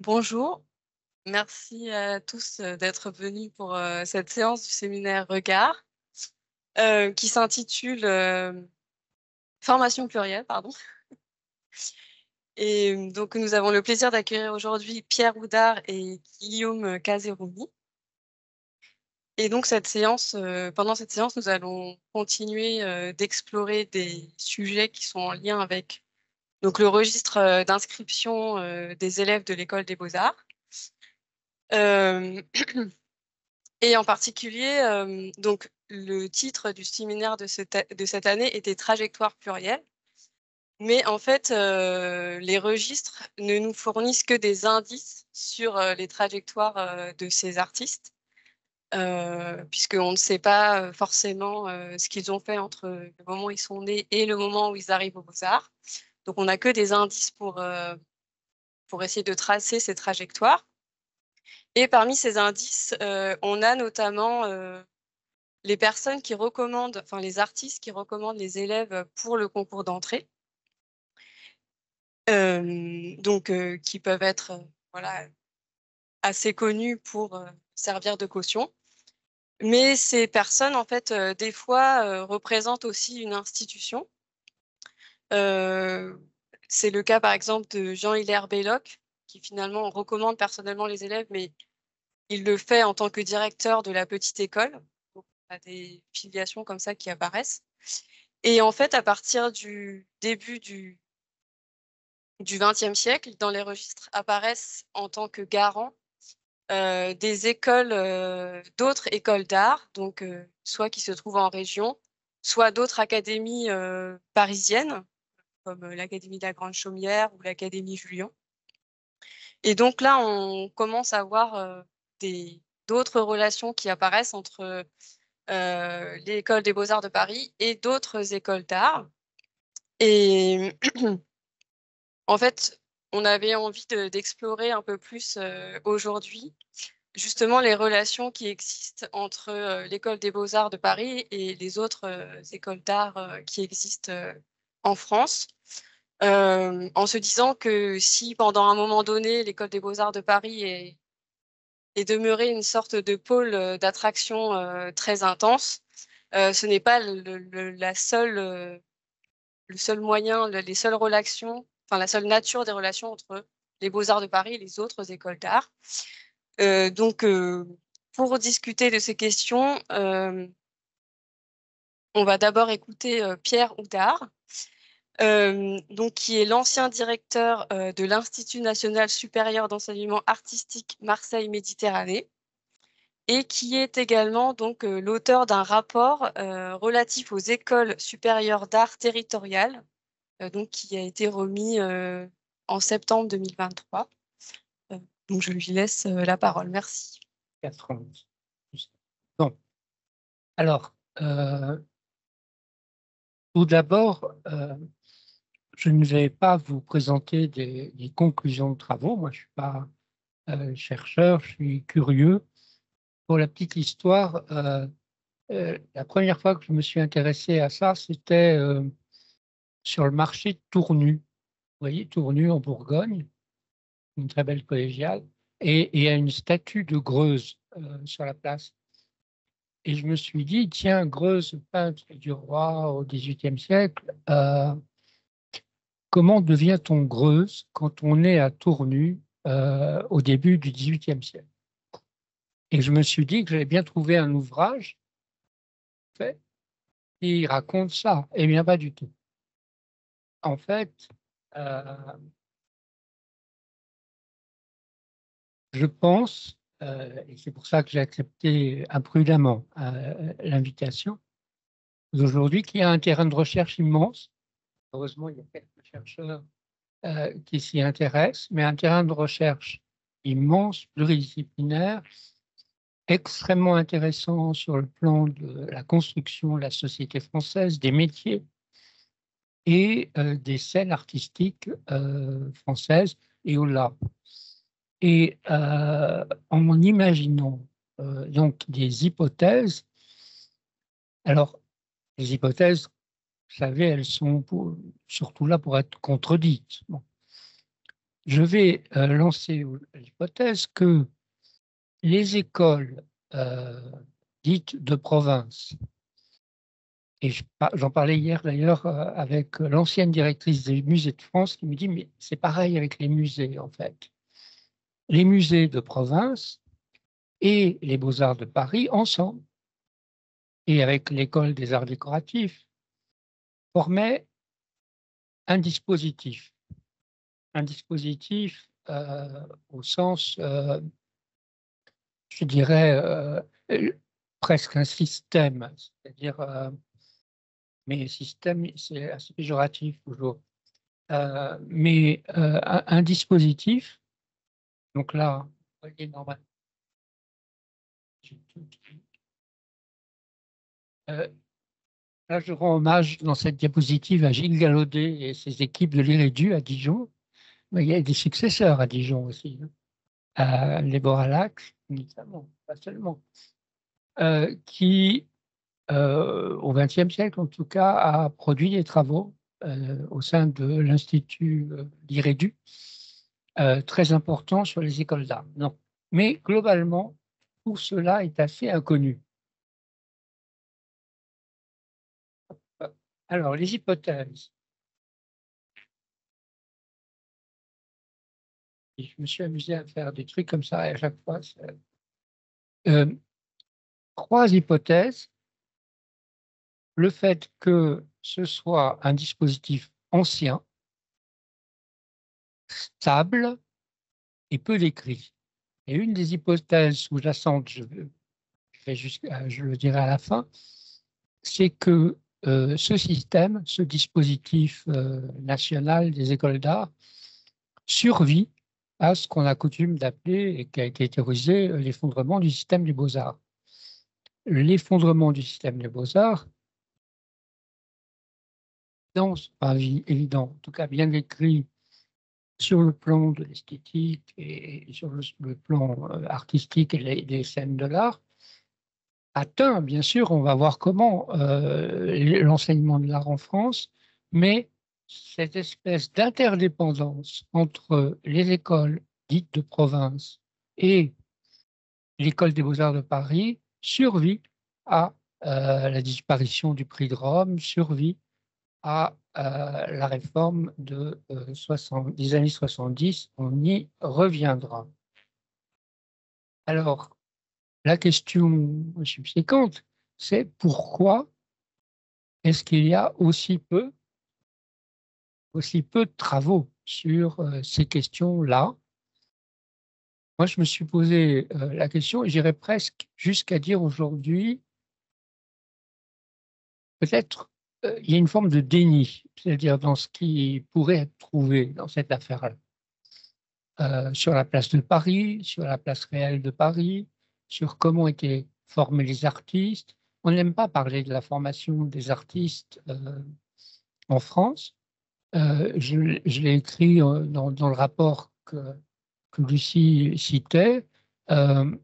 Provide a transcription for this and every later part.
Bonjour, merci à tous d'être venus pour cette séance du séminaire Regard qui s'intitule Formation plurielle, pardon. Et donc nous avons le plaisir d'accueillir aujourd'hui Pierre Houdard et Guillaume Cazerouni. Et donc pendant cette séance, nous allons continuer d'explorer des sujets qui sont en lien avec donc, le registre d'inscription des élèves de l'École des Beaux-Arts. Et en particulier, donc, le titre du séminaire de cette année était Trajectoire plurielle. Mais en fait, les registres ne nous fournissent que des indices sur les trajectoires de ces artistes, puisqu'on ne sait pas forcément ce qu'ils ont fait entre le moment où ils sont nés et le moment où ils arrivent aux Beaux-Arts. Donc, on n'a que des indices pour essayer de tracer ces trajectoires. Et parmi ces indices, on a notamment les personnes qui recommandent, enfin les artistes qui recommandent les élèves pour le concours d'entrée, qui peuvent être voilà, assez connus pour servir de caution. Mais ces personnes, en fait, des fois, représentent aussi une institution. C'est le cas, par exemple, de Jean-Hilaire Belloc, qui finalement recommande personnellement les élèves, mais il le fait en tant que directeur de la petite école. Donc, on a des filiations comme ça qui apparaissent. Et en fait, à partir du début du XXe siècle, dans les registres apparaissent en tant que garants des écoles, d'autres écoles d'art, donc soit qui se trouvent en région, soit d'autres académies parisiennes, comme l'Académie de la Grande Chaumière ou l'Académie Julian. Et donc là, on commence à voir d'autres relations qui apparaissent entre l'École des Beaux-Arts de Paris et d'autres écoles d'art. Et en fait, on avait envie d'explorer un peu plus aujourd'hui justement les relations qui existent entre l'École des Beaux-Arts de Paris et les autres écoles d'art qui existent en France, en se disant que si pendant un moment donné, l'École des Beaux-Arts de Paris est demeurée une sorte de pôle d'attraction très intense, ce n'est pas le seul moyen, les seules relations, enfin la seule nature des relations entre les Beaux-Arts de Paris et les autres écoles d'art. Donc, pour discuter de ces questions, on va d'abord écouter Pierre Houdard, donc, qui est l'ancien directeur de l'Institut national supérieur d'enseignement artistique Marseille-Méditerranée et qui est également donc l'auteur d'un rapport relatif aux écoles supérieures d'art territoriales, donc qui a été remis en septembre 2023. Donc, je lui laisse la parole. Merci. 91. Bon, alors, tout d'abord, je ne vais pas vous présenter des conclusions de travaux. Moi, je ne suis pas chercheur, je suis curieux. Pour la petite histoire, la première fois que je me suis intéressé à ça, c'était sur le marché de Tournu. Vous voyez, Tournu en Bourgogne, une très belle collégiale, et il y a une statue de Greuze sur la place. Et je me suis dit, tiens, Greuze, peintre du roi au XVIIIe siècle, comment devient-on Greuze quand on est à Tournu au début du XVIIIe siècle? Et je me suis dit que j'avais bien trouvé un ouvrage fait qui raconte ça. Eh bien, pas du tout. En fait, je pense, et c'est pour ça que j'ai accepté imprudemment l'invitation, aujourd'hui, qu'il y a un terrain de recherche immense. Heureusement, il y a quelques chercheurs qui s'y intéressent, mais un terrain de recherche immense, pluridisciplinaire, extrêmement intéressant sur le plan de la construction de la société française, des métiers et des scènes artistiques françaises et au-delà. Et en imaginant donc des hypothèses, alors les hypothèses, vous savez, elles sont surtout là pour être contredites. Bon. Je vais lancer l'hypothèse que les écoles dites de province, et j'en parlais hier d'ailleurs avec l'ancienne directrice des musées de France qui me dit, mais c'est pareil avec les musées en fait. Les musées de province et les Beaux-Arts de Paris ensemble, et avec l'école des arts décoratifs, formaient un dispositif au sens, je dirais, presque un système, c'est-à-dire, mais système, c'est assez péjoratif toujours, mais un dispositif, donc là, vous voyez, normalement, là, je rends hommage dans cette diapositive à Gilles Gallaudet et ses équipes de l'IREDU à Dijon, mais il y a des successeurs à Dijon aussi, les Boralax, notamment, pas seulement, qui, au XXe siècle en tout cas, a produit des travaux au sein de l'Institut l'IREDU, très importants sur les écoles d'art. Non. Mais globalement, tout cela est assez inconnu. Alors, les hypothèses. Et je me suis amusé à faire des trucs comme ça et à chaque fois. Trois hypothèses. Le fait que ce soit un dispositif ancien, stable et peu décrit. Et une des hypothèses sous-jacentes, je le dirai à la fin, c'est que ce système, ce dispositif national des écoles d'art survit à ce qu'on a coutume d'appeler, et qui a été théorisé, l'effondrement du système des beaux-arts. L'effondrement du système des beaux-arts, pas évident, en tout cas bien décrit sur le plan de l'esthétique et sur le plan artistique et des scènes de l'art, atteint, bien sûr, on va voir comment l'enseignement de l'art en France, mais cette espèce d'interdépendance entre les écoles dites de province et l'école des beaux-arts de Paris survit à la disparition du prix de Rome, survit à la réforme des années 70, on y reviendra. Alors, la question subséquente, c'est pourquoi est-ce qu'il y a aussi peu de travaux sur ces questions-là? Moi, je me suis posé la question, et j'irais presque jusqu'à dire aujourd'hui, peut-être il y a une forme de déni, c'est-à-dire dans ce qui pourrait être trouvé dans cette affaire-là. Sur la place de Paris, sur la place réelle de Paris, sur comment étaient formés les artistes. On n'aime pas parler de la formation des artistes en France. Je l'ai écrit dans le rapport que Lucie citait. On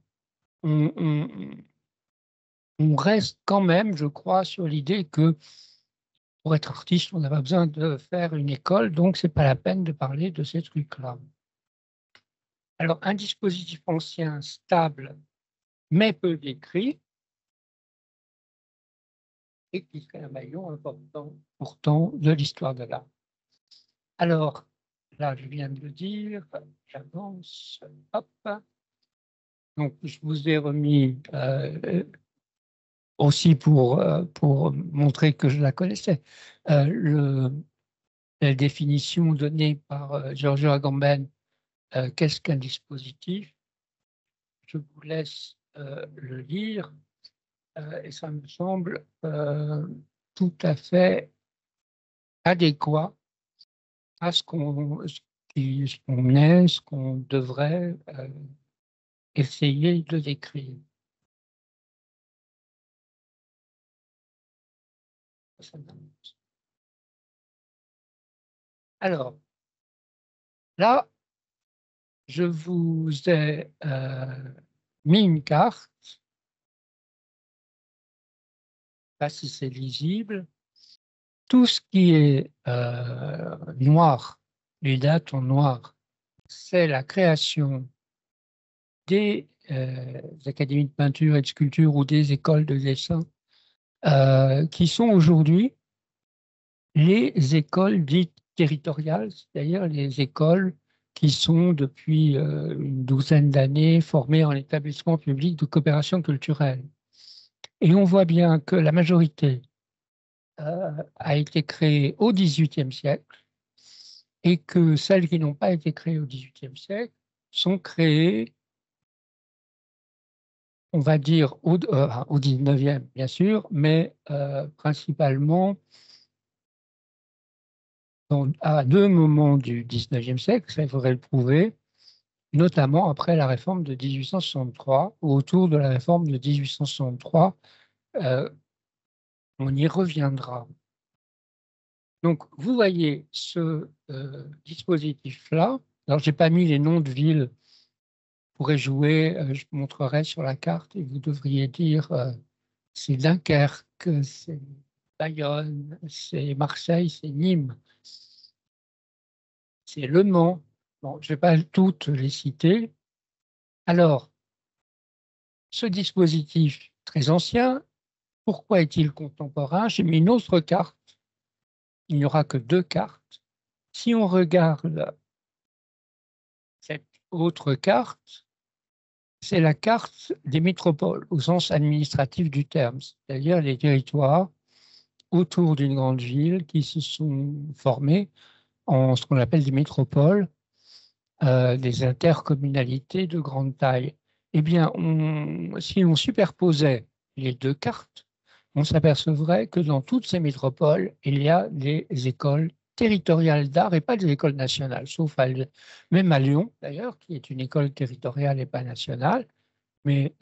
reste quand même, je crois, sur l'idée que pour être artiste, on n'a pas besoin de faire une école, donc ce n'est pas la peine de parler de ces trucs-là. Alors, un dispositif ancien, stable, mais peu décrit, et qui serait un maillon important, pourtant, de l'histoire de l'art. Alors, là, je viens de le dire, j'avance, hop. Donc, je vous ai remis aussi pour montrer que je la connaissais, la définition donnée par Giorgio Agamben, qu'est-ce qu'un dispositif? Je vous laisse le lire. Et ça me semble tout à fait adéquat à ce qu'on est, ce qu'on devrait essayer de décrire. Alors, là, je vous ai mis une carte, je ne sais pas si c'est lisible. Tout ce qui est noir, les dates en noir, c'est la création des académies de peinture et de sculpture ou des écoles de dessin qui sont aujourd'hui les écoles dites territoriales, c'est-à-dire les écoles qui sont depuis une douzaine d'années formées en établissement public de coopération culturelle. Et on voit bien que la majorité a été créée au XVIIIe siècle et que celles qui n'ont pas été créées au XVIIIe siècle sont créées, on va dire, au XIXe, bien sûr, mais principalement à deux moments du XIXe siècle, ça il faudrait le prouver, notamment après la réforme de 1863, ou autour de la réforme de 1863, on y reviendra. Donc, vous voyez ce dispositif-là. Alors, je n'ai pas mis les noms de villes. Vous pourrez jouer, je vous montrerai sur la carte et vous devriez dire c'est Dunkerque, c'est Bayonne, c'est Marseille, c'est Nîmes, c'est Le Mans. Bon, je ne vais pas toutes les citer. Alors, ce dispositif très ancien, pourquoi est-il contemporain? J'ai mis une autre carte. Il n'y aura que deux cartes. Si on regarde cette autre carte, c'est la carte des métropoles, au sens administratif du terme, c'est-à-dire les territoires autour d'une grande ville qui se sont formés en ce qu'on appelle des métropoles, des intercommunalités de grande taille. Eh bien, si on superposait les deux cartes, on s'apercevrait que dans toutes ces métropoles, il y a des écoles territoriales d'art et pas des écoles nationales, sauf même à Lyon, d'ailleurs, qui est une école territoriale et pas nationale, mais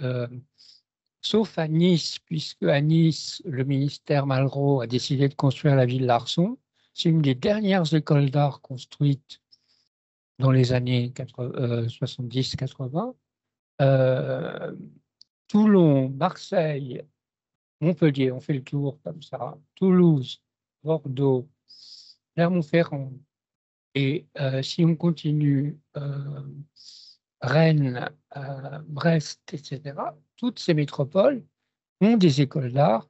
sauf à Nice, puisque à Nice, le ministère Malraux a décidé de construire la ville d'Arçon. C'est une des dernières écoles d'art construites dans les années 70-80. Toulon, Marseille, Montpellier, on fait le tour comme ça, Toulouse, Bordeaux, Clermont-Ferrand, et si on continue, Rennes, Brest, etc., toutes ces métropoles ont des écoles d'art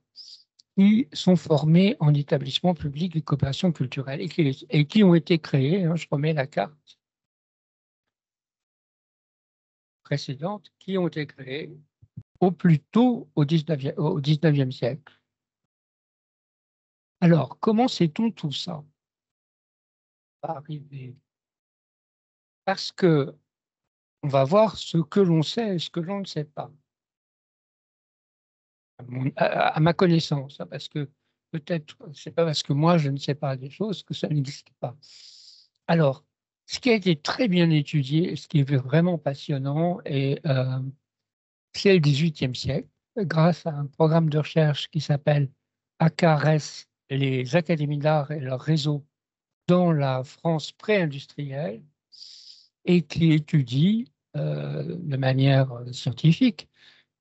qui sont formées en établissements publics de coopération culturelle et qui ont été créées, hein, je remets la carte précédente, qui ont été créées au plus tôt au 19e siècle. Alors, comment sait-on tout ça? Arriver. Parce que on va voir ce que l'on sait et ce que l'on ne sait pas. À ma connaissance, hein, parce que peut-être, c'est pas parce que moi je ne sais pas des choses que ça n'existe pas. Alors, ce qui a été très bien étudié, ce qui est vraiment passionnant, c'est le XVIIIe siècle, grâce à un programme de recherche qui s'appelle ACARES, les académies d'art et leur réseau dans la France pré-industrielle, et qui étudie de manière scientifique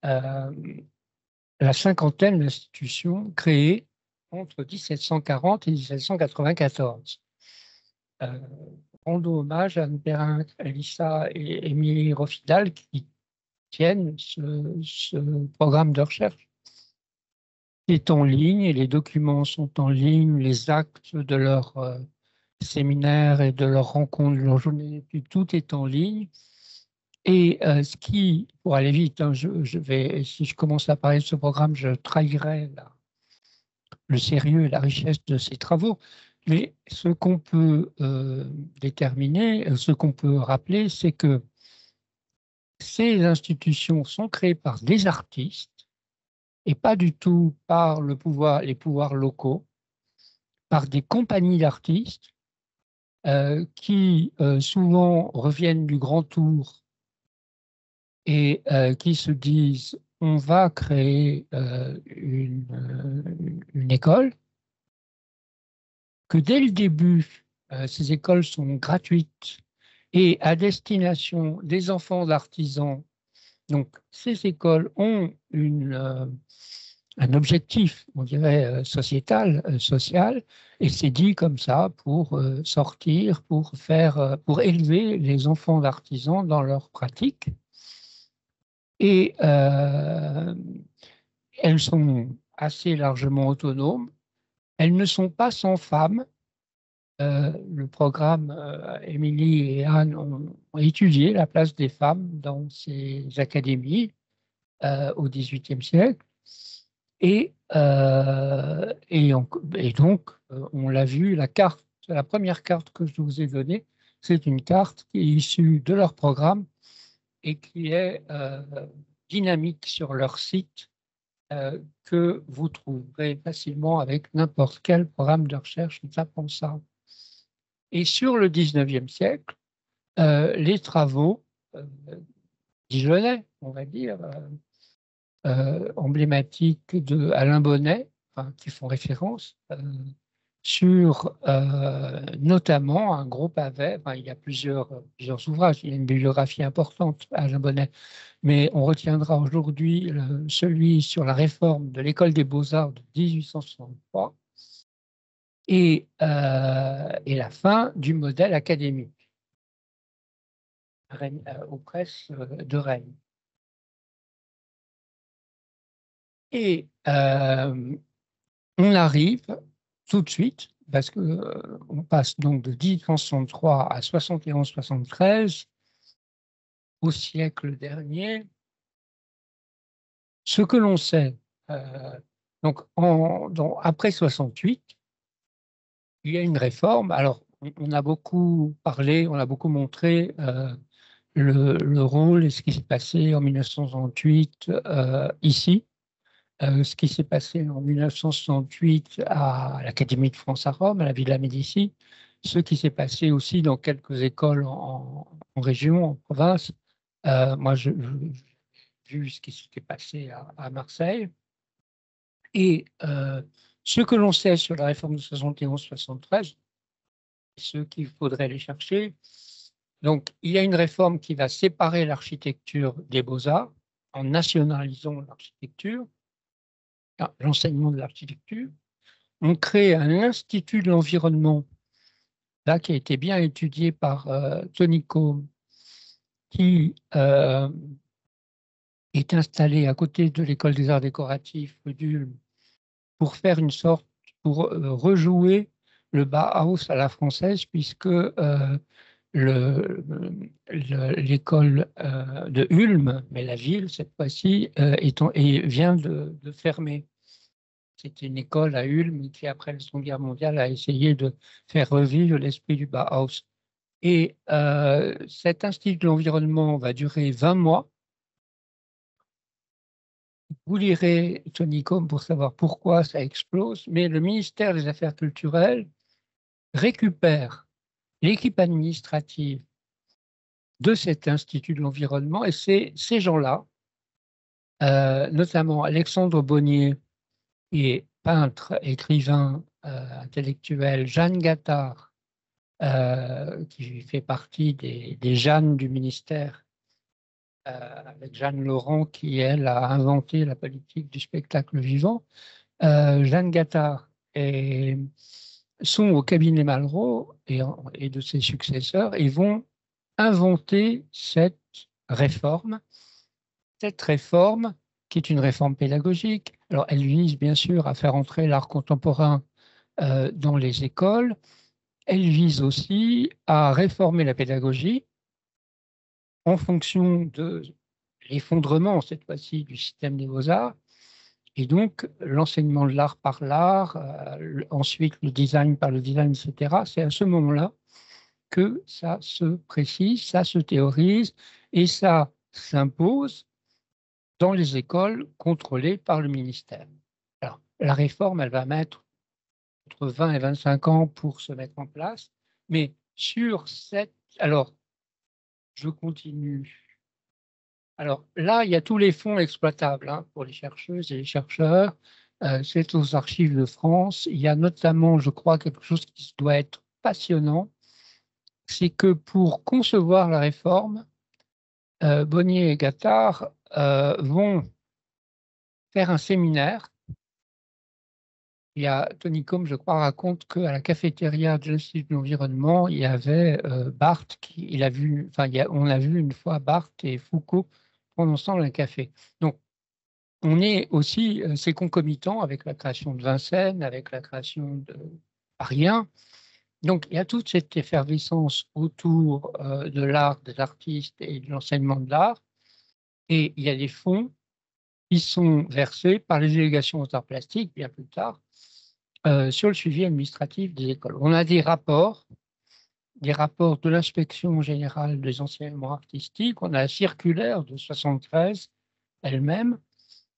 la cinquantaine d'institutions créées entre 1740 et 1794. Rendons hommage à Anne Perrin, Elissa et Émilie Rofidal qui tiennent ce programme de recherche. C'est en ligne et les documents sont en ligne, les actes de leur séminaire et de leur rencontre, de leur journée d'études, tout est en ligne. Et ce qui, pour aller vite, hein, si je commence à parler de ce programme, je trahirais le sérieux et la richesse de ces travaux. Mais ce qu'on peut déterminer, ce qu'on peut rappeler, c'est que ces institutions sont créées par des artistes et pas du tout par les pouvoirs locaux, par des compagnies d'artistes qui souvent reviennent du Grand Tour et qui se disent on va créer une école, que dès le début, ces écoles sont gratuites et à destination des enfants d'artisans. Donc, ces écoles ont un objectif, on dirait, sociétal, social, et c'est dit comme ça pour sortir, pour élever les enfants d'artisans dans leur pratique. Et elles sont assez largement autonomes. Elles ne sont pas sans femmes. Le programme Émilie et Anne ont étudié la place des femmes dans ces académies au XVIIIe siècle. Et donc, on l'a vu, la première carte que je vous ai donnée, c'est une carte qui est issue de leur programme et qui est dynamique sur leur site, que vous trouverez facilement avec n'importe quel programme de recherche en tapant ça. Et sur le XIXe siècle, les travaux dijonnais, on va dire, emblématiques de Alain Bonnet, enfin, qui font référence sur notamment un gros pavé. Enfin, il y a plusieurs ouvrages, il y a une bibliographie importante à Alain Bonnet, mais on retiendra aujourd'hui celui sur la réforme de l'école des beaux-arts de 1863 et la fin du modèle académique aux presses de Rennes. Et on arrive tout de suite, parce que on passe donc de 1863 à 71-73, au siècle dernier. Ce que l'on sait, donc après 68, il y a une réforme. Alors, on a beaucoup parlé, on a beaucoup montré le rôle et ce qui s'est passé en 1968 ici. Ce qui s'est passé en 1968 à l'Académie de France à Rome, à la Villa Médicis, ce qui s'est passé aussi dans quelques écoles en région, en province. Moi, j'ai vu ce qui s'était passé à Marseille. Et ce que l'on sait sur la réforme de 71-73, ce qu'il faudrait aller chercher, donc il y a une réforme qui va séparer l'architecture des beaux-arts en nationalisant l'architecture, l'enseignement de l'architecture. On crée un institut de l'environnement, là, qui a été bien étudié par Tony Combe, qui est installé à côté de l'école des arts décoratifs rue d'Ulm pour faire une sorte, pour rejouer le Bauhaus à la française, puisque l'école de Ulm, mais la ville cette fois-ci, vient de fermer. C'était une école à Ulm qui, après la Seconde Guerre mondiale, a essayé de faire revivre l'esprit du Bauhaus. Et cet institut de l'environnement va durer 20 mois. Vous lirez Tony Combe pour savoir pourquoi ça explose, mais le ministère des Affaires culturelles récupère l'équipe administrative de cet institut de l'environnement, et c'est ces gens-là, notamment Alexandre Bonnier, qui est peintre, écrivain, intellectuel, Jeanne Gattard, qui fait partie des Jeannes du ministère, avec Jeanne Laurent, qui, elle, a inventé la politique du spectacle vivant. Jeanne Gattard sont au cabinet Malraux et de ses successeurs et vont inventer cette réforme qui est une réforme pédagogique. Alors, elle vise bien sûr à faire entrer l'art contemporain dans les écoles. Elle vise aussi à réformer la pédagogie en fonction de l'effondrement, cette fois-ci, du système des beaux-arts, et donc l'enseignement de l'art par l'art, ensuite le design par le design, etc. C'est à ce moment-là que ça se précise, ça se théorise et ça s'impose dans les écoles contrôlées par le ministère. Alors, la réforme, elle va mettre entre 20 et 25 ans pour se mettre en place, mais sur cette... Alors, je continue. Alors là, il y a tous les fonds exploitables pour les chercheuses et les chercheurs. C'est aux Archives de France. Il y a notamment, je crois, quelque chose qui doit être passionnant, c'est que pour concevoir la réforme, Bonnier et Gattard vont faire un séminaire. Il y a Tony Combe, je crois, raconte qu'à la cafétéria de l'Institut de l'Environnement, il y avait Barthes, on a vu une fois Barthes et Foucault prendre ensemble un café. Donc, on est aussi, c'est concomitant avec la création de Vincennes, avec la création de Arien. Donc, il y a toute cette effervescence autour de l'art, des artistes et de l'enseignement de l'art. Et il y a des fonds qui sont versés par les délégations aux arts plastiques, bien plus tard, sur le suivi administratif des écoles. On a des rapports de l'inspection générale des enseignements artistiques. On a la circulaire de 73 elle-même,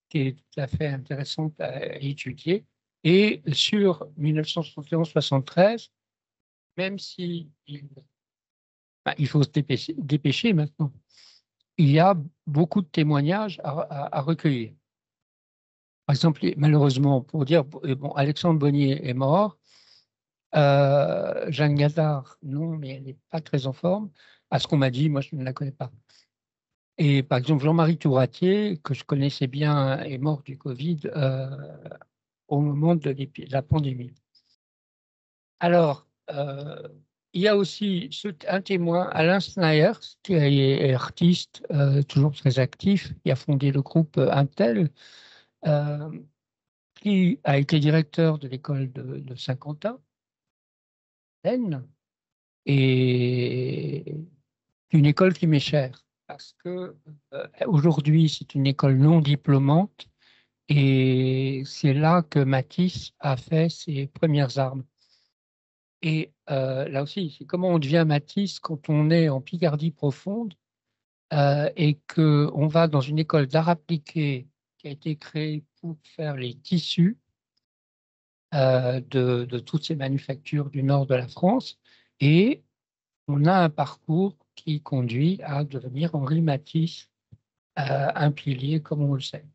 qui est tout à fait intéressante à étudier. Et sur 1971-73, même si il faut se dépêcher maintenant, il y a beaucoup de témoignages à recueillir. Par exemple, malheureusement, pour dire, bon, Alexandre Bonnier est mort, Jeanne Gattard, non, mais elle n'est pas très en forme. À ce qu'on m'a dit, moi, je ne la connais pas. Et par exemple, Jean-Marie Touratier, que je connaissais bien, est mort du Covid au moment de la pandémie. Alors, il y a aussi un témoin, Alain Snyers, qui est artiste, toujours très actif, qui a fondé le groupe Intel, qui a été directeur de l'école de Saint-Quentin, et une école qui m'est chère, parce que aujourd'hui, c'est une école non diplômante, et c'est là que Matisse a fait ses premières armes. Et là aussi, c'est comment on devient Matisse quand on est en Picardie profonde et qu'on va dans une école d'art appliqué qui a été créée pour faire les tissus de toutes ces manufactures du nord de la France. Et on a un parcours qui conduit à devenir Henri Matisse, un pilier comme on le sait.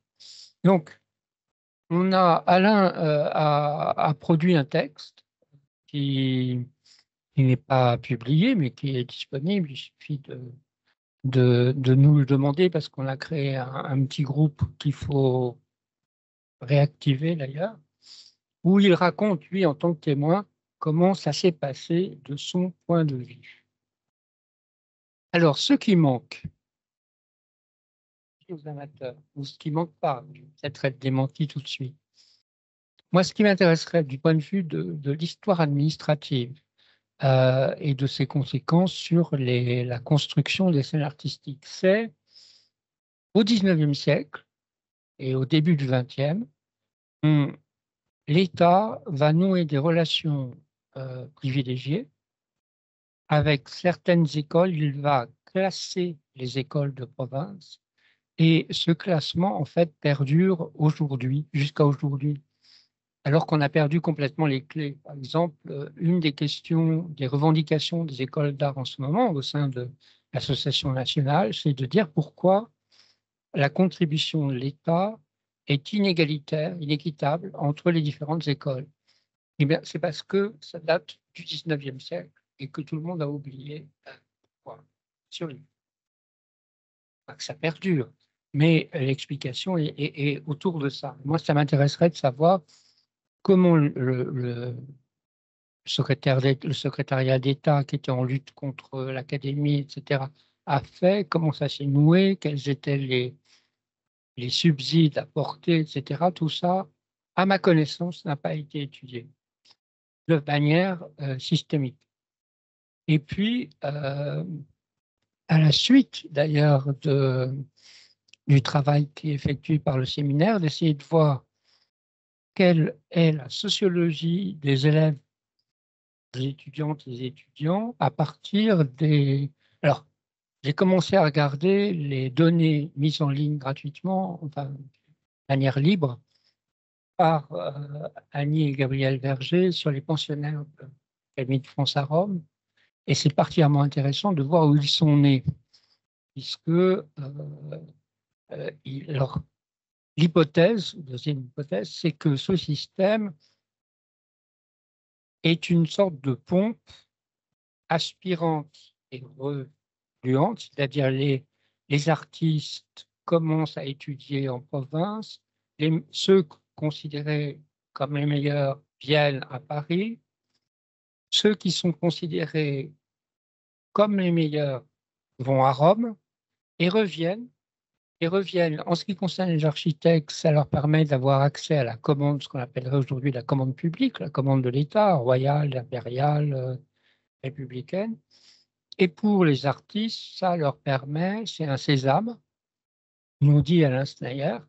Donc, Alain a produit un texte qui n'est pas publié, mais qui est disponible. Il suffit de nous le demander parce qu'on a créé un petit groupe qu'il faut réactiver d'ailleurs, où il raconte, lui, en tant que témoin, comment ça s'est passé de son point de vue. Alors, ce qui manque aux amateurs, ou ce qui manque pas, je vais peut-être être démenti tout de suite. Moi, ce qui m'intéresserait du point de vue de l'histoire administrative et de ses conséquences sur la construction des scènes artistiques, c'est au XIXe siècle et au début du XXe, l'État va nouer des relations privilégiées avec certaines écoles. Il va classer les écoles de province et ce classement, en fait, perdure aujourd'hui, jusqu'à aujourd'hui, alors qu'on a perdu complètement les clés. Par exemple, une des questions, des revendications des écoles d'art en ce moment au sein de l'association nationale, c'est de dire pourquoi la contribution de l'État est inégalitaire, inéquitable entre les différentes écoles. Eh bien, c'est parce que ça date du XIXe siècle et que tout le monde a oublié sur lui. Pas que ça perdure, mais l'explication est autour de ça. Moi, ça m'intéresserait de savoir comment le secrétariat d'État qui était en lutte contre l'académie, etc., a fait, comment ça s'est noué, quels étaient les subsides apportés, etc. Tout ça, à ma connaissance, n'a pas été étudié de manière systémique. Et puis, à la suite d'ailleurs du travail qui est effectué par le séminaire, d'essayer de voir quelle est la sociologie des élèves, des étudiantes et des étudiants à partir des... Alors, j'ai commencé à regarder les données mises en ligne gratuitement, enfin, de manière libre, par Annie et Gabriel Verger sur les pensionnaires de l'Académie de France à Rome. Et c'est particulièrement intéressant de voir où ils sont nés, puisque l'hypothèse, deuxième hypothèse, c'est que ce système est une sorte de pompe aspirante et refluente, c'est-à-dire les artistes commencent à étudier en province, ceux considérés comme les meilleurs viennent à Paris, ceux qui sont considérés comme les meilleurs vont à Rome et reviennent Ils reviennent. En ce qui concerne les architectes, ça leur permet d'avoir accès à la commande, ce qu'on appellerait aujourd'hui la commande publique, la commande de l'État, royale, impériale, républicaine. Et pour les artistes, ça leur permet, c'est un sésame, nous dit Alain Sneyer,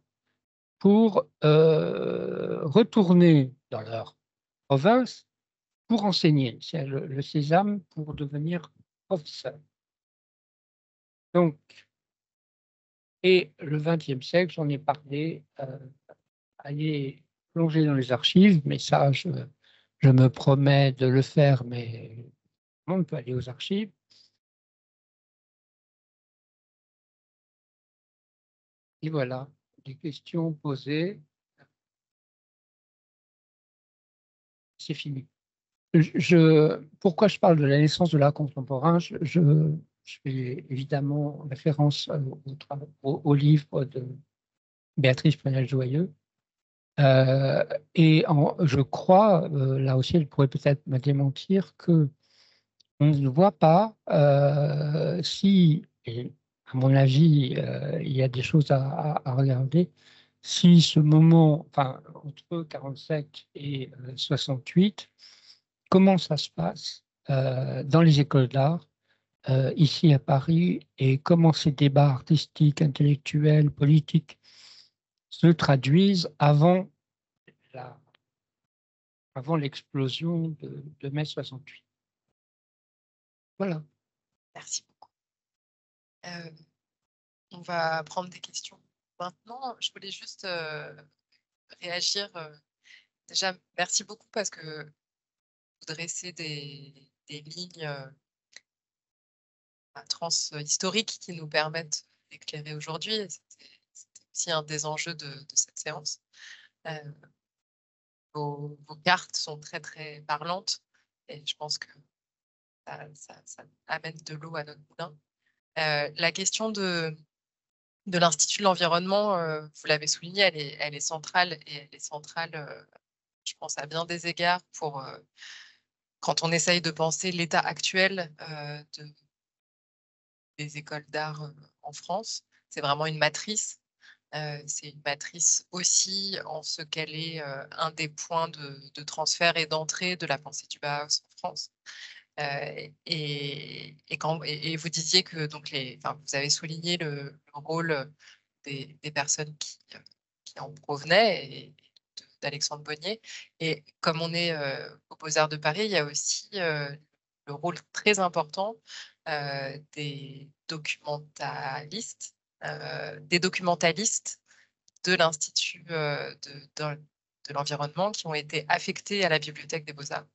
pour retourner dans leur province pour enseigner. C'est le sésame pour devenir professeur. Donc, et le XXe siècle, j'en ai parlé, aller plonger dans les archives, mais ça, je me promets de le faire, mais on peut aller aux archives. Et voilà, les questions posées, c'est fini. Pourquoi je parle de la naissance de l'art contemporain? Je fais évidemment référence au livre de Béatrice Prenel-Joyeux. Je crois, là aussi, elle pourrait peut-être me démentir, que on ne voit pas si, et à mon avis, il y a des choses à regarder, si ce moment, enfin, entre 47 et 68, comment ça se passe dans les écoles d'art, ici à Paris, et comment ces débats artistiques, intellectuels, politiques se traduisent la, avant l'explosion de mai 68. Voilà. Merci beaucoup. On va prendre des questions. Maintenant, je voulais juste réagir. Déjà, merci beaucoup parce que vous dressez des lignes trans-historiques qui nous permettent d'éclairer aujourd'hui. C'était aussi un des enjeux de cette séance. Vos cartes sont très, très parlantes et je pense que ça amène de l'eau à notre moulin. La question de l'Institut de l'environnement, vous l'avez souligné, elle est centrale et elle est centrale, je pense, à bien des égards pour quand on essaye de penser l'état actuel des écoles d'art en France. C'est vraiment une matrice. C'est une matrice aussi en ce qu'elle est un des points de transfert et d'entrée de la pensée du Bauhaus en France. Et vous disiez que donc vous avez souligné le rôle des personnes qui en provenaient et d'Alexandre Bonnier. Et comme on est aux Beaux-Arts de Paris, il y a aussi le rôle très important des documentalistes de l'Institut de l'environnement qui ont été affectés à la Bibliothèque des Beaux-Arts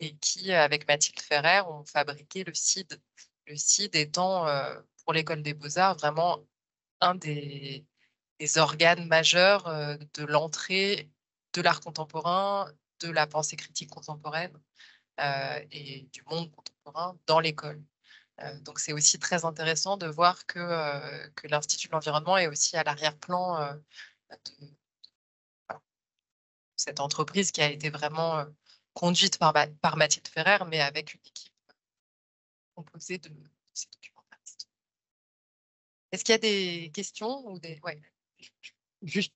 et qui, avec Mathilde Ferrer, ont fabriqué le CID. Le CID étant, pour l'École des Beaux-Arts, vraiment un des organes majeurs de l'entrée de l'art contemporain, de la pensée critique contemporaine et du monde contemporain dans l'école. Donc, c'est aussi très intéressant de voir que l'Institut de l'environnement est aussi à l'arrière-plan de cette entreprise qui a été vraiment conduite par Mathilde Ferrer, mais avec une équipe composée de ces documentaristes. Est-ce qu'il y a des questions ou des... Ouais. Juste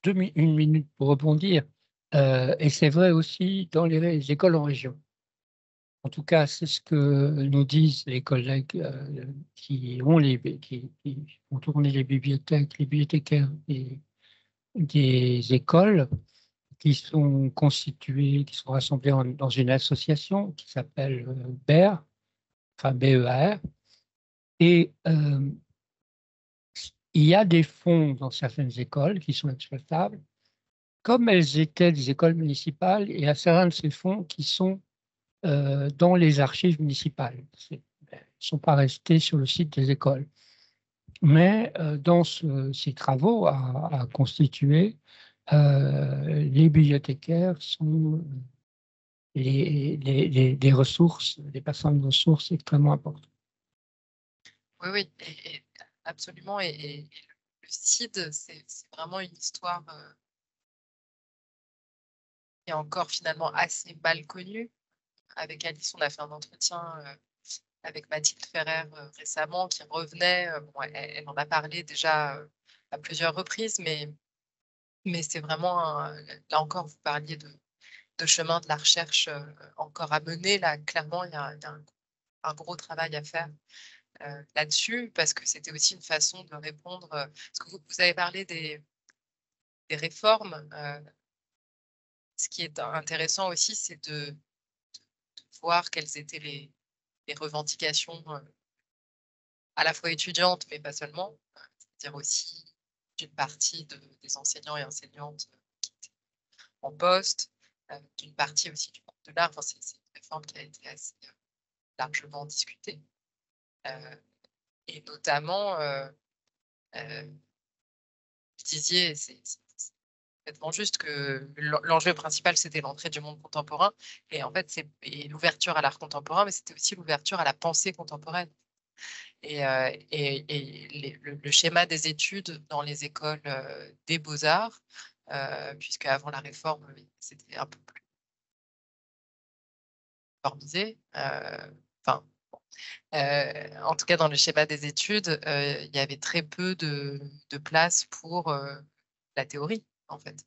une minute pour rebondir. Et c'est vrai aussi dans les écoles en région. En tout cas, c'est ce que nous disent les collègues qui ont tourné les bibliothèques, les bibliothécaires des écoles qui sont constituées, qui sont rassemblées dans une association qui s'appelle BER, enfin BER. Et il y a des fonds dans certaines écoles qui sont exploitables, comme elles étaient des écoles municipales, et à certains de ces fonds qui sont dans les archives municipales. Ils ne sont pas restés sur le site des écoles. Mais dans ces travaux à constituer, les bibliothécaires sont les ressources, les personnes de ressources extrêmement importantes. Oui, absolument. Et le CID, c'est vraiment une histoire qui est encore finalement assez mal connue. Avec Alice, on a fait un entretien avec Mathilde Ferrer récemment, qui revenait. Bon, elle en a parlé déjà à plusieurs reprises, mais c'est vraiment, là encore, vous parliez de chemin de la recherche encore à mener. Là, clairement, il y a un gros travail à faire là-dessus, parce que c'était aussi une façon de répondre. Parce que vous avez parlé des réformes. Ce qui est intéressant aussi, c'est de voir quelles étaient les revendications à la fois étudiantes, mais pas seulement, c'est-à-dire aussi d'une partie des enseignants et enseignantes qui étaient en poste, d'une partie aussi du monde de l'art. Enfin, c'est une réforme qui a été assez largement discutée. Et notamment, vous disiez, c'est complètement juste, que l'enjeu principal, c'était l'entrée du monde contemporain. Et en fait, c'est l'ouverture à l'art contemporain, mais c'était aussi l'ouverture à la pensée contemporaine. Et le schéma des études dans les écoles des beaux-arts, puisque avant la réforme, c'était un peu plus formalisé. Enfin, en tout cas, dans le schéma des études, il y avait très peu de place pour la théorie, en fait,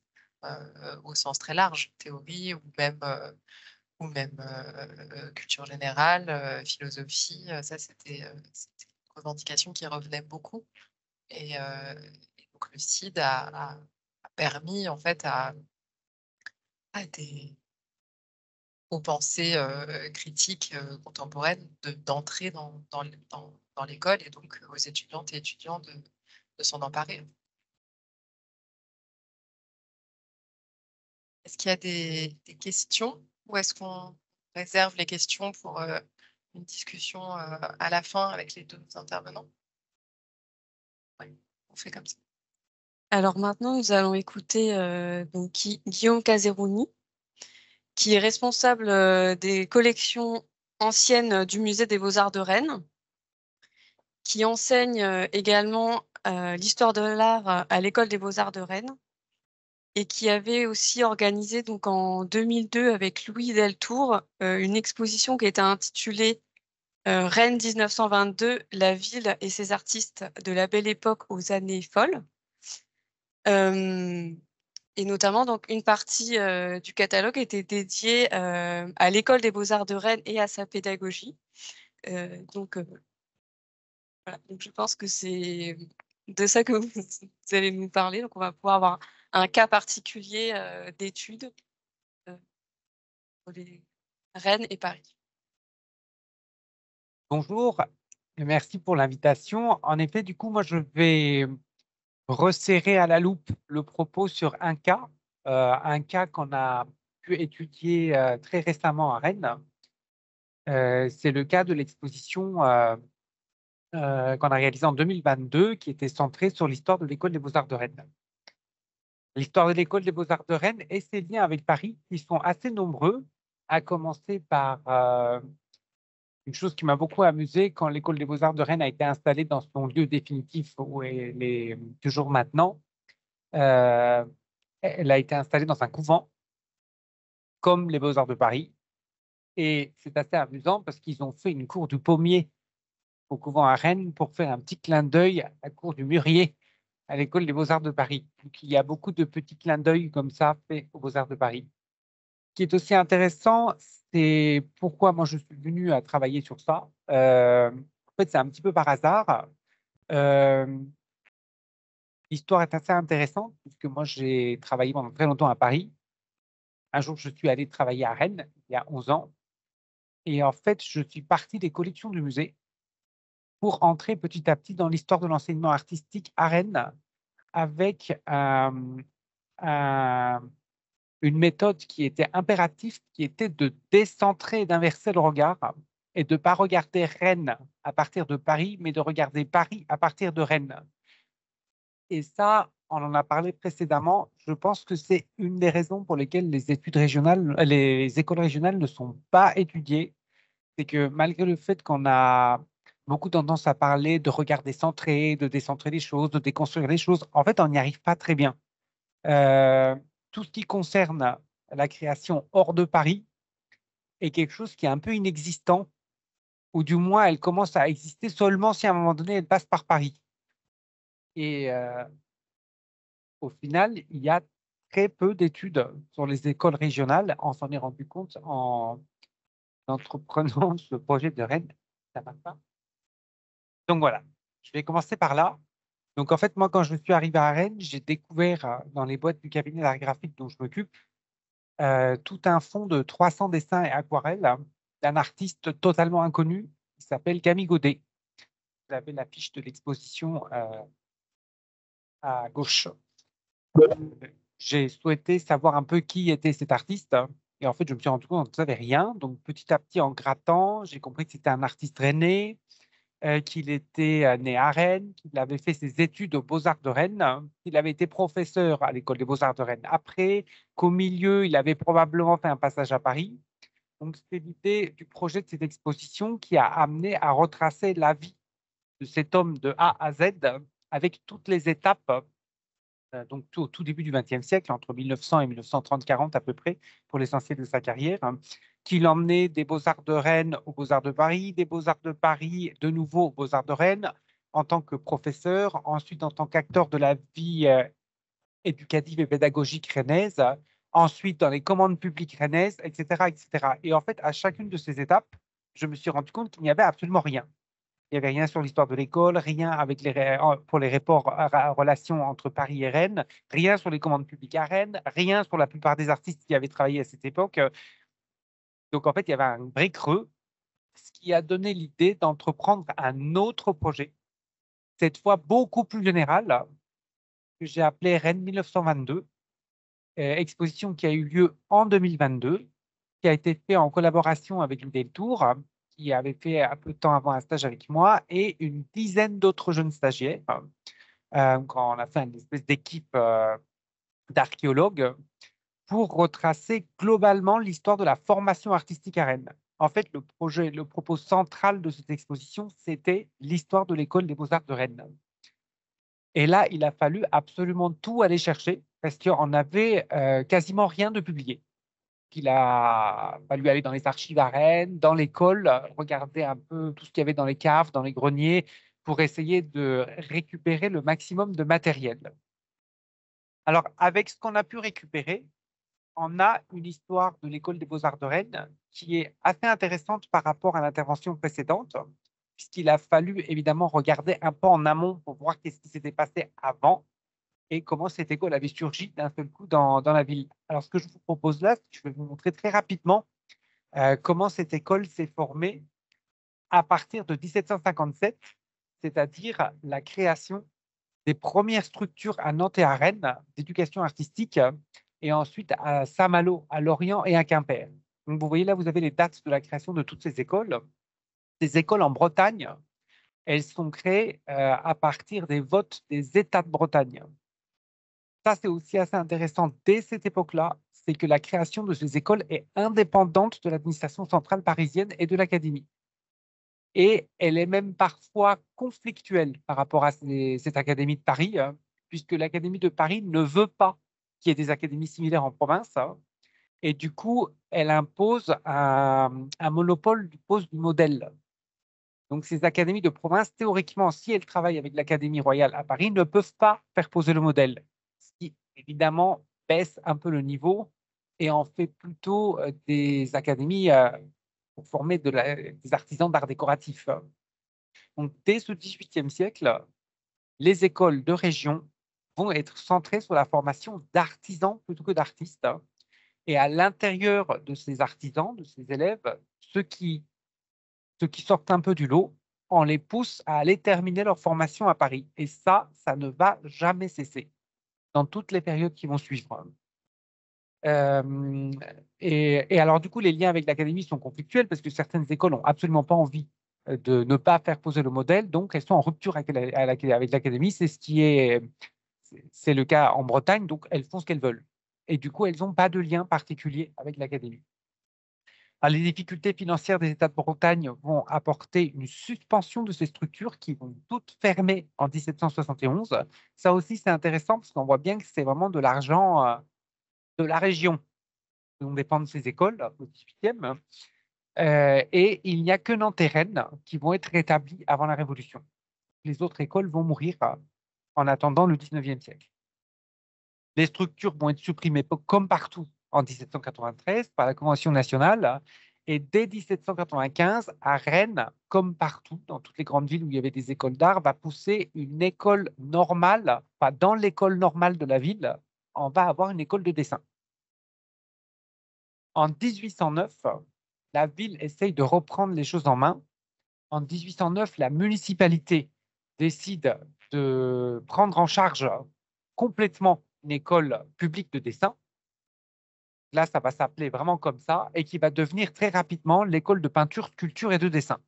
au sens très large, théorie ou même culture générale, philosophie. Ça, c'était une revendication qui revenait beaucoup. Et donc, le CID a permis, en fait, aux pensées critiques contemporaines d'entrer dans l'école, et donc aux étudiantes et étudiants de s'en emparer. Est-ce qu'il y a des questions, ou est-ce qu'on réserve les questions pour une discussion à la fin avec les deux intervenants? Oui, on fait comme ça. Alors maintenant, nous allons écouter donc Guillaume Caserouni, qui est responsable des collections anciennes du Musée des Beaux-Arts de Rennes, qui enseigne également l'histoire de l'art à l'École des Beaux-Arts de Rennes, et qui avait aussi organisé donc en 2002 avec Louis Deltour une exposition qui était intitulée Rennes 1922, la ville et ses artistes de la Belle Époque aux années folles. Et notamment, donc, une partie du catalogue était dédiée à l'École des Beaux-Arts de Rennes et à sa pédagogie. Donc, voilà. Donc, je pense que c'est de ça que vous allez nous parler. Donc, on va pouvoir avoir un cas particulier d'études pour les Rennes et Paris. Bonjour, et merci pour l'invitation. En effet, du coup, moi, je vais resserrer à la loupe le propos sur un cas qu'on a pu étudier très récemment à Rennes. C'est le cas de l'exposition qu'on a réalisée en 2022, qui était centrée sur l'histoire de l'École des Beaux-Arts de Rennes. L'histoire de l'École des Beaux-Arts de Rennes et ses liens avec Paris, qui sont assez nombreux, à commencer par une chose qui m'a beaucoup amusé quand l'École des Beaux-Arts de Rennes a été installée dans son lieu définitif, où elle est toujours maintenant. Elle a été installée dans un couvent, comme les Beaux-Arts de Paris. Et c'est assez amusant parce qu'ils ont fait une cour du pommier au couvent à Rennes pour faire un petit clin d'œil à la cour du mûrier à l'École des Beaux-Arts de Paris. Donc, il y a beaucoup de petits clins d'œil comme ça faits aux Beaux-Arts de Paris. Ce qui est aussi intéressant, c'est pourquoi moi je suis venu à travailler sur ça. En fait, c'est un petit peu par hasard. L'histoire est assez intéressante puisque moi j'ai travaillé pendant très longtemps à Paris. Un jour, je suis allé travailler à Rennes il y a 11 ans. Et en fait, je suis parti des collections du musée pour entrer petit à petit dans l'histoire de l'enseignement artistique à Rennes avec une méthode qui était impérative, qui était de décentrer et d'inverser le regard et de ne pas regarder Rennes à partir de Paris, mais de regarder Paris à partir de Rennes. Et ça, on en a parlé précédemment, je pense que c'est une des raisons pour lesquelles les études régionales, les écoles régionales ne sont pas étudiées. C'est que malgré le fait qu'on a beaucoup tendance à parler de regard décentré, de décentrer les choses, de déconstruire les choses, en fait, on n'y arrive pas très bien. Tout ce qui concerne la création hors de Paris est quelque chose qui est un peu inexistant ou du moins elle commence à exister seulement si à un moment donné elle passe par Paris. Et au final, il y a très peu d'études sur les écoles régionales. On s'en est rendu compte en entreprenant ce projet de Rennes. Ça va pas. Donc voilà, je vais commencer par là. Donc en fait, moi, quand je suis arrivé à Rennes, j'ai découvert dans les boîtes du cabinet d'art graphique dont je m'occupe tout un fonds de 300 dessins et aquarelles d'un artiste totalement inconnu qui s'appelle Camille Godet. Vous avez la fiche de l'exposition à gauche. J'ai souhaité savoir un peu qui était cet artiste. Et en fait, je me suis rendu compte que je ne savais rien. Donc, petit à petit, en grattant, j'ai compris que c'était un artiste rennais, qu'il était né à Rennes, qu'il avait fait ses études aux Beaux-Arts de Rennes, qu'il avait été professeur à l'École des Beaux-Arts de Rennes après, qu'au milieu, il avait probablement fait un passage à Paris. Donc, c'était l'idée du projet de cette exposition qui a amené à retracer la vie de cet homme de A à Z avec toutes les étapes donc au tout début du XXe siècle, entre 1900 et 1930-40 à peu près, pour l'essentiel de sa carrière, qui l'emmenait des Beaux-Arts de Rennes aux Beaux-Arts de Paris, des Beaux-Arts de Paris de nouveau aux Beaux-Arts de Rennes, en tant que professeur, ensuite en tant qu'acteur de la vie éducative et pédagogique rennaise, ensuite dans les commandes publiques rennaises, etc., etc. Et en fait, à chacune de ces étapes, je me suis rendu compte qu'il n'y avait absolument rien. Il n'y avait rien sur l'histoire de l'école, rien avec pour les relations entre Paris et Rennes, rien sur les commandes publiques à Rennes, rien sur la plupart des artistes qui avaient travaillé à cette époque. Donc, en fait, il y avait un vrai creux, ce qui a donné l'idée d'entreprendre un autre projet, cette fois beaucoup plus général, que j'ai appelé Rennes 1922, exposition qui a eu lieu en 2022, qui a été fait en collaboration avec l'Idée le Tour, qui avait fait un peu de temps avant un stage avec moi, et une dizaine d'autres jeunes stagiaires. Quand on a fait une espèce d'équipe d'archéologues pour retracer globalement l'histoire de la formation artistique à Rennes. En fait, le propos central de cette exposition, c'était l'histoire de l'école des Beaux-Arts de Rennes. Et là, il a fallu absolument tout aller chercher parce qu'on n'avait quasiment rien de publié. Il a fallu aller dans les archives à Rennes, dans l'école, regarder un peu tout ce qu'il y avait dans les caves, dans les greniers, pour essayer de récupérer le maximum de matériel. Alors, avec ce qu'on a pu récupérer, on a une histoire de l'école des Beaux-Arts de Rennes qui est assez intéressante par rapport à l'intervention précédente, puisqu'il a fallu évidemment regarder un peu en amont pour voir qu'est-ce qui s'était passé avant et comment cette école avait surgi d'un seul coup dans la ville. Alors, ce que je vous propose là, je vais vous montrer très rapidement comment cette école s'est formée à partir de 1757, c'est-à-dire la création des premières structures à Nantes et à Rennes d'éducation artistique, et ensuite à Saint-Malo, à Lorient et à Quimper. Donc, vous voyez là, vous avez les dates de la création de toutes ces écoles. Ces écoles en Bretagne, elles sont créées à partir des votes des États de Bretagne. Ça, c'est aussi assez intéressant dès cette époque-là, c'est que la création de ces écoles est indépendante de l'administration centrale parisienne et de l'académie. Et elle est même parfois conflictuelle par rapport à cette académie de Paris, puisque l'académie de Paris ne veut pas qu'il y ait des académies similaires en province. Et du coup, elle impose un monopole du pose du modèle. Donc, ces académies de province, théoriquement, si elles travaillent avec l'Académie royale à Paris, ne peuvent pas faire poser le modèle, ce qui évidemment baisse un peu le niveau et en fait plutôt des académies pour former des artisans d'art décoratif. Donc, dès ce XVIIIe siècle, les écoles de région vont être centrées sur la formation d'artisans plutôt que d'artistes. Et à l'intérieur de ces artisans, de ces élèves, ceux qui sortent un peu du lot, on les pousse à aller terminer leur formation à Paris. Et ça ne va jamais cesser dans toutes les périodes qui vont suivre. Et alors, du coup, les liens avec l'académie sont conflictuels parce que certaines écoles n'ont absolument pas envie de ne pas faire poser le modèle, donc elles sont en rupture avec l'académie. C'est le cas en Bretagne, donc elles font ce qu'elles veulent. Et du coup, elles n'ont pas de lien particulier avec l'académie. Les difficultés financières des États de Bretagne vont apporter une suspension de ces structures qui vont toutes fermer en 1771. Ça aussi, c'est intéressant parce qu'on voit bien que c'est vraiment de l'argent de la région dont dépendent ces écoles au XVIIIe. Et il n'y a que Nantes et Rennes qui vont être rétablies avant la Révolution. Les autres écoles vont mourir en attendant le 19e siècle. Les structures vont être supprimées comme partout en 1793 par la Convention nationale. Et dès 1795, à Rennes, comme partout, dans toutes les grandes villes où il y avait des écoles d'art, va pousser une école normale, pas dans l'école normale de la ville, on va avoir une école de dessin. En 1809, la ville essaye de reprendre les choses en main. En 1809, la municipalité décide de prendre en charge complètement une école publique de dessin. Là, ça va s'appeler vraiment comme ça, et qui va devenir très rapidement l'école de peinture, sculpture et de dessin.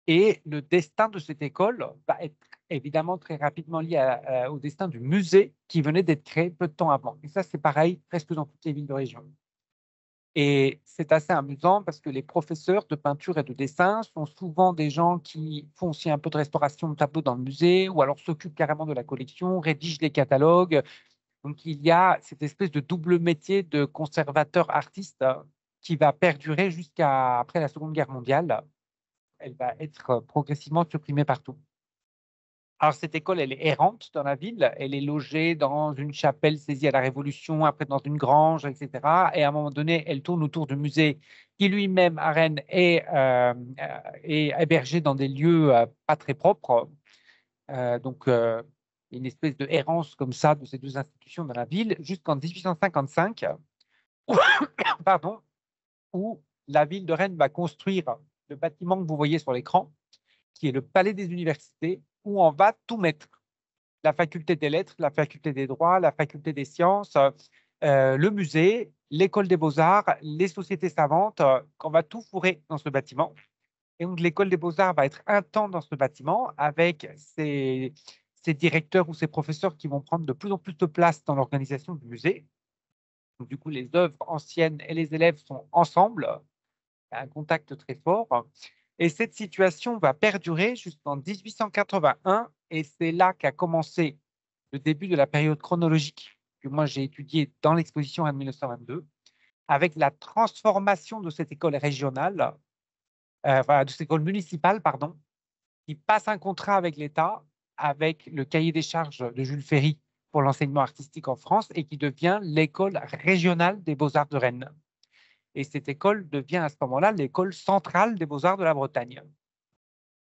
Et le destin de cette école va être évidemment très rapidement lié au destin du musée qui venait d'être créé peu de temps avant. Et ça, c'est pareil presque dans toutes les villes de région. Et c'est assez amusant parce que les professeurs de peinture et de dessin sont souvent des gens qui font aussi un peu de restauration de tableaux dans le musée ou alors s'occupent carrément de la collection, rédigent les catalogues. Donc, il y a cette espèce de double métier de conservateur-artiste qui va perdurer jusqu'à après la Seconde Guerre mondiale. Elle va être progressivement supprimée partout. Alors, cette école, elle est errante dans la ville. Elle est logée dans une chapelle saisie à la Révolution, après dans une grange, etc. Et à un moment donné, elle tourne autour du musée qui lui-même, à Rennes, est hébergé dans des lieux pas très propres. Donc, une espèce de errance comme ça de ces deux institutions dans la ville jusqu'en 1855, pardon, où la ville de Rennes va construire le bâtiment que vous voyez sur l'écran, qui est le Palais des Universités, où on va tout mettre. La faculté des lettres, la faculté des droits, la faculté des sciences, le musée, l'école des beaux-arts, les sociétés savantes, qu'on va tout fourrer dans ce bâtiment. Et donc, l'école des beaux-arts va être un temps dans ce bâtiment avec ses directeurs ou ses professeurs qui vont prendre de plus en plus de place dans l'organisation du musée. Donc, du coup, les œuvres anciennes et les élèves sont ensemble, un contact très fort. Et cette situation va perdurer jusqu'en 1881, et c'est là qu'a commencé le début de la période chronologique que moi j'ai étudiée dans l'exposition en 1922, avec la transformation de cette école régionale, de cette école municipale, pardon, qui passe un contrat avec l'État, avec le cahier des charges de Jules Ferry pour l'enseignement artistique en France, et qui devient l'école régionale des beaux-arts de Rennes. Et cette école devient à ce moment-là l'école centrale des beaux-arts de la Bretagne.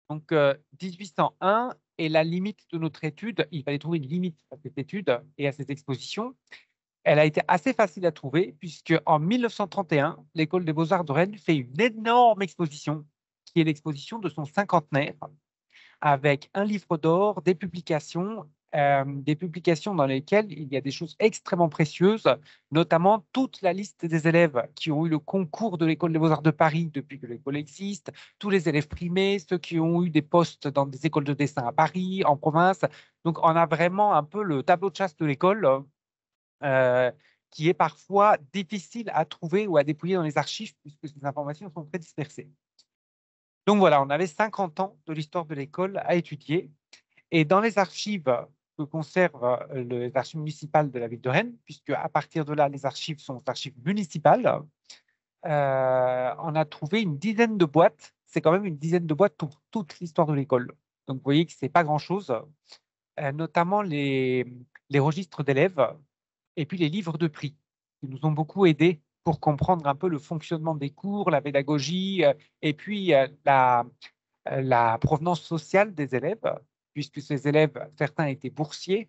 Donc, 1801 est la limite de notre étude. Il fallait trouver une limite à cette étude et à cette exposition. Elle a été assez facile à trouver, puisque en 1931, l'école des beaux-arts de Rennes fait une énorme exposition, qui est l'exposition de son cinquantenaire, avec un livre d'or, des publications dans lesquelles il y a des choses extrêmement précieuses, notamment toute la liste des élèves qui ont eu le concours de l'École des Beaux-Arts de Paris depuis que l'école existe, tous les élèves primés, ceux qui ont eu des postes dans des écoles de dessin à Paris, en province. Donc, on a vraiment un peu le tableau de chasse de l'école qui est parfois difficile à trouver ou à dépouiller dans les archives, puisque ces informations sont très dispersées. Donc voilà, on avait 50 ans de l'histoire de l'école à étudier. Et dans les archives que conservent les archives municipales de la ville de Rennes, puisque à partir de là, les archives sont archives municipales, on a trouvé une dizaine de boîtes. C'est quand même une dizaine de boîtes pour toute l'histoire de l'école. Donc vous voyez que ce n'est pas grand-chose, notamment les registres d'élèves et puis les livres de prix qui nous ont beaucoup aidés pour comprendre un peu le fonctionnement des cours, la pédagogie et puis la provenance sociale des élèves, puisque ces élèves, certains étaient boursiers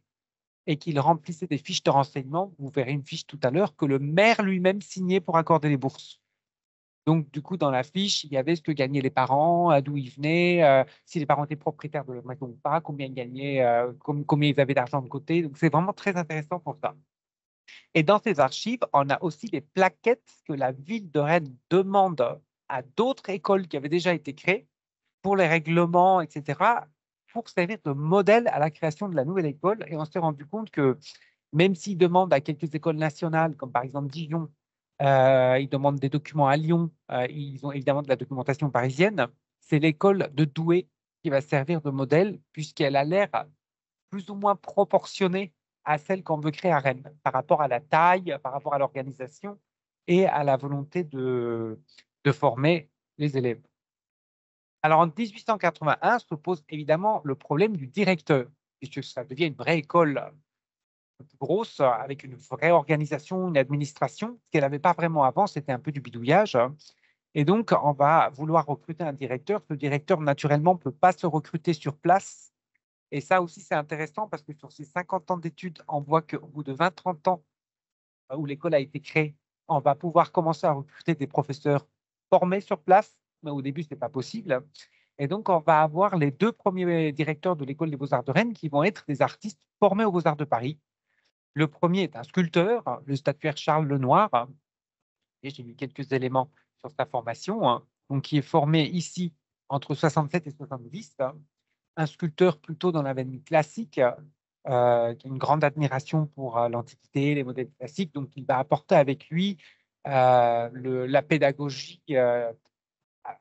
et qu'ils remplissaient des fiches de renseignement. Vous verrez une fiche tout à l'heure que le maire lui-même signait pour accorder les bourses. Donc, du coup, dans la fiche, il y avait ce que gagnaient les parents, d'où ils venaient, si les parents étaient propriétaires de leur maison ou pas, combien ils gagnaient, combien ils avaient d'argent de côté. Donc, c'est vraiment très intéressant pour ça. Et dans ces archives, on a aussi des plaquettes que la ville de Rennes demande à d'autres écoles qui avaient déjà été créées pour les règlements, etc., pour servir de modèle à la création de la nouvelle école. Et on s'est rendu compte que même s'ils demandent à quelques écoles nationales, comme par exemple Dijon, ils demandent des documents à Lyon, ils ont évidemment de la documentation parisienne, c'est l'école de Douai qui va servir de modèle, puisqu'elle a l'air plus ou moins proportionnée à celle qu'on veut créer à Rennes, par rapport à la taille, par rapport à l'organisation. et à la volonté de former les élèves. Alors, en 1881 se pose évidemment le problème du directeur, puisque ça devient une vraie école plus grosse, avec une vraie organisation, une administration, ce qu'elle n'avait pas vraiment avant, c'était un peu du bidouillage. Et donc, on va vouloir recruter un directeur. Ce directeur, naturellement, ne peut pas se recruter sur place. Et ça aussi, c'est intéressant parce que sur ces 50 ans d'études, on voit qu'au bout de 20-30 ans où l'école a été créée, on va pouvoir commencer à recruter des professeurs formés sur place, mais au début, ce n'est pas possible. Et donc, on va avoir les 2 premiers directeurs de l'école des Beaux-Arts de Rennes qui vont être des artistes formés aux Beaux-Arts de Paris. Le premier est un sculpteur, le statuaire Charles Lenoir, et j'ai mis quelques éléments sur sa formation, donc qui est formé ici entre 67 et 70, un sculpteur plutôt dans la veine classique, qui a une grande admiration pour l'Antiquité, les modèles classiques, donc il va apporter avec lui la pédagogie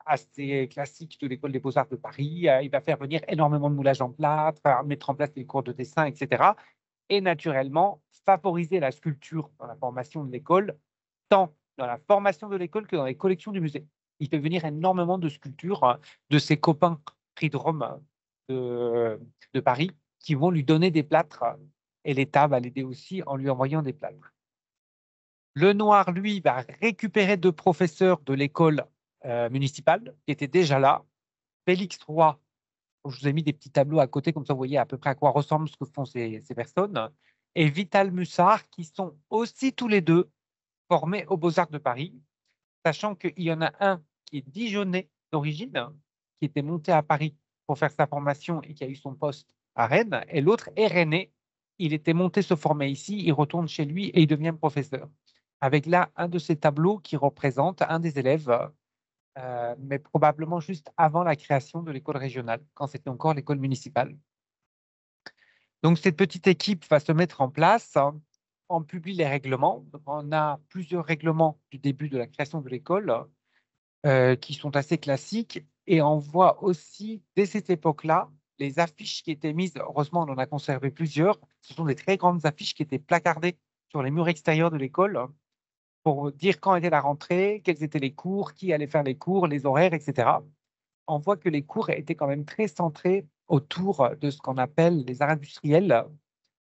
assez classique de l'école des Beaux-Arts de Paris. Il va faire venir énormément de moulage en plâtre, mettre en place des cours de dessin, etc. Et naturellement, favoriser la sculpture dans la formation de l'école, tant dans la formation de l'école que dans les collections du musée. Il fait venir énormément de sculptures de ses copains prix de Rome de Paris qui vont lui donner des plâtres et l'État va l'aider aussi en lui envoyant des plâtres. Lenoir, lui, va récupérer 2 professeurs de l'école municipale qui étaient déjà là. Félix Roy, je vous ai mis des petits tableaux à côté, comme ça vous voyez à peu près à quoi ressemble ce que font ces personnes, et Vital Mussard, qui sont aussi tous les 2 formés aux Beaux-Arts de Paris, sachant qu'il y en a un qui est dijonnais d'origine, qui était monté à Paris pour faire sa formation et qui a eu son poste à Rennes, et l'autre est rennais. Il était monté se former ici, il retourne chez lui et il devient professeur. Avec là un de ces tableaux qui représente un des élèves, mais probablement juste avant la création de l'école régionale, quand c'était encore l'école municipale. Donc, cette petite équipe va se mettre en place. On publie les règlements. Donc, on a plusieurs règlements du début de la création de l'école qui sont assez classiques. Et on voit aussi, dès cette époque-là, les affiches qui étaient mises. Heureusement, on en a conservé plusieurs. Ce sont des très grandes affiches qui étaient placardées sur les murs extérieurs de l'école pour dire quand était la rentrée, quels étaient les cours, qui allait faire les cours, les horaires, etc. On voit que les cours étaient quand même très centrés autour de ce qu'on appelle les arts industriels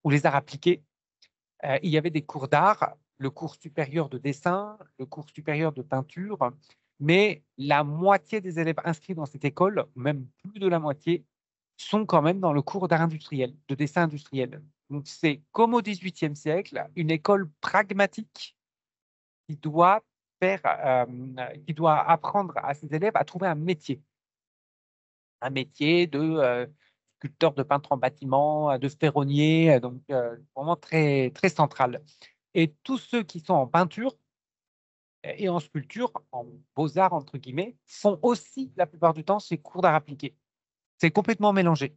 ou les arts appliqués. Il y avait des cours d'art, le cours supérieur de dessin, le cours supérieur de peinture, mais la moitié des élèves inscrits dans cette école, même plus de la moitié, sont quand même dans le cours d'art industriel, de dessin industriel. Donc c'est comme au XVIIIe siècle, une école pragmatique qui doit apprendre à ses élèves à trouver un métier de sculpteur, de peintre en bâtiment, de ferronnier, donc vraiment très, très central. Et tous ceux qui sont en peinture et en sculpture, en beaux-arts, entre guillemets, font aussi, la plupart du temps, ces cours d'art appliqué. C'est complètement mélangé.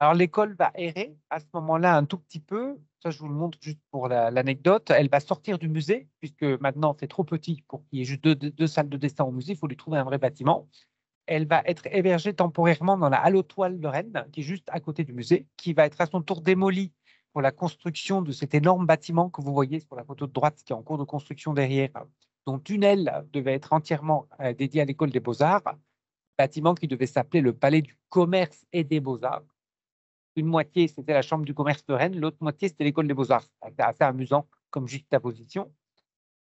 Alors, l'école va errer à ce moment-là un tout petit peu. Ça, je vous le montre juste pour l'anecdote. Elle va sortir du musée, puisque maintenant, c'est trop petit pour qu'il y ait juste deux salles de dessin au musée. Il faut lui trouver un vrai bâtiment. Elle va être hébergée temporairement dans la Halle aux Toiles de Rennes, qui est juste à côté du musée, qui va être à son tour démolie pour la construction de cet énorme bâtiment que vous voyez sur la photo de droite, qui est en cours de construction derrière, dont une aile devait être entièrement dédiée à l'école des Beaux-Arts, bâtiment qui devait s'appeler le Palais du Commerce et des Beaux-Arts. Une moitié, c'était la Chambre du commerce de Rennes, l'autre moitié, c'était l'école des Beaux-Arts. C'était assez amusant comme juxtaposition.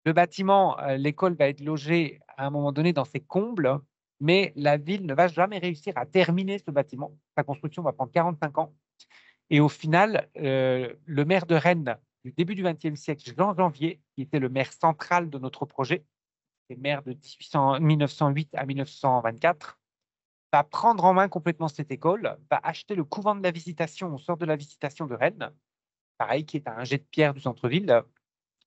Le bâtiment, l'école va être logée à un moment donné dans ses combles, mais la ville ne va jamais réussir à terminer ce bâtiment. Sa construction va prendre 45 ans. Et au final, le maire de Rennes du début du XXe siècle, Jean Janvier, qui était le maire central de notre projet, et maire de 1908 à 1924, va prendre en main complètement cette école, va acheter le couvent de la Visitation au sort de la Visitation de Rennes, pareil, qui est à un jet de pierre du centre-ville,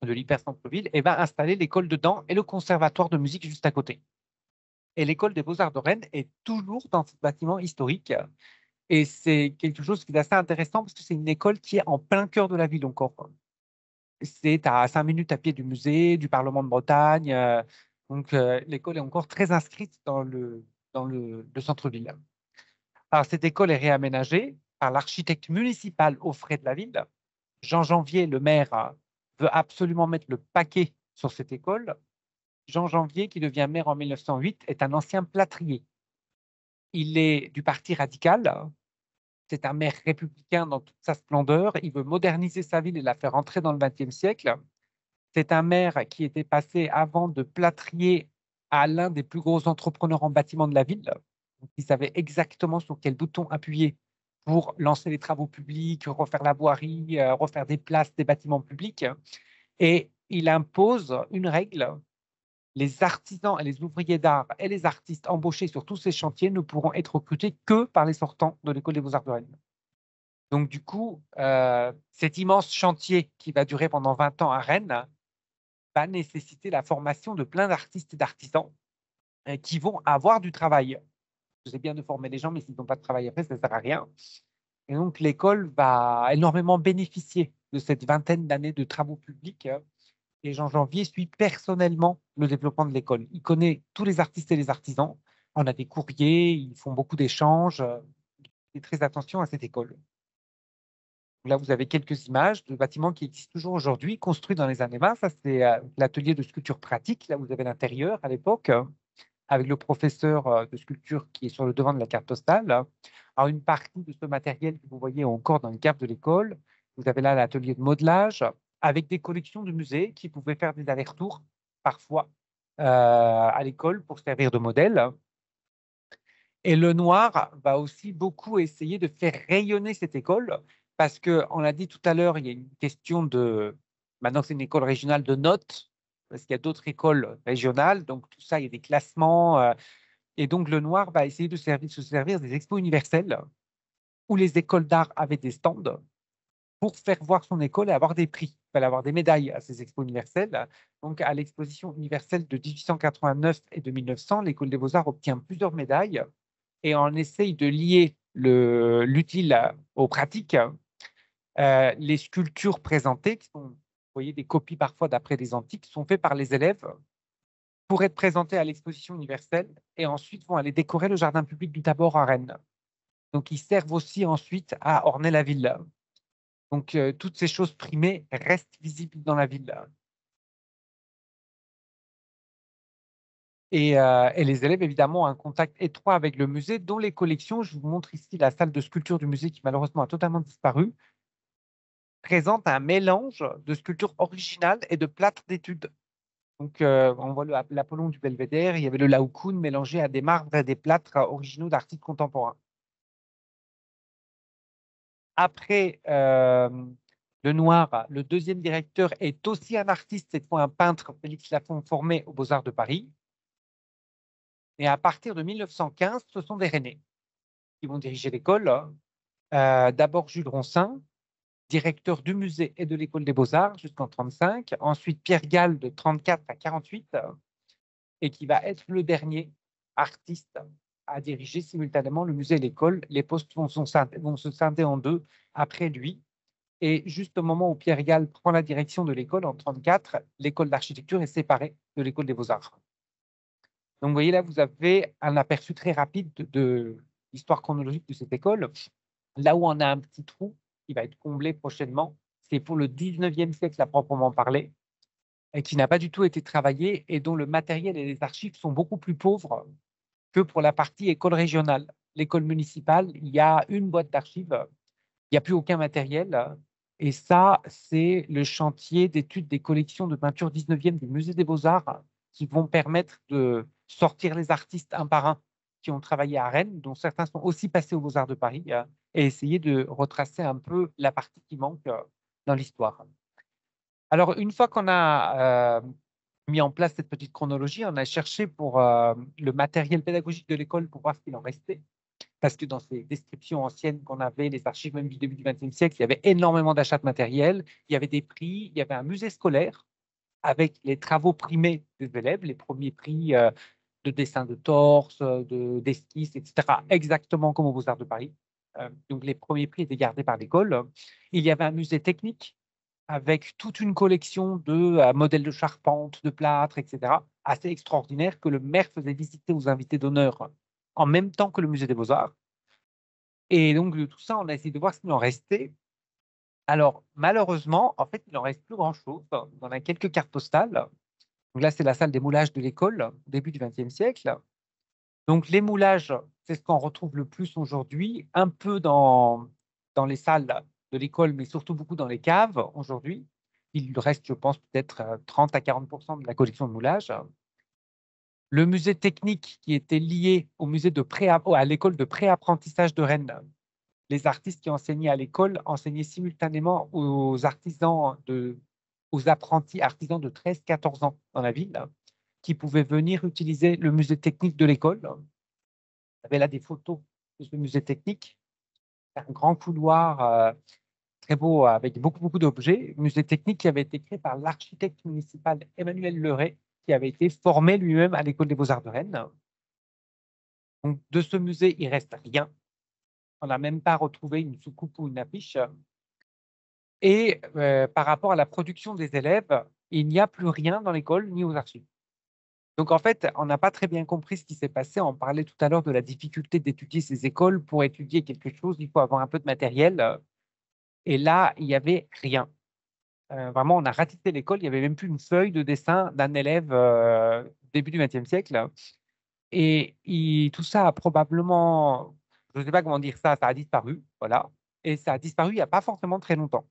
de l'hyper-centre-ville, et va installer l'école dedans et le conservatoire de musique juste à côté. Et l'école des Beaux-Arts de Rennes est toujours dans ce bâtiment historique. Et c'est quelque chose qui est assez intéressant parce que c'est une école qui est en plein cœur de la ville encore. C'est à 5 minutes à pied du musée, du Parlement de Bretagne. Donc, l'école est encore très inscrite dans le centre-ville. Alors, cette école est réaménagée par l'architecte municipal aux frais de la ville. Jean Janvier, le maire, veut absolument mettre le paquet sur cette école. Jean Janvier, qui devient maire en 1908, est un ancien plâtrier. Il est du Parti radical. C'est un maire républicain dans toute sa splendeur. Il veut moderniser sa ville et la faire entrer dans le XXe siècle. C'est un maire qui était passé avant de plâtrier à l'un des plus gros entrepreneurs en bâtiment de la ville. Donc, il savait exactement sur quel bouton appuyer pour lancer les travaux publics, refaire la voirie, refaire des places, des bâtiments publics. Et il impose une règle. Les artisans et les ouvriers d'art et les artistes embauchés sur tous ces chantiers ne pourront être recrutés que par les sortants de l'École des Beaux-Arts de Rennes. Donc, du coup, cet immense chantier qui va durer pendant 20 ans à Rennes va nécessiter la formation de plein d'artistes et d'artisans qui vont avoir du travail. C'est bien de former les gens, mais s'ils n'ont pas de travail après, ça ne sert à rien. Et donc, l'école va énormément bénéficier de cette vingtaine d'années de travaux publics. Et Jean Janvier suit personnellement le développement de l'école. Il connaît tous les artistes et les artisans. On a des courriers, ils font beaucoup d'échanges. Il fait très attention à cette école. Là, vous avez quelques images de bâtiments qui existent toujours aujourd'hui, construits dans les années 20. Ça, c'est l'atelier de sculpture pratique. Là, vous avez l'intérieur à l'époque, avec le professeur de sculpture qui est sur le devant de la carte postale. Alors, une partie de ce matériel que vous voyez encore dans le cave de l'école. Vous avez là l'atelier de modelage, avec des collections de musées qui pouvaient faire des allers-retours parfois à l'école pour servir de modèle. Et Lenoir va aussi beaucoup essayer de faire rayonner cette école parce qu'on l'a dit tout à l'heure, il y a une question de… Maintenant, c'est une école régionale de notes parce qu'il y a d'autres écoles régionales. Donc, tout ça, il y a des classements. Et donc, Lenoir va essayer de se servir des expos universelles où les écoles d'art avaient des stands pour faire voir son école et avoir des prix. Il fallait avoir des médailles à ces expos universelles. Donc, à l'exposition universelle de 1889 et de 1900, l'école des beaux-arts obtient plusieurs médailles et on essaye de lier l'utile aux pratiques. Les sculptures présentées, qui sont, vous voyez, des copies parfois d'après des antiques, sont faites par les élèves pour être présentées à l'exposition universelle et ensuite vont aller décorer le jardin public du Tabor à Rennes. Donc, ils servent aussi ensuite à orner la ville. Donc, toutes ces choses primées restent visibles dans la ville. Et les élèves, évidemment, ont un contact étroit avec le musée, dont les collections, je vous montre ici la salle de sculpture du musée qui malheureusement a totalement disparu, présente un mélange de sculptures originales et de plâtre d'études. Donc, on voit l'Apollon du Belvédère, il y avait le Laocoon mélangé à des marbres et des plâtres originaux d'artistes contemporains. Après Lenoir, le deuxième directeur est aussi un artiste, cette fois un peintre, Félix Lafont, formé aux Beaux-Arts de Paris. Et à partir de 1915, ce sont des Rennais qui vont diriger l'école. D'abord Jules Ronsin, directeur du musée et de l'école des Beaux-Arts jusqu'en 1935. Ensuite Pierre Gall de 1934 à 1948 et qui va être le dernier artiste à diriger simultanément le musée et l'école. Les postes vont se scinder en deux après lui. Et juste au moment où Pierre Gall prend la direction de l'école en 1934, l'école d'architecture est séparée de l'école des Beaux-Arts. Donc, vous voyez là, vous avez un aperçu très rapide de l'histoire chronologique de cette école. Là où on a un petit trou qui va être comblé prochainement, c'est pour le 19e siècle à proprement parler, et qui n'a pas du tout été travaillé et dont le matériel et les archives sont beaucoup plus pauvres que pour la partie école régionale. L'école municipale, il y a une boîte d'archives, il n'y a plus aucun matériel. Et ça, c'est le chantier d'études des collections de peinture 19e du Musée des Beaux-Arts qui vont permettre de sortir les artistes un par un qui ont travaillé à Rennes, dont certains sont aussi passés aux Beaux-Arts de Paris, et essayer de retracer un peu la partie qui manque dans l'histoire. Alors, une fois qu'on a mis en place cette petite chronologie, on a cherché pour le matériel pédagogique de l'école pour voir ce qu'il en restait. Parce que dans ces descriptions anciennes qu'on avait, les archives même du début du XXe siècle, il y avait énormément d'achats de matériel, il y avait des prix, il y avait un musée scolaire avec les travaux primés des élèves, les premiers prix de dessin de torse, d'esquisse, etc., exactement comme aux Beaux-Arts de Paris. Donc, les premiers prix étaient gardés par l'école. Il y avait un musée technique avec toute une collection de modèles de charpente, de plâtre, etc., assez extraordinaire que le maire faisait visiter aux invités d'honneur en même temps que le musée des Beaux-Arts. Et donc, de tout ça, on a essayé de voir ce qu'il en restait. Alors, malheureusement, en fait, il n'en reste plus grand-chose. On a quelques cartes postales. Donc là, c'est la salle des moulages de l'école, au début du XXe siècle. Donc, les moulages, c'est ce qu'on retrouve le plus aujourd'hui, un peu dans les salles de l'école, mais surtout beaucoup dans les caves aujourd'hui. Il reste, je pense, peut-être 30 à 40% de la collection de moulages. Le musée technique qui était lié au musée à l'école de pré-apprentissage de Rennes. Les artistes qui enseignaient à l'école enseignaient simultanément aux apprentis artisans de 13-14 ans dans la ville, qui pouvaient venir utiliser le musée technique de l'école. Vous avez là des photos de ce musée technique. Un grand couloir très beau avec beaucoup d'objets. Musée technique qui avait été créé par l'architecte municipal Emmanuel Leray, qui avait été formé lui-même à l'école des beaux-arts de Rennes. Donc, de ce musée, il reste rien. On n'a même pas retrouvé une soucoupe ou une affiche. Et par rapport à la production des élèves, il n'y a plus rien dans l'école ni aux archives. Donc, en fait, on n'a pas très bien compris ce qui s'est passé. On parlait tout à l'heure de la difficulté d'étudier ces écoles. Pour étudier quelque chose, il faut avoir un peu de matériel. Et là, il n'y avait rien. Vraiment, on a ratissé l'école. Il n'y avait même plus une feuille de dessin d'un élève début du XXe siècle. Et tout ça a probablement, je ne sais pas comment dire ça a disparu. Voilà. Et ça a disparu il n'y a pas forcément très longtemps.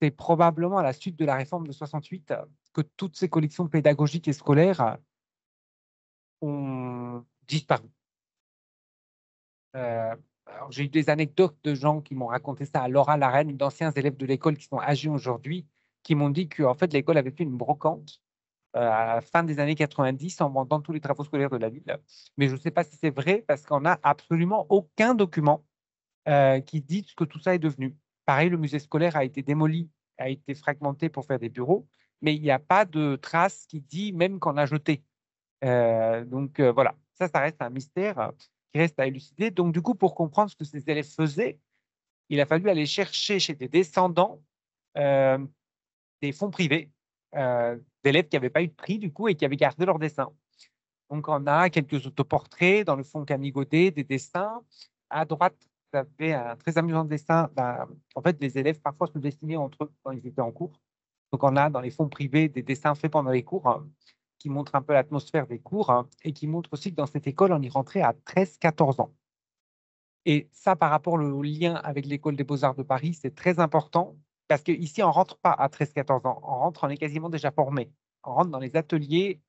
C'est probablement à la suite de la réforme de 68 que toutes ces collections pédagogiques et scolaires ont disparu. Alors, j'ai eu des anecdotes de gens qui m'ont raconté ça à Laura Larenne, d'anciens élèves de l'école qui sont âgés aujourd'hui, qui m'ont dit que en fait, l'école avait fait une brocante à la fin des années 90 en vendant tous les travaux scolaires de la ville. Mais je ne sais pas si c'est vrai parce qu'on n'a absolument aucun document qui dit ce que tout ça est devenu. Pareil, le musée scolaire a été démoli, a été fragmenté pour faire des bureaux, mais il n'y a pas de trace qui dit même qu'on a jeté. Donc voilà, ça reste un mystère qui reste à élucider. Donc du coup, pour comprendre ce que ces élèves faisaient, il a fallu aller chercher chez des descendants des fonds privés d'élèves qui n'avaient pas eu de prix du coup et qui avaient gardé leurs dessins. Donc on a quelques autoportraits dans le fond Camille Godet, des dessins. À droite, vous avez un très amusant dessin. En fait, les élèves parfois se dessinaient entre eux quand ils étaient en cours. Donc on a dans les fonds privés des dessins faits pendant les cours qui montrent un peu l'atmosphère des cours et qui montrent aussi que dans cette école, on y rentrait à 13-14 ans. Et ça, par rapport au lien avec l'école des beaux-arts de Paris, c'est très important parce qu'ici, on ne rentre pas à 13-14 ans. On est quasiment déjà formé. On rentre dans les ateliers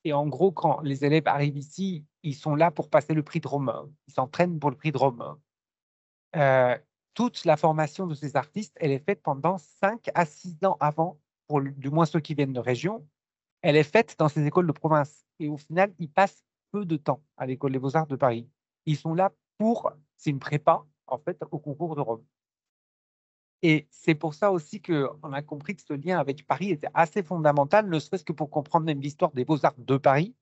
et en gros, quand les élèves arrivent ici, ils sont là pour passer le prix de Rome. Ils s'entraînent pour le prix de Rome. Toute la formation de ces artistes, elle est faite pendant 5 à 6 ans avant, pour du moins ceux qui viennent de région. Elle est faite dans ces écoles de province. Et au final, ils passent peu de temps à l'école des beaux-arts de Paris. Ils sont là c'est une prépa, en fait, au concours de Rome. Et c'est pour ça aussi qu'on a compris que ce lien avec Paris était assez fondamental, ne serait-ce que pour comprendre même l'histoire des beaux-arts de Paris,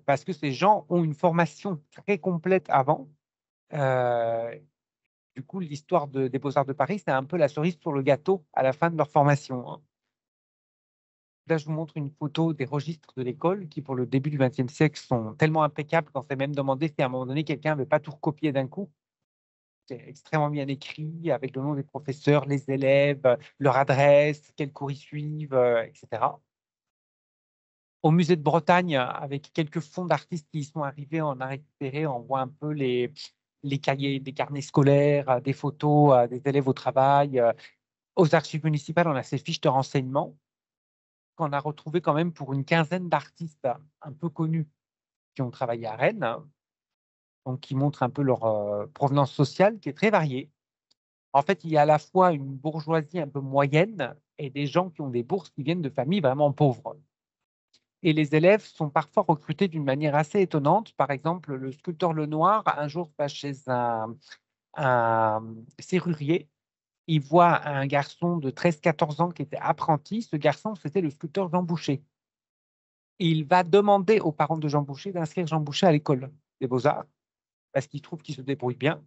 parce que ces gens ont une formation très complète avant. Du coup, l'histoire des beaux-arts de Paris, c'est un peu la cerise sur le gâteau à la fin de leur formation. Là, je vous montre une photo des registres de l'école qui, pour le début du XXe siècle, sont tellement impeccables qu'on s'est même demandé si à un moment donné, quelqu'un n'avait pas tout recopié d'un coup. C'est extrêmement bien écrit, avec le nom des professeurs, les élèves, leur adresse, quels cours ils suivent, etc. Au musée de Bretagne, avec quelques fonds d'artistes qui y sont arrivés, on a récupéré, on voit un peu les cahiers, des carnets scolaires, des photos des élèves au travail. Aux archives municipales, on a ces fiches de renseignement qu'on a retrouvées quand même pour une quinzaine d'artistes un peu connus qui ont travaillé à Rennes, donc qui montrent un peu leur provenance sociale qui est très variée. En fait, il y a à la fois une bourgeoisie un peu moyenne et des gens qui ont des bourses qui viennent de familles vraiment pauvres. Et les élèves sont parfois recrutés d'une manière assez étonnante. Par exemple, le sculpteur Lenoir, un jour, va chez un serrurier. Il voit un garçon de 13-14 ans qui était apprenti. Ce garçon, c'était le sculpteur Jean Boucher. Il va demander aux parents de Jean Boucher d'inscrire Jean Boucher à l'école des beaux-arts parce qu'il trouve qu'il se débrouille bien.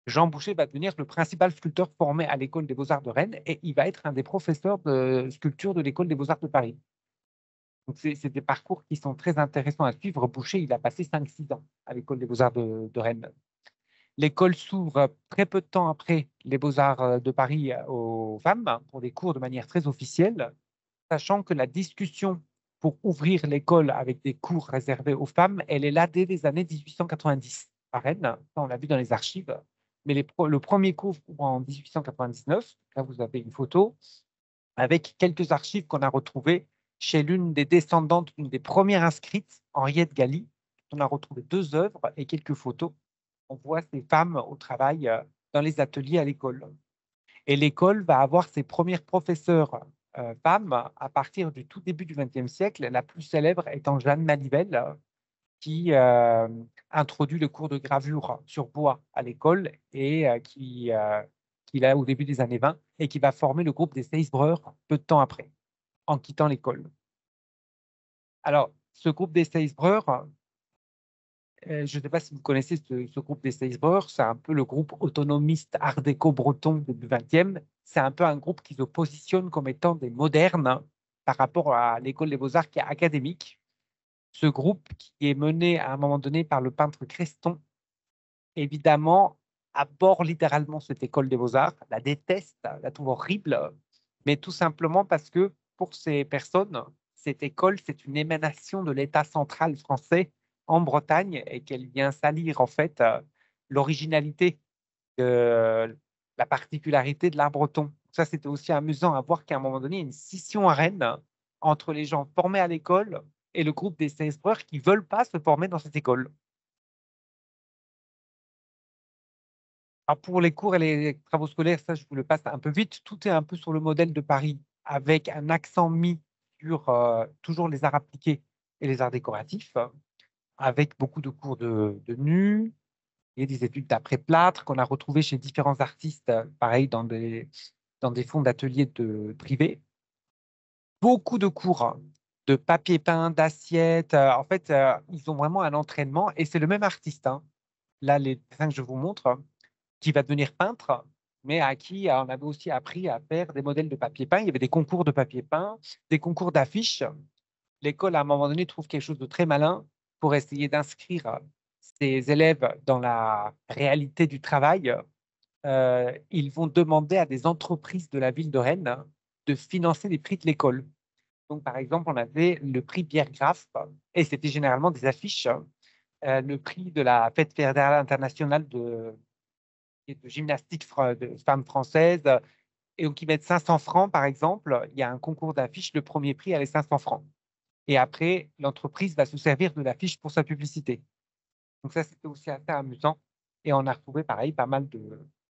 Jean Boucher va devenir le principal sculpteur formé à l'école des beaux-arts de Rennes et il va être un des professeurs de sculpture de l'école des beaux-arts de Paris. Donc, c'est des parcours qui sont très intéressants à suivre. Boucher, il a passé 5-6 ans à l'école des beaux-arts de Rennes. L'école s'ouvre très peu de temps après les Beaux-Arts de Paris aux femmes pour des cours de manière très officielle, sachant que la discussion pour ouvrir l'école avec des cours réservés aux femmes, elle est là dès les années 1890 à Rennes. Ça, on l'a vu dans les archives. Mais le premier cours en 1899, là vous avez une photo, avec quelques archives qu'on a retrouvées chez l'une des descendantes, une des premières inscrites, Henriette Galli. On a retrouvé 2 œuvres et quelques photos. On voit ces femmes au travail dans les ateliers à l'école. Et l'école va avoir ses premières professeurs femmes à partir du tout début du XXe siècle, la plus célèbre étant Jeanne Manivelle, qui introduit le cours de gravure sur bois à l'école et qui l'a au début des années 20 et qui va former le groupe des Seisbreurs peu de temps après, en quittant l'école. Alors, ce groupe des Seisbreurs, je ne sais pas si vous connaissez ce groupe des Seisbreurs, c'est un peu le groupe autonomiste art déco breton du XXe. C'est un peu un groupe qui se positionne comme étant des modernes par rapport à l'école des beaux-arts qui est académique. Ce groupe qui est mené à un moment donné par le peintre Creston, évidemment, aborde littéralement cette école des beaux-arts, la déteste, la trouve horrible, mais tout simplement parce que pour ces personnes, cette école, c'est une émanation de l'État central français en Bretagne et qu'elle vient salir en fait l'originalité, la particularité de l'art breton. Ça, c'était aussi amusant à voir qu'à un moment donné, il y a une scission à Rennes entre les gens formés à l'école et le groupe des Seisbreurs qui ne veulent pas se former dans cette école. Alors pour les cours et les travaux scolaires, ça, je vous le passe un peu vite. Tout est un peu sur le modèle de Paris, avec un accent mis sur toujours les arts appliqués et les arts décoratifs, avec beaucoup de cours de nu et des études d'après-plâtre qu'on a retrouvées chez différents artistes, pareil, dans des fonds d'ateliers privés. Beaucoup de cours de papier peint, d'assiettes. En fait, ils ont vraiment un entraînement et c'est le même artiste. Là, les dessins que je vous montre, qui va devenir peintre, mais à qui on avait aussi appris à faire des modèles de papier peint. Il y avait des concours de papier peint, des concours d'affiches. L'école, à un moment donné, trouve quelque chose de très malin pour essayer d'inscrire ses élèves dans la réalité du travail. Ils vont demander à des entreprises de la ville de Rennes de financer les prix de l'école. Donc, par exemple, on avait le prix Pierre Graff, et c'était généralement des affiches, le prix de la Fête fédérale internationale de gymnastique de femmes françaises, et qui mettent 500 francs, par exemple. Il y a un concours d'affiches, le premier prix, elle est 500 francs. Et après, l'entreprise va se servir de l'affiche pour sa publicité. Donc ça, c'était aussi assez amusant. Et on a retrouvé, pareil, pas mal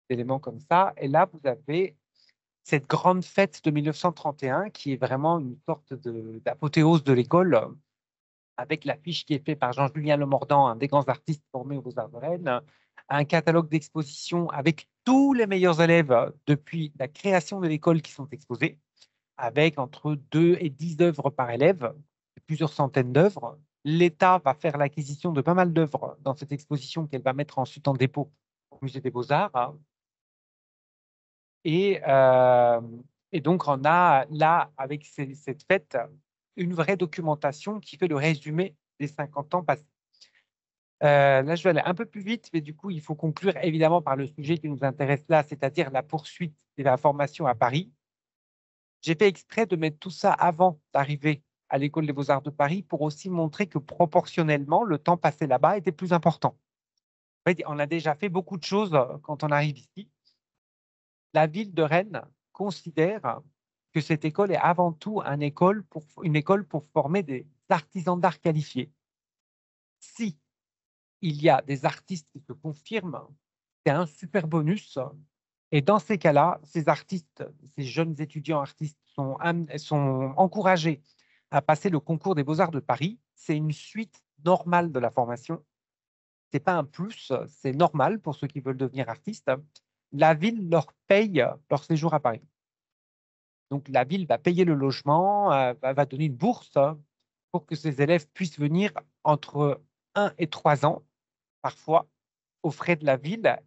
d'éléments comme ça. Et là, vous avez cette grande fête de 1931 qui est vraiment une sorte d'apothéose de l'école, avec l'affiche qui est faite par Jean-Julien Lemordant, un des grands artistes formés aux Beaux-Arts de Rennes, un catalogue d'expositions avec tous les meilleurs élèves depuis la création de l'école qui sont exposés, avec entre 2 et 10 œuvres par élève, plusieurs centaines d'œuvres. L'État va faire l'acquisition de pas mal d'œuvres dans cette exposition qu'elle va mettre ensuite en dépôt au Musée des Beaux-Arts. Et donc, on a là, avec cette fête, une vraie documentation qui fait le résumé des 50 ans passés. Là, je vais aller un peu plus vite, mais du coup, il faut conclure évidemment par le sujet qui nous intéresse là, c'est-à-dire la poursuite de la formation à Paris. J'ai fait exprès de mettre tout ça avant d'arriver à l'École des Beaux-Arts de Paris pour aussi montrer que proportionnellement, le temps passé là-bas était plus important. En fait, on a déjà fait beaucoup de choses quand on arrive ici. La ville de Rennes considère que cette école est avant tout une école pour former des artisans d'art qualifiés. Si il y a des artistes qui se confirment, c'est un super bonus. Et dans ces cas-là, ces artistes, ces jeunes étudiants artistes sont encouragés à passer le concours des Beaux-Arts de Paris. C'est une suite normale de la formation. Ce n'est pas un plus, c'est normal pour ceux qui veulent devenir artistes. La ville leur paye leur séjour à Paris. Donc, la ville va payer le logement, va donner une bourse pour que ces élèves puissent venir entre 1 et 3 ans, parfois, aux frais de la ville,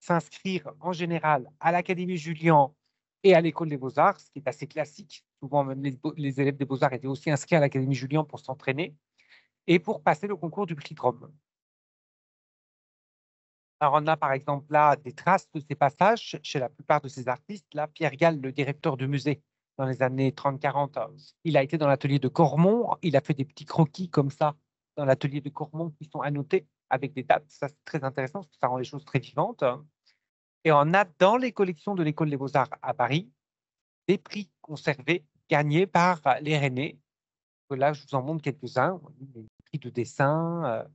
s'inscrire en général à l'Académie Julian et à l'École des Beaux-Arts, ce qui est assez classique. Souvent, même les élèves des Beaux-Arts étaient aussi inscrits à l'Académie Julian pour s'entraîner et pour passer le concours du prix de Rome. Alors, on a par exemple là des traces de ces passages chez la plupart de ces artistes. Là, Pierre Gall, le directeur du musée dans les années 30-40, il a été dans l'atelier de Cormont. Il a fait des petits croquis comme ça dans l'atelier de Cormont qui sont annotés avec des dates. Ça, c'est très intéressant parce que ça rend les choses très vivantes. Et on a dans les collections de l'École des Beaux-Arts à Paris des prix conservés gagnés par les Rennais. Là, je vous en montre quelques-uns. Les prix de dessin.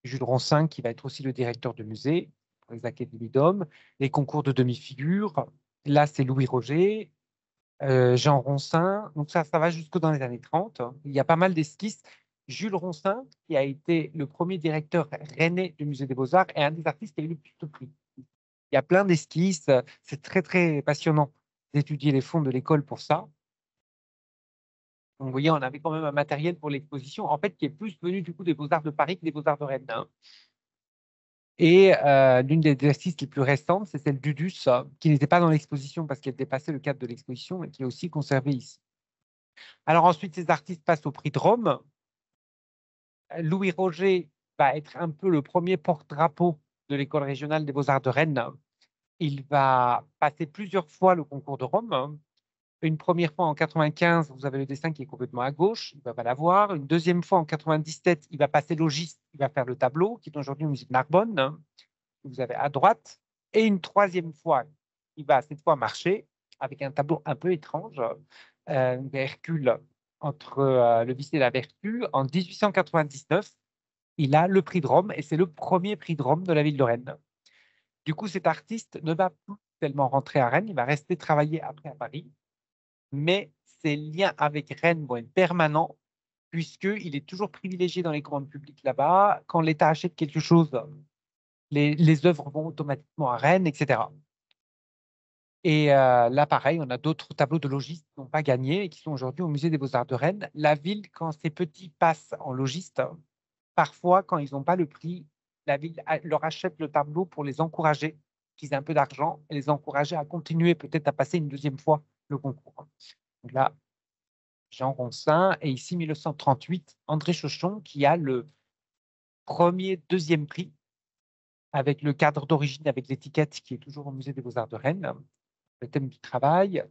Jules Ronsin, qui va être aussi le directeur de musée pour les Académies d'Hommes, les concours de demi-figure. Là, c'est Louis Roger, Jean Ronsin. Donc ça va jusque dans les années 30. Il y a pas mal d'esquisses. Jules Ronsin, qui a été le premier directeur rennais du Musée des Beaux-Arts, est un des artistes qui a eu le plus de prix. Il y a plein d'esquisses. C'est très, très passionnant d'étudier les fonds de l'école pour ça. Donc, vous voyez, on avait quand même un matériel pour l'exposition, en fait, qui est plus venu du coup des Beaux-Arts de Paris que des Beaux-Arts de Rennes. Et l'une des exercices les plus récentes, c'est celle d'Udus, qui n'était pas dans l'exposition parce qu'elle dépassait le cadre de l'exposition et qui est aussi conservée ici. Alors ensuite, ces artistes passent au prix de Rome. Louis Roger va être un peu le premier porte-drapeau de l'École régionale des Beaux-Arts de Rennes. Il va passer plusieurs fois le concours de Rome. Une première fois en 95, vous avez le dessin qui est complètement à gauche, il ne va pas l'avoir. Une deuxième fois en 97, il va passer logiste, il va faire le tableau, qui est aujourd'hui au musée de Narbonne, que vous avez à droite. Et une troisième fois, il va cette fois marcher avec un tableau un peu étrange, Hercule entre le vice et la vertu. En 1899, il a le prix de Rome et c'est le premier prix de Rome de la ville de Rennes. Du coup, cet artiste ne va plus tellement rentrer à Rennes, il va rester travailler après à Paris, mais ses liens avec Rennes vont être permanents puisqu'il est toujours privilégié dans les commandes publiques là-bas. Quand l'État achète quelque chose, les œuvres vont automatiquement à Rennes, etc. Et là, pareil, on a d'autres tableaux de logistes qui n'ont pas gagné et qui sont aujourd'hui au Musée des Beaux-Arts de Rennes. La ville, quand ces petits passent en logiste, parfois, quand ils n'ont pas le prix, la ville leur achète le tableau pour les encourager, qu'ils aient un peu d'argent, et les encourager à continuer peut-être à passer une deuxième fois le concours. Donc là, Jean Ronsin, et ici, 1938, André Chauchon, qui a le deuxième prix avec le cadre d'origine, avec l'étiquette qui est toujours au Musée des Beaux-Arts de Rennes, le thème du travail.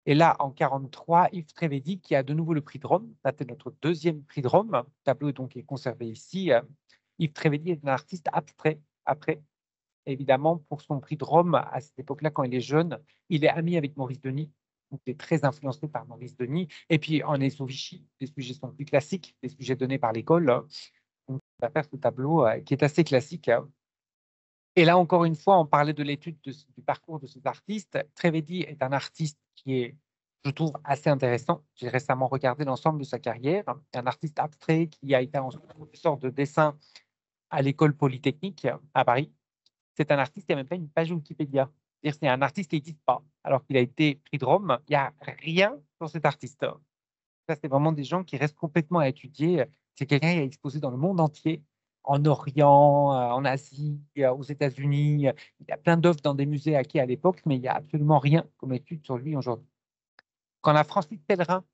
Et là, en 1943, Yves Trévédy, qui a de nouveau le prix de Rome, c'était notre deuxidonc prix de Rome. Le tableau donc est conservé ici. Yves Trévédy est un artiste abstrait. Après, évidemment, pour son prix de Rome, à cette époque-là, quand il est jeune, il est ami avec Maurice Denis. Donc, il est très influencé par Maurice Denis. Et puis, en est Vichy, les sujets sont plus classiques, les sujets donnés par l'école. Donc, il va faire ce tableau qui est assez classique. Et là, encore une fois, on parlait de l'étude du parcours de ces artistes. Trévédy est un artiste qui est, je trouve, assez intéressant. J'ai récemment regardé l'ensemble de sa carrière. Un artiste abstrait qui a été ensuite professeur de dessin à l'école polytechnique à Paris. C'est un artiste qui n'a même pas une page Wikipédia. C'est-à-dire c'est un artiste qui n'existe pas. Alors qu'il a été prix de Rome, il n'y a rien sur cet artiste. Ça, c'est vraiment des gens qui restent complètement à étudier. C'est quelqu'un qui a exposé dans le monde entier, en Orient, en Asie, aux États-Unis. Il y a plein d'œuvres dans des musées acquis à l'époque, mais il n'y a absolument rien comme étude sur lui aujourd'hui. Quand la Francis Pellerin,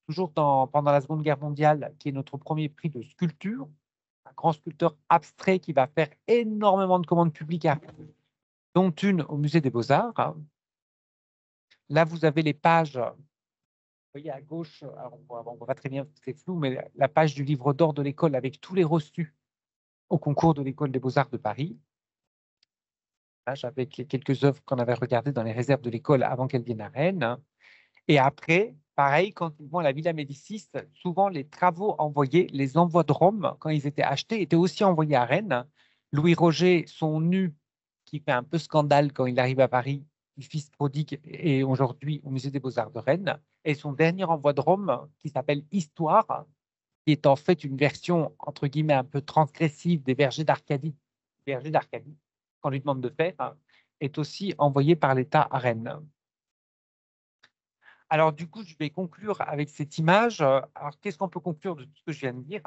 toujours pendant la Seconde Guerre mondiale, qui est notre premier prix de sculpture, un grand sculpteur abstrait qui va faire énormément de commandes publiques, dont une au Musée des Beaux-Arts. Là, vous avez les pages. Vous voyez à gauche, on ne voit pas très bien, c'est flou, mais la page du livre d'or de l'école avec tous les reçus au concours de l'École des Beaux-Arts de Paris. Page avec les quelques œuvres qu'on avait regardées dans les réserves de l'école avant qu'elles viennent à Rennes. Et après, pareil, quand ils vont à la Villa Médicis, souvent les travaux envoyés, les envois de Rome, quand ils étaient achetés, étaient aussi envoyés à Rennes. Louis Roger, son nu, qui fait un peu scandale quand il arrive à Paris, du fils prodigue, est aujourd'hui au Musée des Beaux-Arts de Rennes. Et son dernier envoi de Rome, qui s'appelle Histoire, qui est en fait une version, entre guillemets, un peu transgressive des Bergers d'Arcadie, qu'on lui demande de faire, est aussi envoyé par l'État à Rennes. Alors, du coup, je vais conclure avec cette image. Alors, qu'est-ce qu'on peut conclure de tout ce que je viens de dire?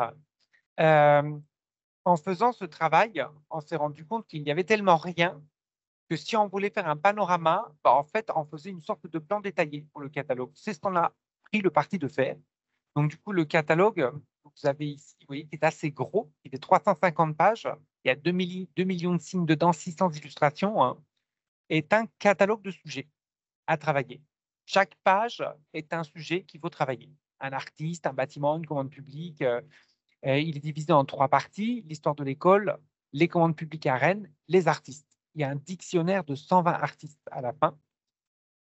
En faisant ce travail, on s'est rendu compte qu'il n'y avait tellement rien que si on voulait faire un panorama, en fait, on faisait une sorte de plan détaillé pour le catalogue. C'est ce qu'on a pris le parti de faire. Donc, du coup, le catalogue, vous avez ici, vous voyez, qui est assez gros, qui fait 350 pages. Il y a 2 millions de signes dedans, 600 illustrations, hein, est un catalogue de sujets à travailler. Chaque page est un sujet qu'il faut travailler. Un artiste, un bâtiment, une commande publique. Il est divisé en 3 parties, l'histoire de l'école, les commandes publiques à Rennes, les artistes. Il y a un dictionnaire de 120 artistes à la fin.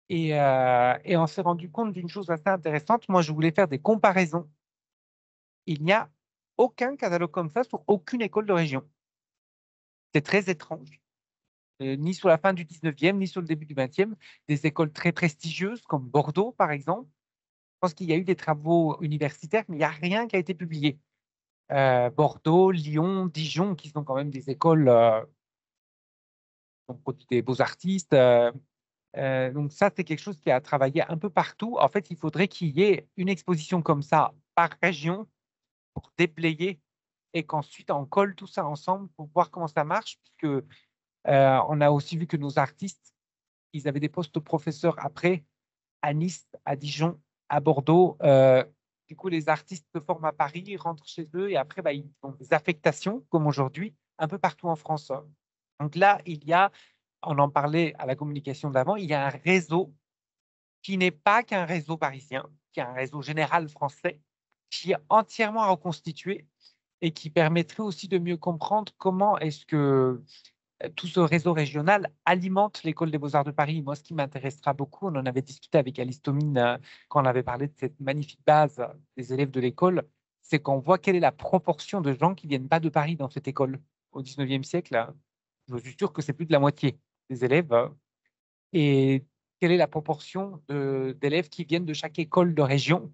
Et on s'est rendu compte d'une chose assez intéressante. Moi, je voulais faire des comparaisons. Il n'y a aucun catalogue comme ça sur aucune école de région. C'est très étrange. Ni sur la fin du 19e, ni sur le début du 20e. Des écoles très prestigieuses comme Bordeaux, par exemple. Je pense qu'il y a eu des travaux universitaires, mais il n'y a rien qui a été publié. Bordeaux, Lyon, Dijon, qui sont quand même des écoles des beaux artistes. Donc ça, c'est quelque chose qui a travaillé un peu partout. En fait, il faudrait qu'il y ait une exposition comme ça par région pour déblayer et qu'ensuite on colle tout ça ensemble pour voir comment ça marche, puisque on a aussi vu que nos artistes, ils avaient des postes professeurs après à Nice, à Dijon, à Bordeaux. Du coup, les artistes se forment à Paris, ils rentrent chez eux et après, ils ont des affectations, comme aujourd'hui, un peu partout en France. Donc là, on en parlait à la communication d'avant, il y a un réseau qui n'est pas qu'un réseau parisien, qui est un réseau général français, qui est entièrement à reconstituer et qui permettrait aussi de mieux comprendre comment est-ce que tout ce réseau régional alimente l'École des Beaux-Arts de Paris. Moi, ce qui m'intéressera beaucoup, on en avait discuté avec Alice Tomine quand on avait parlé de cette magnifique base des élèves de l'école, c'est qu'on voit quelle est la proportion de gens qui ne viennent pas de Paris dans cette école. Au 19e siècle, je suis sûr que c'est plus de la moitié des élèves. Et quelle est la proportion d'élèves qui viennent de chaque école de région?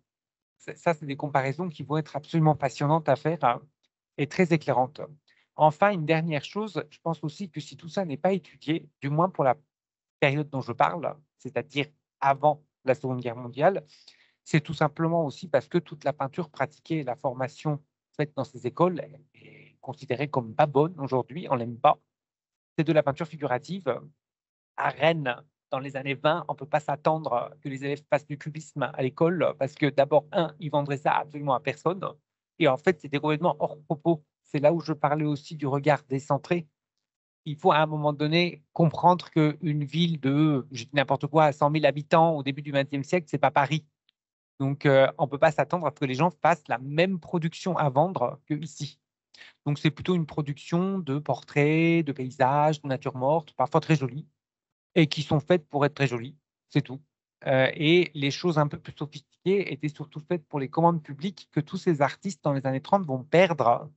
Ça, c'est des comparaisons qui vont être absolument passionnantes à faire et très éclairantes. Enfin, une dernière chose, je pense aussi que si tout ça n'est pas étudié, du moins pour la période dont je parle, c'est-à-dire avant la Seconde Guerre mondiale, c'est tout simplement aussi parce que toute la peinture pratiquée, la formation faite dans ces écoles est considérée comme pas bonne aujourd'hui, on l'aime pas. C'est de la peinture figurative. À Rennes, dans les années 20, on ne peut pas s'attendre que les élèves fassent du cubisme à l'école parce que d'abord, ils vendraient ça absolument à personne. Et en fait, c'était complètement hors propos. C'est là où je parlais aussi du regard décentré. Il faut à un moment donné comprendre qu'une ville de, je dis n'importe quoi, 100 000 habitants au début du XXe siècle, ce n'est pas Paris. Donc, on ne peut pas s'attendre à ce que les gens fassent la même production à vendre qu'ici. Donc, c'est plutôt une production de portraits, de paysages, de nature morte, parfois très jolies, et qui sont faites pour être très jolies, c'est tout. Et les choses un peu plus sophistiquées étaient surtout faites pour les commandes publiques que tous ces artistes dans les années 30 vont perdre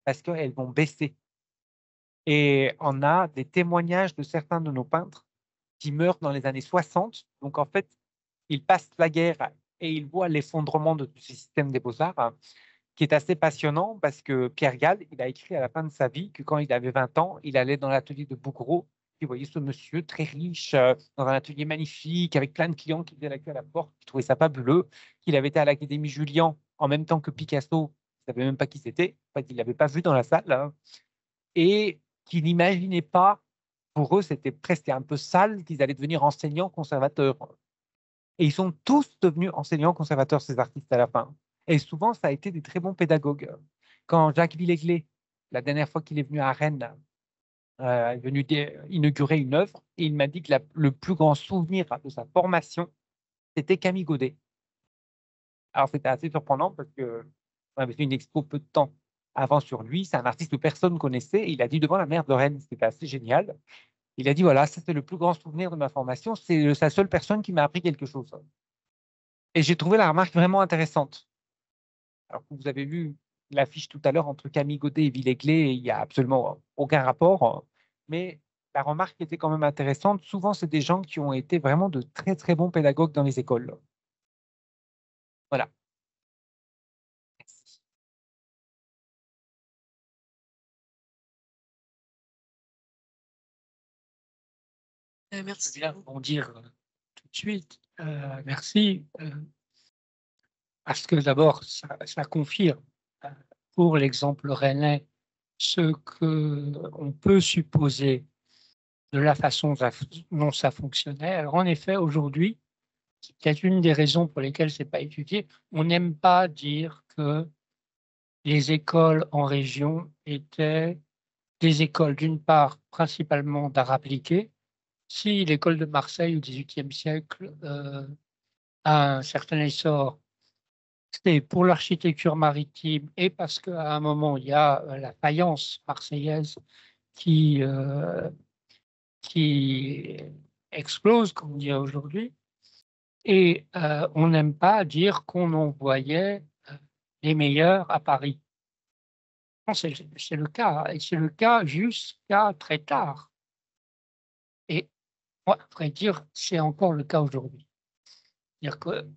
parce qu'elles vont baisser. Et on a des témoignages de certains de nos peintres qui meurent dans les années 60. Donc, en fait, ils passent la guerre et ils voient l'effondrement de ce système des beaux-arts, qui est assez passionnant parce que Pierre Gall, il a écrit à la fin de sa vie que quand il avait 20 ans, il allait dans l'atelier de Bouguereau. Il voyait ce monsieur très riche, dans un atelier magnifique, avec plein de clients qui faisaient la queue à la porte, qui trouvaient ça fabuleux, qu'il avait été à l'Académie Julian en même temps que Picasso, il ne savait même pas qui c'était, en fait, il ne l'avait pas vu dans la salle, et qu'il n'imaginait pas, pour eux, c'était presque un peu sale, qu'ils allaient devenir enseignants conservateurs. Et ils sont tous devenus enseignants conservateurs, ces artistes, à la fin. Et souvent, ça a été des très bons pédagogues. Quand Jacques Villéglet, la dernière fois qu'il est venu à Rennes, est venu inaugurer une œuvre, et il m'a dit que le plus grand souvenir de sa formation, c'était Camille Godet. Alors, c'était assez surprenant parce qu'on avait fait une expo peu de temps avant sur lui. C'est un artiste que personne ne connaissait. Et il a dit devant la maire de Rennes, c'était assez génial. Il a dit, voilà, ça c'est le plus grand souvenir de ma formation. C'est sa seule personne qui m'a appris quelque chose. Et j'ai trouvé la remarque vraiment intéressante. Alors que vous avez vu l'affiche tout à l'heure entre Camille Godet et Villéglet, il n'y a absolument aucun rapport. Mais la remarque était quand même intéressante. Souvent, c'est des gens qui ont été vraiment de très, très bons pédagogues dans les écoles. Voilà. Merci. Je Merci. viens rebondir tout de suite. Merci. Parce que d'abord, ça confirme pour l'exemple rennais ce qu'on peut supposer de la façon dont ça fonctionnait. Alors en effet, aujourd'hui, c'est peut-être une des raisons pour lesquelles ce n'est pas étudié. On n'aime pas dire que les écoles en région étaient des écoles, d'une part, principalement d'art appliqué. Si l'école de Marseille au XVIIIe siècle a un certain essor, c'est pour l'architecture maritime et parce qu'à un moment, il y a la faïence marseillaise qui explose, comme on dit aujourd'hui. Et on n'aime pas dire qu'on envoyait les meilleurs à Paris. Non, c'est le cas, et c'est le cas jusqu'à très tard. Et moi, à vrai dire, c'est encore le cas aujourd'hui. C'est-à-dire que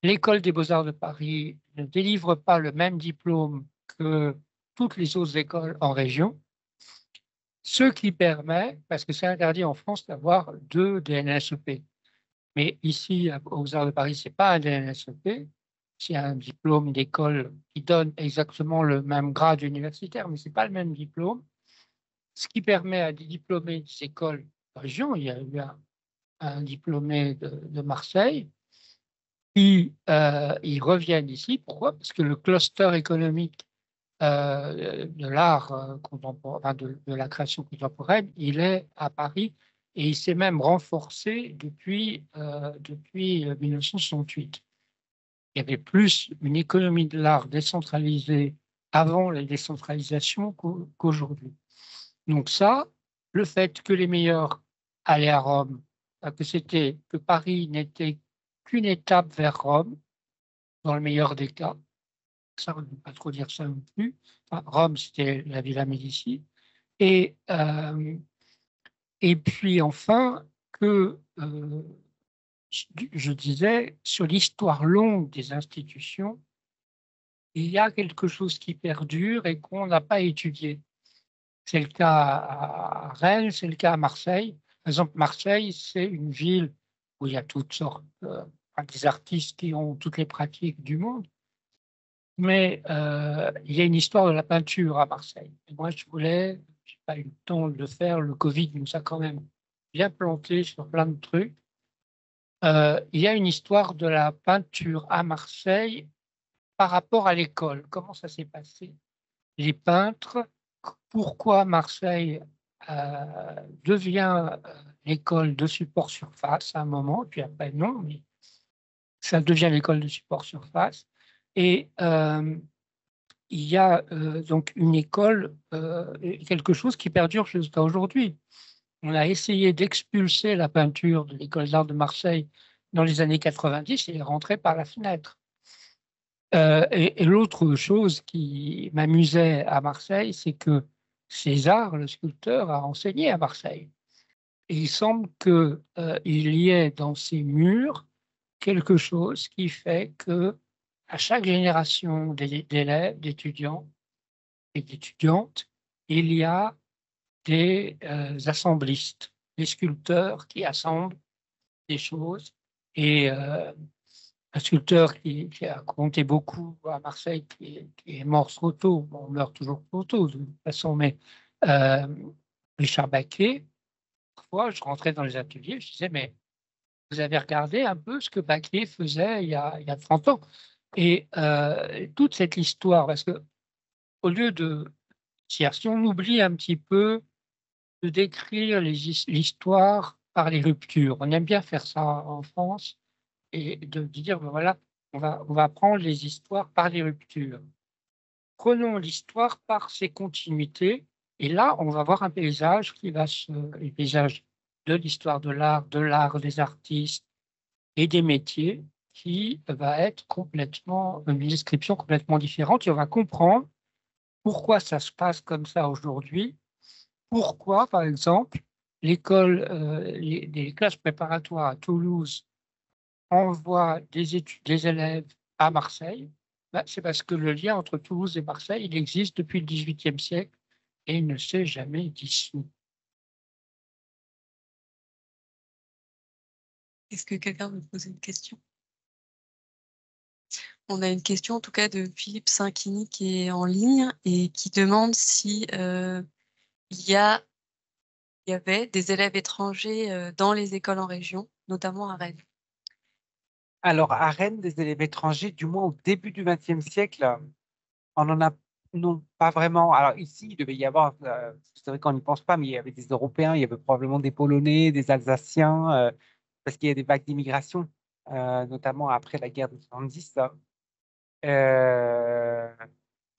l'École des beaux-arts de Paris ne délivre pas le même diplôme que toutes les autres écoles en région, ce qui permet, parce que c'est interdit en France d'avoir 2 DNSEP. Mais ici, aux Arts de Paris, ce n'est pas un DNSEP, c'est un diplôme d'école qui donne exactement le même grade universitaire, mais ce n'est pas le même diplôme. Ce qui permet à des diplômés des écoles de région, il y a eu un diplômé de Marseille, qui ils reviennent ici. Pourquoi? Parce que le cluster économique de l'art contemporain, enfin de la création contemporaine, il est à Paris et il s'est même renforcé depuis 1968. Il y avait plus une économie de l'art décentralisée avant la décentralisation qu'aujourd'hui. Donc ça, le fait que les meilleurs allaient à Rome, que Paris n'était qu'une étape vers Rome, dans le meilleur des cas, ça, on ne peut pas trop dire ça non plus. Enfin, Rome, c'était la Villa Médicis. Et puis enfin, que je disais, sur l'histoire longue des institutions, il y a quelque chose qui perdure et qu'on n'a pas étudié. C'est le cas à Rennes, c'est le cas à Marseille. Par exemple, Marseille, c'est une ville où il y a toutes sortes des artistes qui ont toutes les pratiques du monde. Mais il y a une histoire de la peinture à Marseille. Et moi, je n'ai pas eu le temps de le faire. Le Covid nous a quand même bien planté sur plein de trucs. Il y a une histoire de la peinture à Marseille par rapport à l'école. Comment ça s'est passé? Les peintres, pourquoi Marseille devient l'école de support surface à un moment, puis après non, mais ça devient l'école de support surface. Et il y a donc une école, quelque chose qui perdure jusqu'à aujourd'hui. On a essayé d'expulser la peinture de l'école d'art de Marseille dans les années 90 et elle est rentrée par la fenêtre. Et l'autre chose qui m'amusait à Marseille, c'est que César, le sculpteur, a enseigné à Marseille. Et il semble qu'il y ait dans ces murs quelque chose qui fait que à chaque génération d'élèves, d'étudiants et d'étudiantes, il y a des assemblistes, des sculpteurs qui assemblent des choses. Et un sculpteur qui a compté beaucoup à Marseille, qui est mort trop tôt, bon, on meurt toujours trop tôt de toute façon, mais euh, Richard Baquet, parfois je rentrais dans les ateliers, je disais, mais vous avez regardé un peu ce que Baquet faisait il y a 30 ans. Et toute cette histoire, parce que au lieu de, si on oublie un petit peu de décrire l'histoire par les ruptures, on aime bien faire ça en France, et de dire, ben voilà, on va prendre les histoires par les ruptures. Prenons l'histoire par ses continuités, et là, on va voir un paysage le paysage de l'histoire de l'art des artistes et des métiers, qui va être complètement, une description complètement différente, et on va comprendre pourquoi ça se passe comme ça aujourd'hui, pourquoi, par exemple, l'école, les classes préparatoires à Toulouse envoie des élèves à Marseille, c'est parce que le lien entre Toulouse et Marseille, il existe depuis le XVIIIe siècle et il ne s'est jamais dissous. Est-ce que quelqu'un veut poser une question? On a une question en tout cas de Philippe Saint-Quini qui est en ligne et qui demande si il y avait des élèves étrangers dans les écoles en région, notamment à Rennes. Alors, à Rennes, des élèves étrangers, du moins au début du XXe siècle, On en a, non, pas vraiment. Alors ici, il devait y avoir, c'est vrai qu'on n'y pense pas, mais il y avait des Européens, il y avait probablement des Polonais, des Alsaciens, parce qu'il y a des vagues d'immigration, notamment après la guerre de 70.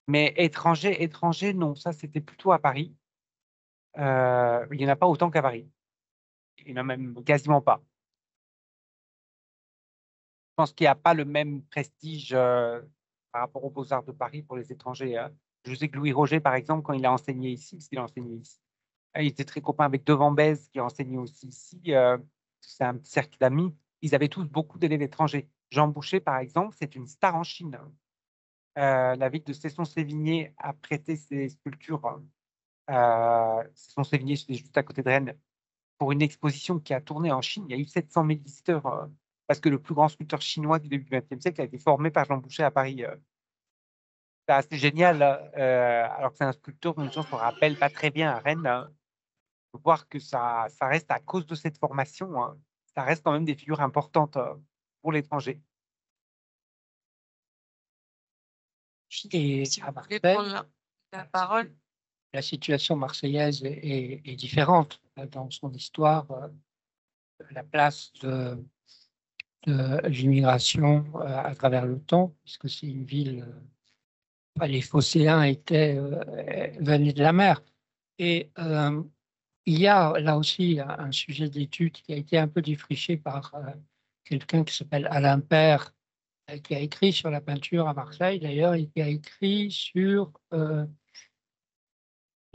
Mais étrangers, non, ça c'était plutôt à Paris. Il n'y en a pas autant qu'à Paris. Il n'y en a même quasiment pas. Je pense qu'il n'y a pas le même prestige par rapport aux Beaux-Arts de Paris pour les étrangers. Je sais que Louis Roger, par exemple, quand il a enseigné ici, parce qu'il a enseigné ici, il était très copain avec Devant Bèze, qui a enseigné aussi ici. C'est un petit cercle d'amis. Ils avaient tous beaucoup d'élèves étrangers. Jean Boucher, par exemple, c'est une star en Chine. La ville de Cesson-Sévigné a prêté ses sculptures. Cesson-Sévigné, c'est juste à côté de Rennes, pour une exposition qui a tourné en Chine. Il y a eu 700 000 visiteurs parce que le plus grand sculpteur chinois du début du XXe siècle a été formé par Jean Boucher à Paris. C'est assez génial, alors que c'est un sculpteur dont les gens ne se rappellent pas très bien à Rennes. Voir que ça reste à cause de cette formation, ça reste quand même des figures importantes pour l'étranger. Et Si à vous voulez Marseille, prendre la parole. la situation marseillaise est différente dans son histoire. La place de l'immigration à travers le temps, puisque c'est une ville, les Phocéens venaient de la mer. Et il y a là aussi un sujet d'étude qui a été un peu défriché par quelqu'un qui s'appelle Alain Père, qui a écrit sur la peinture à Marseille, d'ailleurs, et qui a écrit sur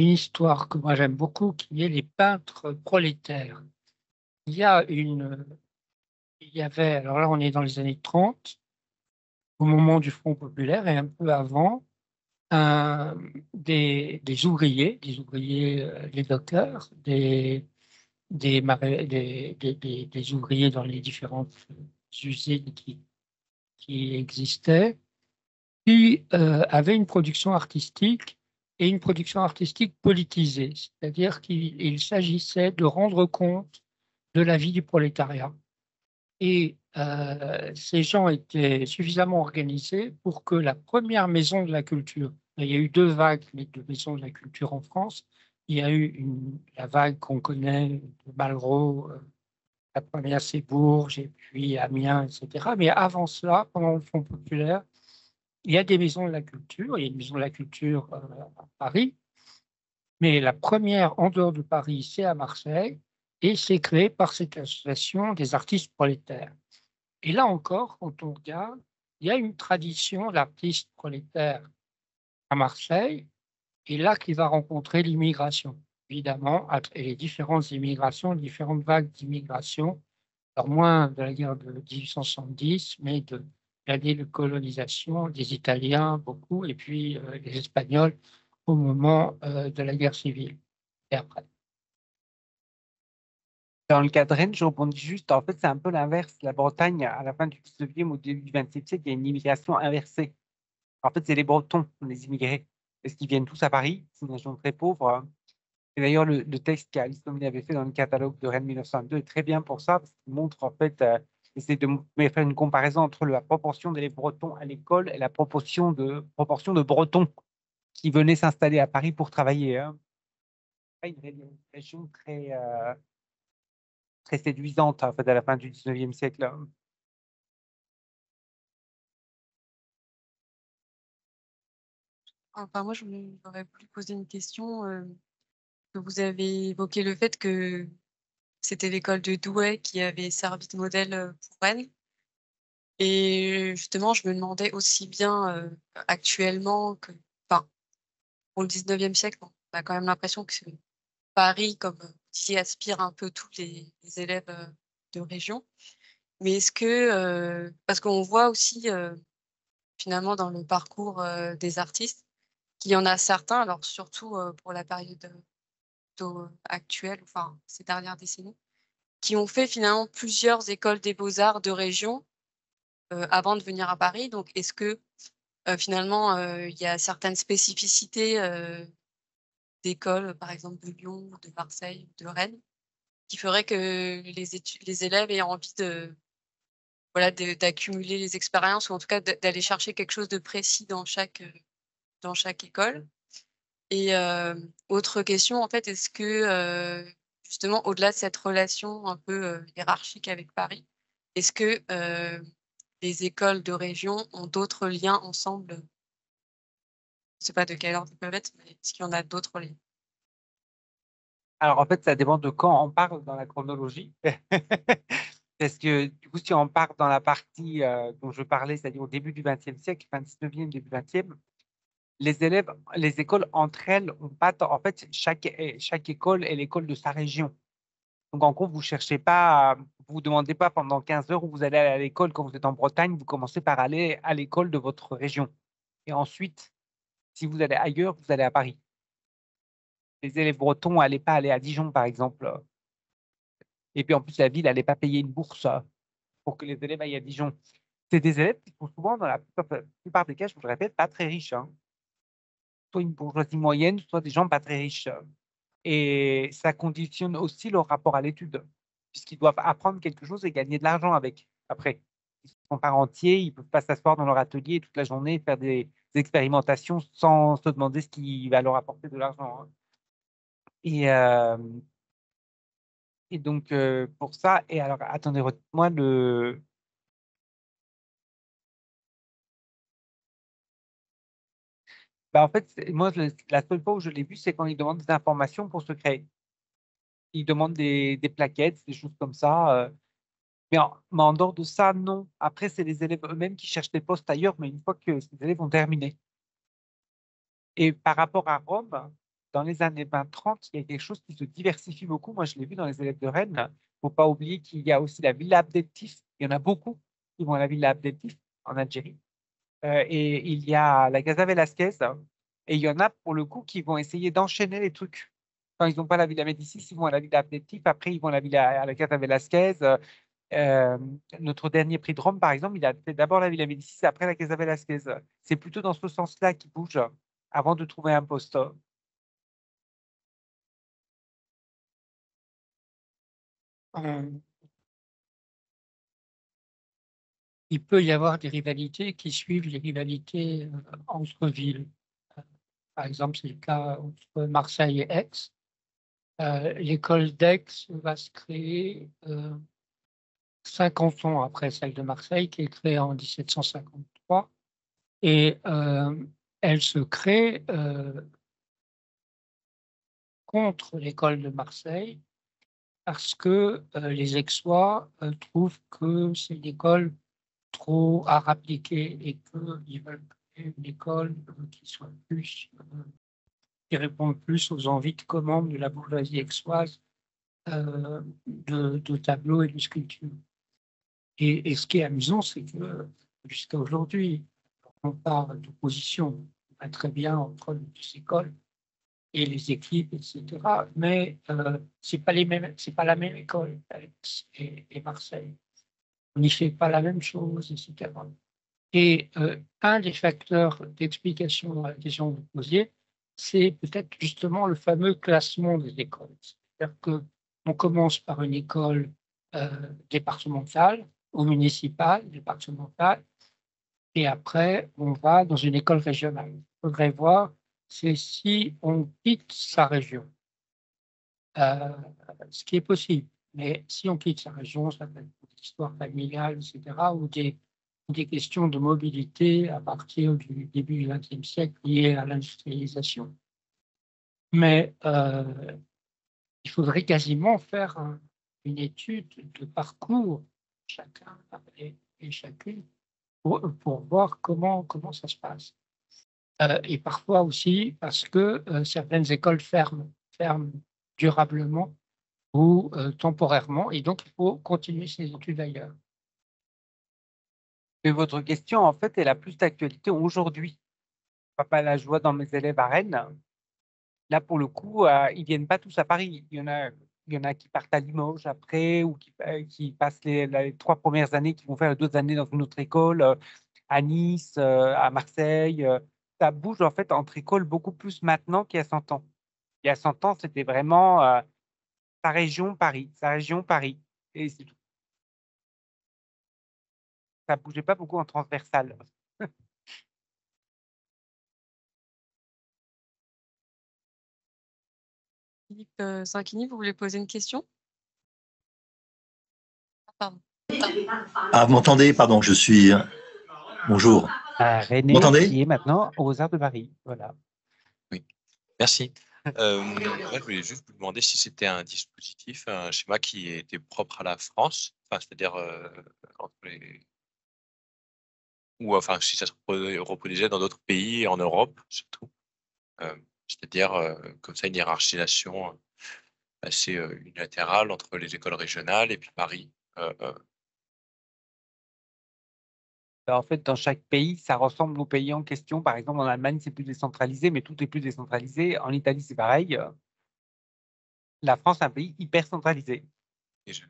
une histoire que moi j'aime beaucoup, qui est les peintres prolétaires. Il y a il y avait, alors là on est dans les années 30, au moment du Front populaire et un peu avant, des ouvriers, des dockers, des ouvriers dans les différentes usines qui existaient, qui avaient une production artistique et une production artistique politisée, c'est-à-dire qu'il s'agissait de rendre compte de la vie du prolétariat. Et ces gens étaient suffisamment organisés pour que la première maison de la culture, il y a eu deux vagues de maisons de la culture en France. Il y a eu la vague qu'on connaît de Malraux, la première c'est Bourges, et puis Amiens, etc. Mais avant cela, pendant le Front populaire, il y a des maisons de la culture. Il y a une maison de la culture à Paris, mais la première en dehors de Paris, c'est à Marseille, et c'est créé par cette association des artistes prolétaires. Et là encore, quand on regarde, il y a une tradition d'artistes prolétaires à Marseille, et là qui va rencontrer l'immigration, évidemment, et les différentes immigrations, les différentes vagues d'immigration, alors moins de la guerre de 1870, mais de la décolonisation des Italiens, beaucoup, et puis les Espagnols au moment de la guerre civile et après. Dans le cas de Rennes, je rebondis juste, en fait, c'est un peu l'inverse. La Bretagne, à la fin du 19e, au début du 20e siècle, il y a une immigration inversée. En fait, c'est les Bretons, les immigrés, parce qu'ils viennent tous à Paris, c'est une région très pauvre. Et d'ailleurs, le texte qu'Alice Domine avait fait dans le catalogue de Rennes 1902 est très bien pour ça, parce qu'il montre, en fait, essaie de faire une comparaison entre la proportion d'élèves bretons à l'école et la proportion de Bretons qui venaient s'installer à Paris pour travailler. Une région très, très séduisante, en fait, à la fin du 19e siècle. Enfin, moi, j'aurais voulu poser une question. Que vous avez évoqué le fait que c'était l'école de Douai qui avait servi de modèle pour Rennes. Et justement, je me demandais aussi bien actuellement que, enfin, pour le 19e siècle, on a quand même l'impression que Paris, comme vous disiez, aspire un peu tous les élèves de région. Mais est-ce que, parce qu'on voit aussi finalement dans le parcours des artistes, qu'il y en a certains, alors surtout pour la période plutôt actuelle, enfin ces dernières décennies, qui ont fait finalement plusieurs écoles des beaux-arts de région avant de venir à Paris. Donc, est-ce que finalement, il y a certaines spécificités d'écoles, par exemple de Lyon, de Marseille, de Rennes, qui feraient que les élèves aient envie voilà, d'accumuler les expériences ou en tout cas d'aller chercher quelque chose de précis dans chaque dans chaque école? Et autre question, en fait, est-ce que, justement, au-delà de cette relation un peu, hiérarchique avec Paris, est-ce que, les écoles de région ont d'autres liens ensemble? Je sais pas de quel ordre ils peuvent être, mais est-ce qu'il y en a d'autres liens? Alors, en fait, ça dépend de quand on parle dans la chronologie. Parce que, du coup, si on part dans la partie dont je parlais, c'est-à-dire au début du XXe siècle, fin 19e, début 20e, les élèves, les écoles entre elles ont pas en fait, chaque école est l'école de sa région. Donc, en gros, vous cherchez pas, vous demandez pas pendant 15 heures où vous allez aller à l'école quand vous êtes en Bretagne, vous commencez par aller à l'école de votre région. Et ensuite, si vous allez ailleurs, vous allez à Paris. Les élèves bretons n'allaient pas aller à Dijon, par exemple. Et puis, en plus, la ville n'allait pas payer une bourse pour que les élèves aillent à Dijon. C'est des élèves qui sont souvent, dans la plupart des cas, je vous le répète, pas très riches, hein. Soit une bourgeoisie moyenne, soit des gens pas très riches. Et ça conditionne aussi leur rapport à l'étude, puisqu'ils doivent apprendre quelque chose et gagner de l'argent avec. Après, ils sont pas entiers, ils ne peuvent pas s'asseoir dans leur atelier toute la journée et faire des expérimentations sans se demander ce qui va leur apporter de l'argent, hein. Et, et donc, pour ça, et alors, attendez, moi le. Bah, en fait, moi, la seule fois où je l'ai vu, c'est quand ils demandent des informations pour se créer. Ils demandent des plaquettes, des choses comme ça. Mais en dehors de ça, non. Après, c'est les élèves eux-mêmes qui cherchent des postes ailleurs, mais une fois que ces élèves ont terminé. Et par rapport à Rome, dans les années 20-30, il y a quelque chose qui se diversifie beaucoup. Moi, je l'ai vu dans les élèves de Rennes. Il ne faut pas oublier qu'il y a aussi la Villa Abdeltif. Il y en a beaucoup qui vont à la Villa Abdeltif en Algérie. Et il y a la Casa Velasquez. Et il y en a, pour le coup, qui vont essayer d'enchaîner les trucs. Quand ils n'ont pas la Villa Médicis, ils vont à la Villa Abdeltif. Après, ils vont à la Casa Velasquez. Notre dernier prix de Rome, par exemple, il a fait d'abord la Villa Médicis, après la Casa Velasquez. C'est plutôt dans ce sens-là qu'il bouge avant de trouver un poste. Il peut y avoir des rivalités qui suivent les rivalités entre villes. Par exemple, c'est le cas entre Marseille et Aix. L'école d'Aix va se créer 50 ans après celle de Marseille, qui est créée en 1753. Et elle se crée contre l'école de Marseille parce que les Aixois trouvent que c'est une école trop à appliquer et qu'ils veulent créer une école qui soit plus, qui réponde plus aux envies de commande de la bourgeoisie aixoise, de tableaux et de sculptures. Et ce qui est amusant, c'est que jusqu'à aujourd'hui, on parle d'opposition très bien entre les deux écoles et les équipes, etc. Mais c'est pas la même école, Aix et Marseille. On n'y fait pas la même chose, etc. Et un des facteurs d'explication à la question que vous posiez, c'est peut-être justement le fameux classement des écoles. C'est-à-dire qu'on commence par une école départementale ou municipale, départementale, et après, on va dans une école régionale. Il faudrait voir, c'est si on quitte sa région, euh, ce qui est possible. Mais si on quitte sa région, ça peut être pour des histoires familiales, etc., ou des questions de mobilité à partir du début du XXe siècle liées à l'industrialisation. Mais il faudrait quasiment faire une étude de parcours chacun et chacune pour voir comment ça se passe. Et parfois aussi parce que certaines écoles ferment durablement ou temporairement, et donc il faut continuer ses études ailleurs. Mais votre question, en fait, elle a plus d'actualité aujourd'hui. Papa, là, je vois dans mes élèves à Rennes, là, pour le coup, ils ne viennent pas tous à Paris. Il y en a qui partent à Limoges après ou qui passent les 3 premières années, qui vont faire les 2 années dans une autre école, à Nice, à Marseille. Ça bouge en fait entre écoles beaucoup plus maintenant qu'il y a 100 ans. Il y a 100 ans, c'était vraiment sa région Paris, sa région Paris. Et c'est tout. Ça ne bougeait pas beaucoup en transversal. Philippe Zanchini, vous voulez poser une question? Ah, pardon. Ah, vous m'entendez? Pardon, je suis. Bonjour. René, M'entendez? qui est maintenant aux Beaux-Arts de Paris. Voilà. Oui, merci. Moi, je voulais juste vous demander si c'était un dispositif, un schéma qui était propre à la France, enfin, c'est-à-dire entre les... ou enfin si ça se reproduisait dans d'autres pays, en Europe surtout. C'est-à-dire comme ça une hiérarchisation assez unilatérale entre les écoles régionales et puis Paris. En fait, dans chaque pays, ça ressemble au pays en question. Par exemple, en Allemagne, c'est plus décentralisé, mais tout est plus décentralisé. En Italie, c'est pareil. La France est un pays hyper centralisé. Et je-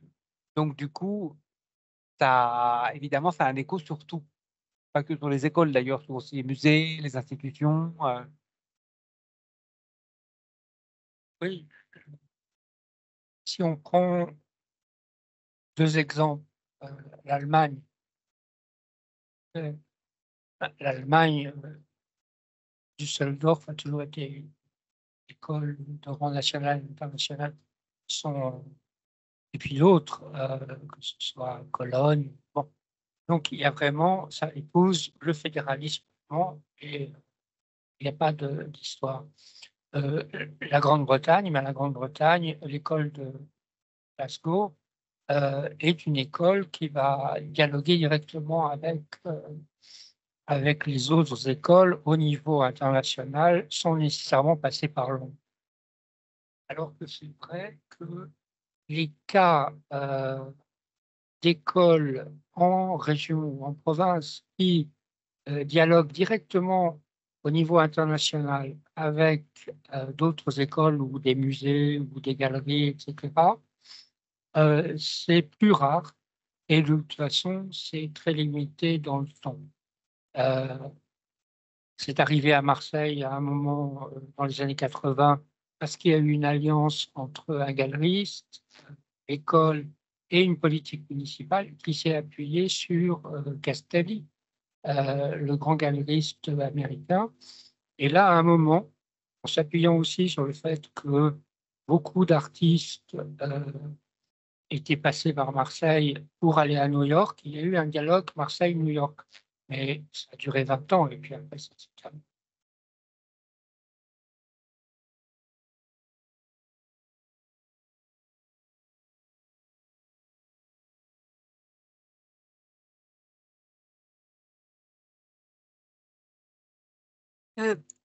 Donc, du coup, ça, évidemment, ça a un écho sur tout. Pas que sur les écoles, d'ailleurs, sur aussi les musées, les institutions. Oui. Si on prend 2 exemples, l'Allemagne. L'Allemagne, Düsseldorf a toujours été une école de rang national et international. Et puis d'autres, que ce soit Cologne. Bon. Donc, il y a vraiment, ça épouse le fédéralisme et il n'y a pas d'histoire. La Grande-Bretagne, mais la Grande-Bretagne, l'école de Glasgow est une école qui va dialoguer directement avec les autres écoles au niveau international sans nécessairement passer par Londres. Alors que c'est vrai que les cas d'écoles en région ou en province qui dialoguent directement au niveau international avec d'autres écoles ou des musées ou des galeries, etc., c'est plus rare et de toute façon, c'est très limité dans le temps. C'est arrivé à Marseille à un moment dans les années 80 parce qu'il y a eu une alliance entre un galeriste, école et une politique municipale qui s'est appuyée sur Castelli, le grand galeriste américain. Et là, à un moment, en s'appuyant aussi sur le fait que beaucoup d'artistes étaient passés par Marseille pour aller à New York, il y a eu un dialogue Marseille-New York. Mais ça a duré 20 ans et puis après, ça s'est calmé.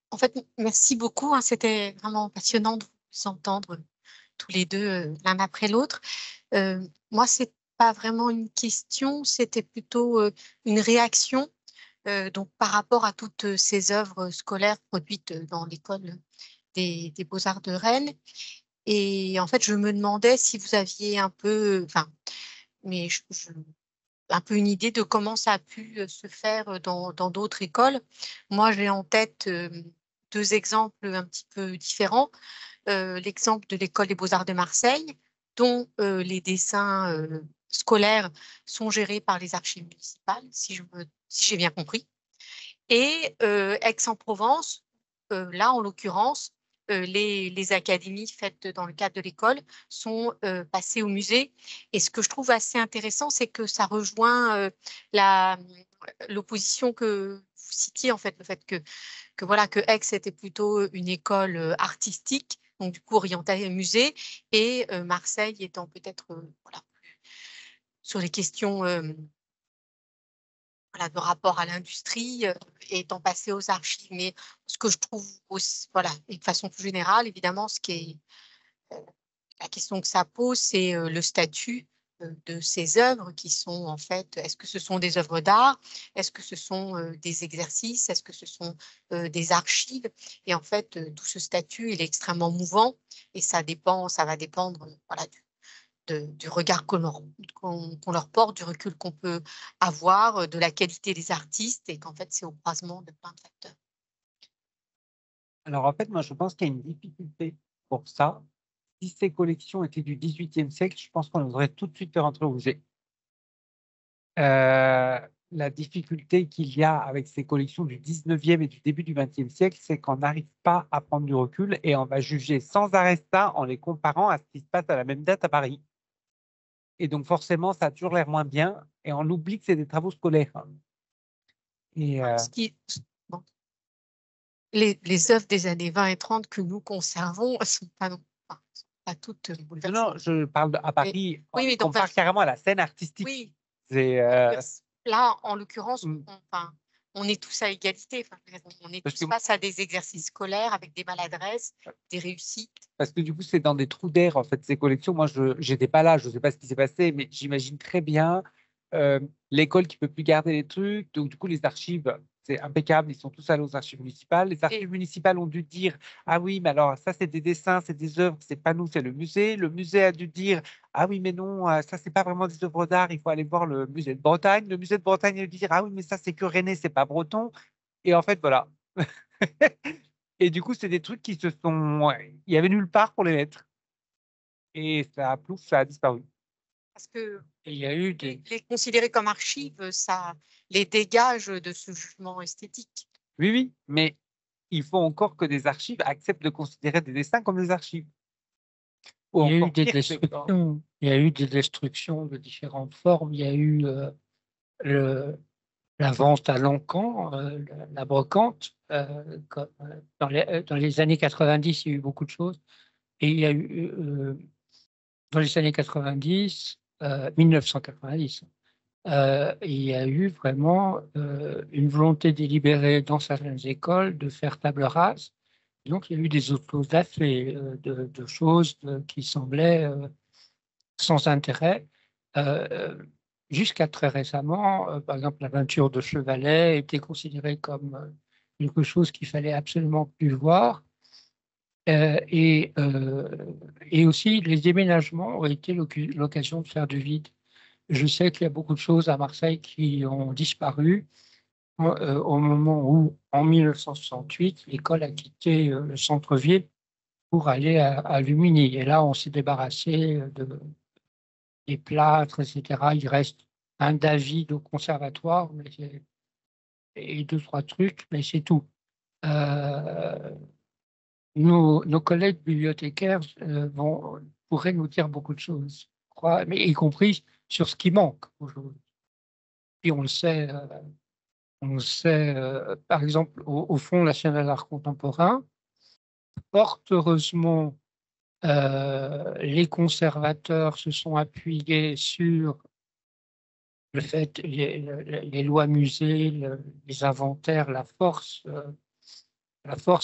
En fait, merci beaucoup, hein, c'était vraiment passionnant de vous entendre tous les deux l'un après l'autre. Moi, c'est pas vraiment une question, c'était plutôt une réaction donc par rapport à toutes ces œuvres scolaires produites dans l'école des Beaux-Arts de Rennes. Et en fait, je me demandais si vous aviez un peu, enfin, mais un peu une idée de comment ça a pu se faire dans d'autres écoles. Moi, j'ai en tête 2 exemples un petit peu différents. L'exemple de l'école des Beaux-Arts de Marseille, dont les dessins scolaires sont gérés par les archives municipales, si j'ai bien compris. Et Aix-en-Provence, là, en l'occurrence, les académies faites dans le cadre de l'école sont passées au musée. Et ce que je trouve assez intéressant, c'est que ça rejoint l'opposition que vous citiez, en fait, le fait que voilà, que Aix était plutôt une école artistique, donc du coup orientée musée, et Marseille étant peut-être voilà, sur les questions voilà, de rapport à l'industrie étant passé aux archives. Mais ce que je trouve aussi, voilà, et de façon plus générale, évidemment, ce qui est la question que ça pose, c'est le statut de ces œuvres qui sont en fait, est-ce que ce sont des œuvres d'art? Est-ce que ce sont des exercices? Est-ce que ce sont des archives? Et en fait, tout ce statut, il est extrêmement mouvant et ça va dépendre voilà, du regard qu'on leur porte, du recul qu'on peut avoir, de la qualité des artistes et qu'en fait, c'est au croisement de plein de facteurs. Alors, en fait, moi, je pense qu'il y a une difficulté pour ça. Si ces collections étaient du XVIIIe siècle, je pense qu'on aurait tout de suite fait rentrer au musée. la difficulté qu'il y a avec ces collections du 19e et du début du 20e siècle, c'est qu'on n'arrive pas à prendre du recul et on va juger sans arrêt ça en les comparant à ce qui se passe à la même date à Paris. Et donc, forcément, ça a toujours l'air moins bien et on oublie que c'est des travaux scolaires. Et Bon. Les œuvres des années 20 et 30 que nous conservons ne sont pas toutes bouleversantes. non, je parle à Paris, oui, mais on compare carrément à la scène artistique. Oui. C'est, là, en l'occurrence, on est tous à égalité. On est tous face à des exercices scolaires avec des maladresses, des réussites. Parce que du coup, c'est dans des trous d'air, en fait, ces collections. Moi, je n'étais pas là, je ne sais pas ce qui s'est passé, mais j'imagine très bien l'école qui ne peut plus garder les trucs. Donc, du coup, les archives, c'est impeccable. Ils sont tous allés aux archives municipales. Les archives municipales ont dû dire « Ah oui, mais alors, ça, c'est des dessins, c'est des œuvres, c'est pas nous, c'est le musée. » Le musée a dû dire « Ah oui, mais non, ça, c'est pas vraiment des œuvres d'art. Il faut aller voir le musée de Bretagne. » Le musée de Bretagne a dû dire « Ah oui, mais ça, c'est que Rennais, c'est pas breton. » Et en fait, voilà. Et du coup, c'est des trucs qui se sont... Il y avait nulle part pour les mettre. Et ça a disparu. Parce que il y a eu des... les considérer comme archives, ça les dégage de ce jugement esthétique. Oui, oui, mais il faut encore que des archives acceptent de considérer des dessins comme des archives. Il y a eu des destructions. Il y a eu des destructions de différentes formes. Il y a eu la vente à l'encan, la brocante. Dans les années 90, il y a eu beaucoup de choses. Et il y a eu, dans les années 90, 1990, il y a eu vraiment une volonté délibérée dans certaines écoles de faire table rase. Donc, il y a eu des autodafés de choses qui semblaient sans intérêt. Jusqu'à très récemment, par exemple, la peinture de Chevalet était considérée comme quelque chose qu'il fallait absolument plus voir. Et aussi, les déménagements ont été l'occasion de faire du vide. Je sais qu'il y a beaucoup de choses à Marseille qui ont disparu au moment où, en 1968, l'école a quitté le centre-ville pour aller à Lumini. Et là, on s'est débarrassé des plâtres, etc. Il reste un David au conservatoire et deux, trois trucs, mais c'est tout. Nos collègues bibliothécaires pourraient nous dire beaucoup de choses, mais y compris sur ce qui manque aujourd'hui. Puis on le sait, par exemple, au Fonds national d'art contemporain, fort heureusement, les conservateurs se sont appuyés sur le fait, les lois musées, les inventaires, la force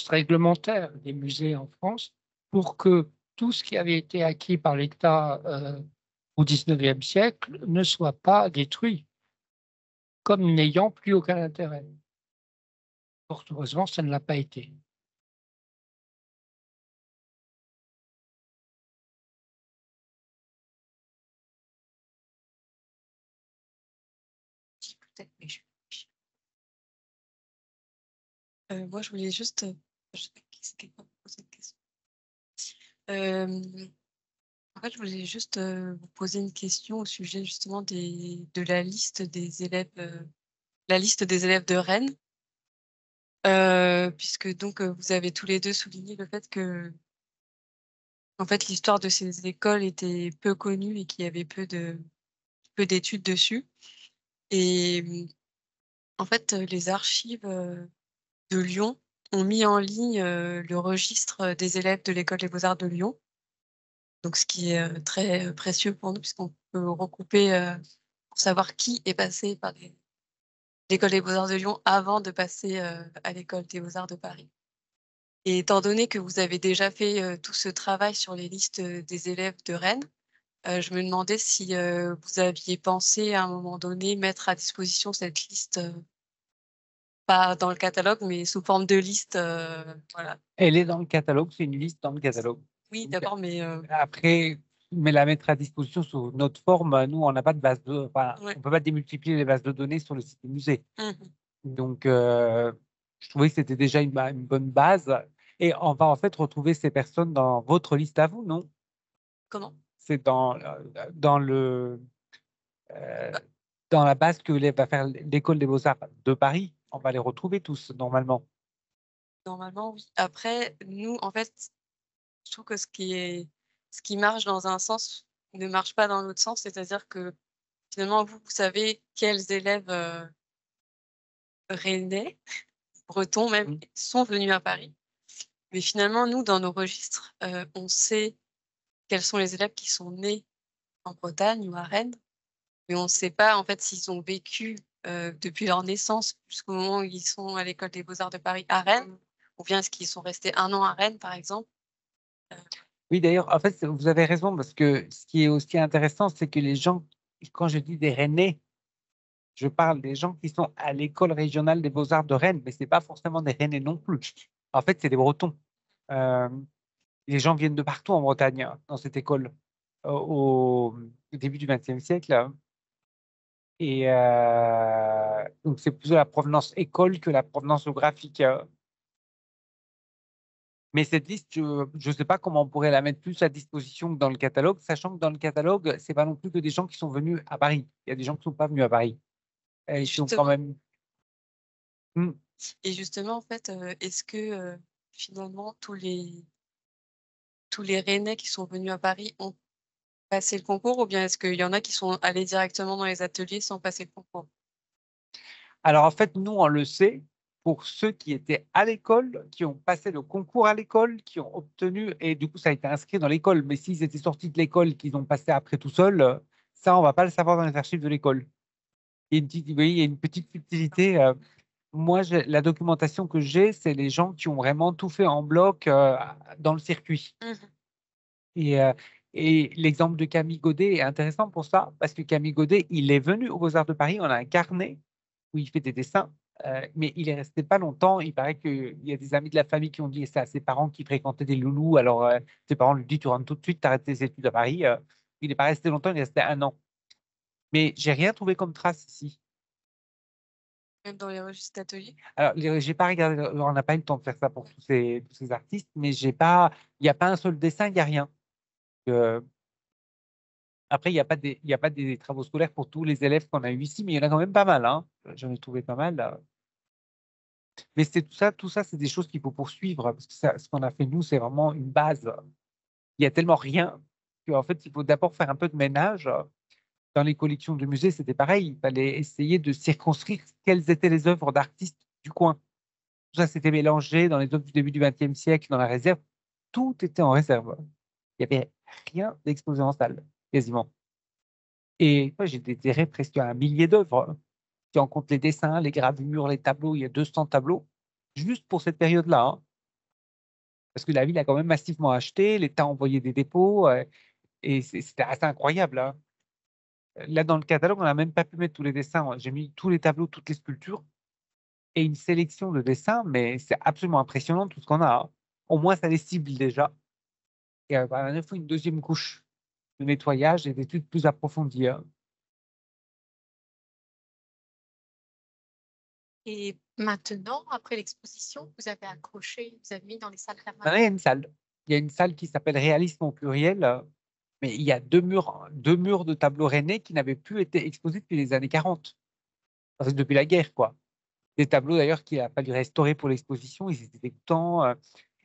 réglementaire des musées en France, pour que tout ce qui avait été acquis par l'État au XIXe siècle ne soit pas détruit, comme n'ayant plus aucun intérêt. Fort heureusement, ça ne l'a pas été. Moi, je voulais juste... En fait, je voulais juste vous poser une question au sujet justement de la liste des élèves, de Rennes, puisque donc vous avez tous les deux souligné le fait que, en fait, l'histoire de ces écoles était peu connue et qu'il y avait peu d'études dessus. Et en fait, les archives de Lyon ont mis en ligne le registre des élèves de l'école des beaux-arts de Lyon. Donc, ce qui est très précieux pour nous, puisqu'on peut recouper pour savoir qui est passé par l'école des beaux-arts de Lyon avant de passer à l'école des beaux-arts de Paris. Et étant donné que vous avez déjà fait tout ce travail sur les listes des élèves de Rennes, je me demandais si vous aviez pensé à un moment donné mettre à disposition cette liste, pas dans le catalogue, mais sous forme de liste. Voilà. Elle est dans le catalogue, c'est une liste dans le catalogue. Oui, d'accord, mais... Après, mais la mettre à disposition sous notre forme, nous, on n'a pas de base de... Enfin, on ne peut pas démultiplier les bases de données sur le site du musée. Donc, je trouvais que c'était déjà une bonne base. Et on va en fait retrouver ces personnes dans votre liste à vous, non? Comment? C'est dans le... dans la base que va faire l'école des beaux-arts de Paris, on va les retrouver tous normalement. Normalement, oui. Après, nous, en fait, je trouve que ce qui marche dans un sens ne marche pas dans l'autre sens. C'est-à-dire que finalement, vous savez quels élèves rennais, bretons même, Mmh. sont venus à Paris. Mais finalement, nous, dans nos registres, on sait quels sont les élèves qui sont nés en Bretagne ou à Rennes, mais on ne sait pas en fait s'ils ont vécu depuis leur naissance jusqu'au moment où ils sont à l'école des beaux-arts de Paris à Rennes, ou bien est-ce qu'ils sont restés 1 an à Rennes, par exemple. Oui, d'ailleurs, en fait, vous avez raison, parce que ce qui est aussi intéressant, c'est que les gens, quand je dis des Rennais, je parle des gens qui sont à l'école régionale des beaux-arts de Rennes, mais ce n'est pas forcément des Rennais non plus. En fait, c'est des Bretons. Les gens viennent de partout en Bretagne, hein, dans cette école, au début du XXe siècle. Et donc, c'est plutôt la provenance école que la provenance géographique. Mais cette liste, je ne sais pas comment on pourrait la mettre plus à disposition que dans le catalogue, sachant que dans le catalogue, ce n'est pas non plus que des gens qui sont venus à Paris. Il y a des gens qui ne sont pas venus à Paris. Et Ils sont quand même. Et justement, en fait, est-ce que finalement tous les Rennais qui sont venus à Paris ont passé le concours, ou bien est-ce qu'il y en a qui sont allés directement dans les ateliers sans passer le concours? Alors, en fait, nous, on le sait pour ceux qui étaient à l'école, qui ont passé le concours à l'école, qui ont obtenu, et du coup, ça a été inscrit dans l'école. Mais s'ils étaient sortis de l'école, qu'ils ont passé après tout seul, ça, on ne va pas le savoir dans les archives de l'école. Il y a une petite subtilité. Moi, la documentation que j'ai, c'est les gens qui ont vraiment tout fait en bloc dans le circuit. Mmh. Et l'exemple de Camille Godet est intéressant pour ça, parce que Camille Godet, il est venu aux Beaux-Arts de Paris, on a un carnet où il fait des dessins, mais il est resté pas longtemps. Il paraît qu'il y a des amis de la famille qui ont dit ça à ses parents qui fréquentaient des loulous. Alors, ses parents lui disent, tu rentres tout de suite, tu arrêtes tes études à Paris. Il n'est pas resté longtemps, il est resté 1 an. Mais j'ai rien trouvé comme trace ici. Même dans les registres d'atelier? Alors, j'ai pas regardé, on n'a pas eu le temps de faire ça pour tous ces artistes, mais il n'y a pas un seul dessin, il n'y a rien. Après, il n'y a pas des travaux scolaires pour tous les élèves qu'on a eu ici, mais il y en a quand même pas mal, hein. J'en ai trouvé pas mal. Mais c'est tout ça, c'est des choses qu'il faut poursuivre, parce que ce qu'on a fait nous, c'est vraiment une base. Il y a tellement rien qu'en fait, il faut d'abord faire un peu de ménage. Dans les collections de musées, c'était pareil. Il fallait essayer de circonscrire quelles étaient les œuvres d'artistes du coin. Tout ça s'était mélangé dans les œuvres du début du XXe siècle, dans la réserve. Tout était en réserve. Il n'y avait rien d'exposé en salle, quasiment. Et moi, j'ai déterré presque 1 millier d'œuvres, qui en compte les dessins, les gravures, les tableaux. Il y a 200 tableaux, juste pour cette période-là, hein. Parce que la ville a quand même massivement acheté, l'État a envoyé des dépôts, et c'était assez incroyable, hein. Là, dans le catalogue, on n'a même pas pu mettre tous les dessins. J'ai mis tous les tableaux, toutes les sculptures, et une sélection de dessins, mais c'est absolument impressionnant tout ce qu'on a, hein. Au moins, ça les cible déjà. Et il faut une deuxième couche de nettoyage et d'études plus approfondies, hein. Et maintenant, après l'exposition, vous avez accroché, vous avez mis dans les salles Maintenant, permanentes. il y a une salle. Il y a une salle qui s'appelle Réalisme au pluriel, mais il y a deux murs de tableaux rennais qui n'avaient plus été exposés depuis les années 40. Enfin, depuis la guerre, quoi. Des tableaux d'ailleurs qu'il a fallu restaurer pour l'exposition, ils étaient dégoûtants.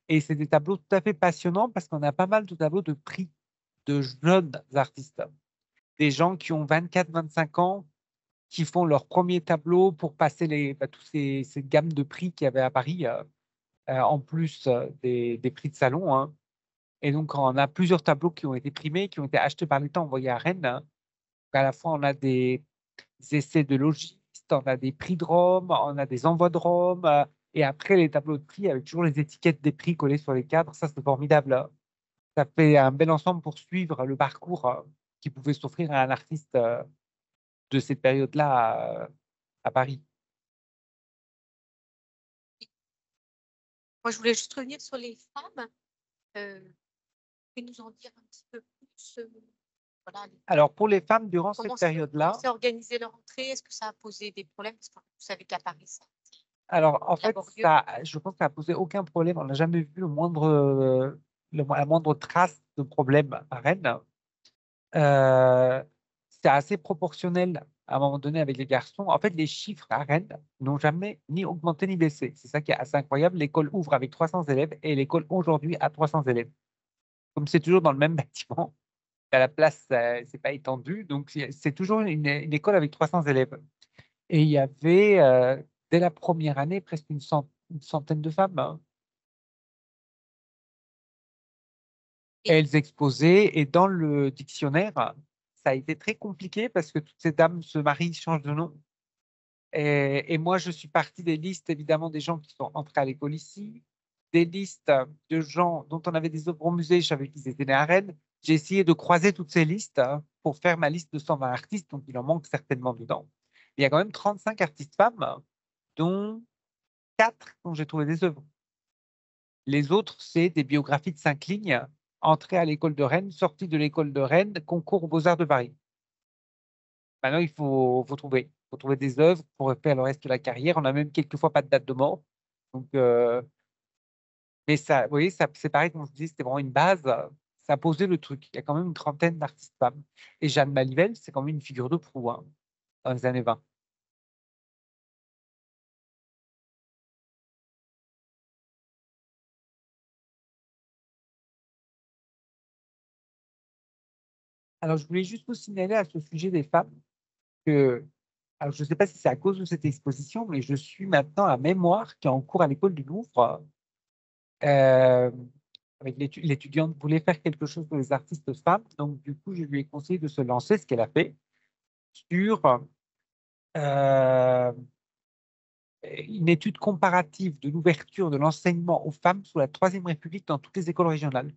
Et c'est des tableaux tout à fait passionnants parce qu'on a pas mal de tableaux de prix de jeunes artistes. Des gens qui ont 24-25 ans, qui font leur premier tableau pour passer tous ces gammes de prix qu'il y avait à Paris, en plus des prix de salon, hein. Et donc, on a plusieurs tableaux qui ont été primés, qui ont été achetés par l'État, envoyés à Rennes, hein. À la fois, on a des essais de logistes, on a des prix de Rome, on a des envois de Rome, et après, les tableaux de prix avec toujours les étiquettes des prix collées sur les cadres. Ça, c'est formidable, hein. Ça fait un bel ensemble pour suivre le parcours qui pouvait s'offrir à un artiste de cette période-là à Paris. Moi, je voulais juste revenir sur les femmes. Vous pouvez nous en dire un petit peu plus voilà, Alors, pour les femmes, durant comment cette période-là, s'est organisé leur entrée? Est-ce que ça a posé des problèmes? Parce que vous savez qu'à Paris, ça. alors en fait, Laborieux. je pense que ça n'a posé aucun problème. On n'a jamais vu la moindre trace de problème à Rennes. c'était assez proportionnel à un moment donné avec les garçons. En fait, les chiffres à Rennes n'ont jamais ni augmenté ni baissé. C'est ça qui est assez incroyable. L'école ouvre avec 300 élèves et l'école aujourd'hui a 300 élèves. Comme c'est toujours dans le même bâtiment, à la place, c'est pas étendu. Donc, c'est toujours une école avec 300 élèves. Et il y avait, dès la première année, presque une centaine de femmes. Hein. Et- Elles exposaient, et dans le dictionnaire, ça a été très compliqué parce que toutes ces dames se marient, changent de nom. Et moi, je suis partie des listes, évidemment, des gens qui sont entrés à l'école ici, des listes de gens dont on avait des œuvres au musée, je savais qu'ils étaient nés à Rennes. J'ai essayé de croiser toutes ces listes pour faire ma liste de 120 artistes, donc il en manque certainement dedans. Il y a quand même 35 artistes femmes, dont 4 dont j'ai trouvé des œuvres. Les autres, c'est des biographies de 5 lignes, entrée à l'école de Rennes, sortie de l'école de Rennes, concours aux Beaux-Arts de Paris. Maintenant, il faut trouver des œuvres pour faire le reste de la carrière. On a même quelquefois pas de date de mort. Donc, mais ça, vous voyez, ça, c'est pareil, comme je vous dis, c'était vraiment une base. Ça posait le truc. Il y a quand même une trentaine d'artistes femmes. Et Jeanne Malivelle, c'est quand même une figure de proue hein, dans les années 20. Alors, je voulais juste vous signaler à ce sujet des femmes que, alors je ne sais pas si c'est à cause de cette exposition, mais je suis maintenant à Mémoire qui est en cours à l'école du Louvre. Avec l'étudiante voulait faire quelque chose pour les artistes femmes. Donc, du coup, je lui ai conseillé de se lancer, ce qu'elle a fait, sur euh, une étude comparative de l'ouverture de l'enseignement aux femmes sous la Troisième République dans toutes les écoles régionales.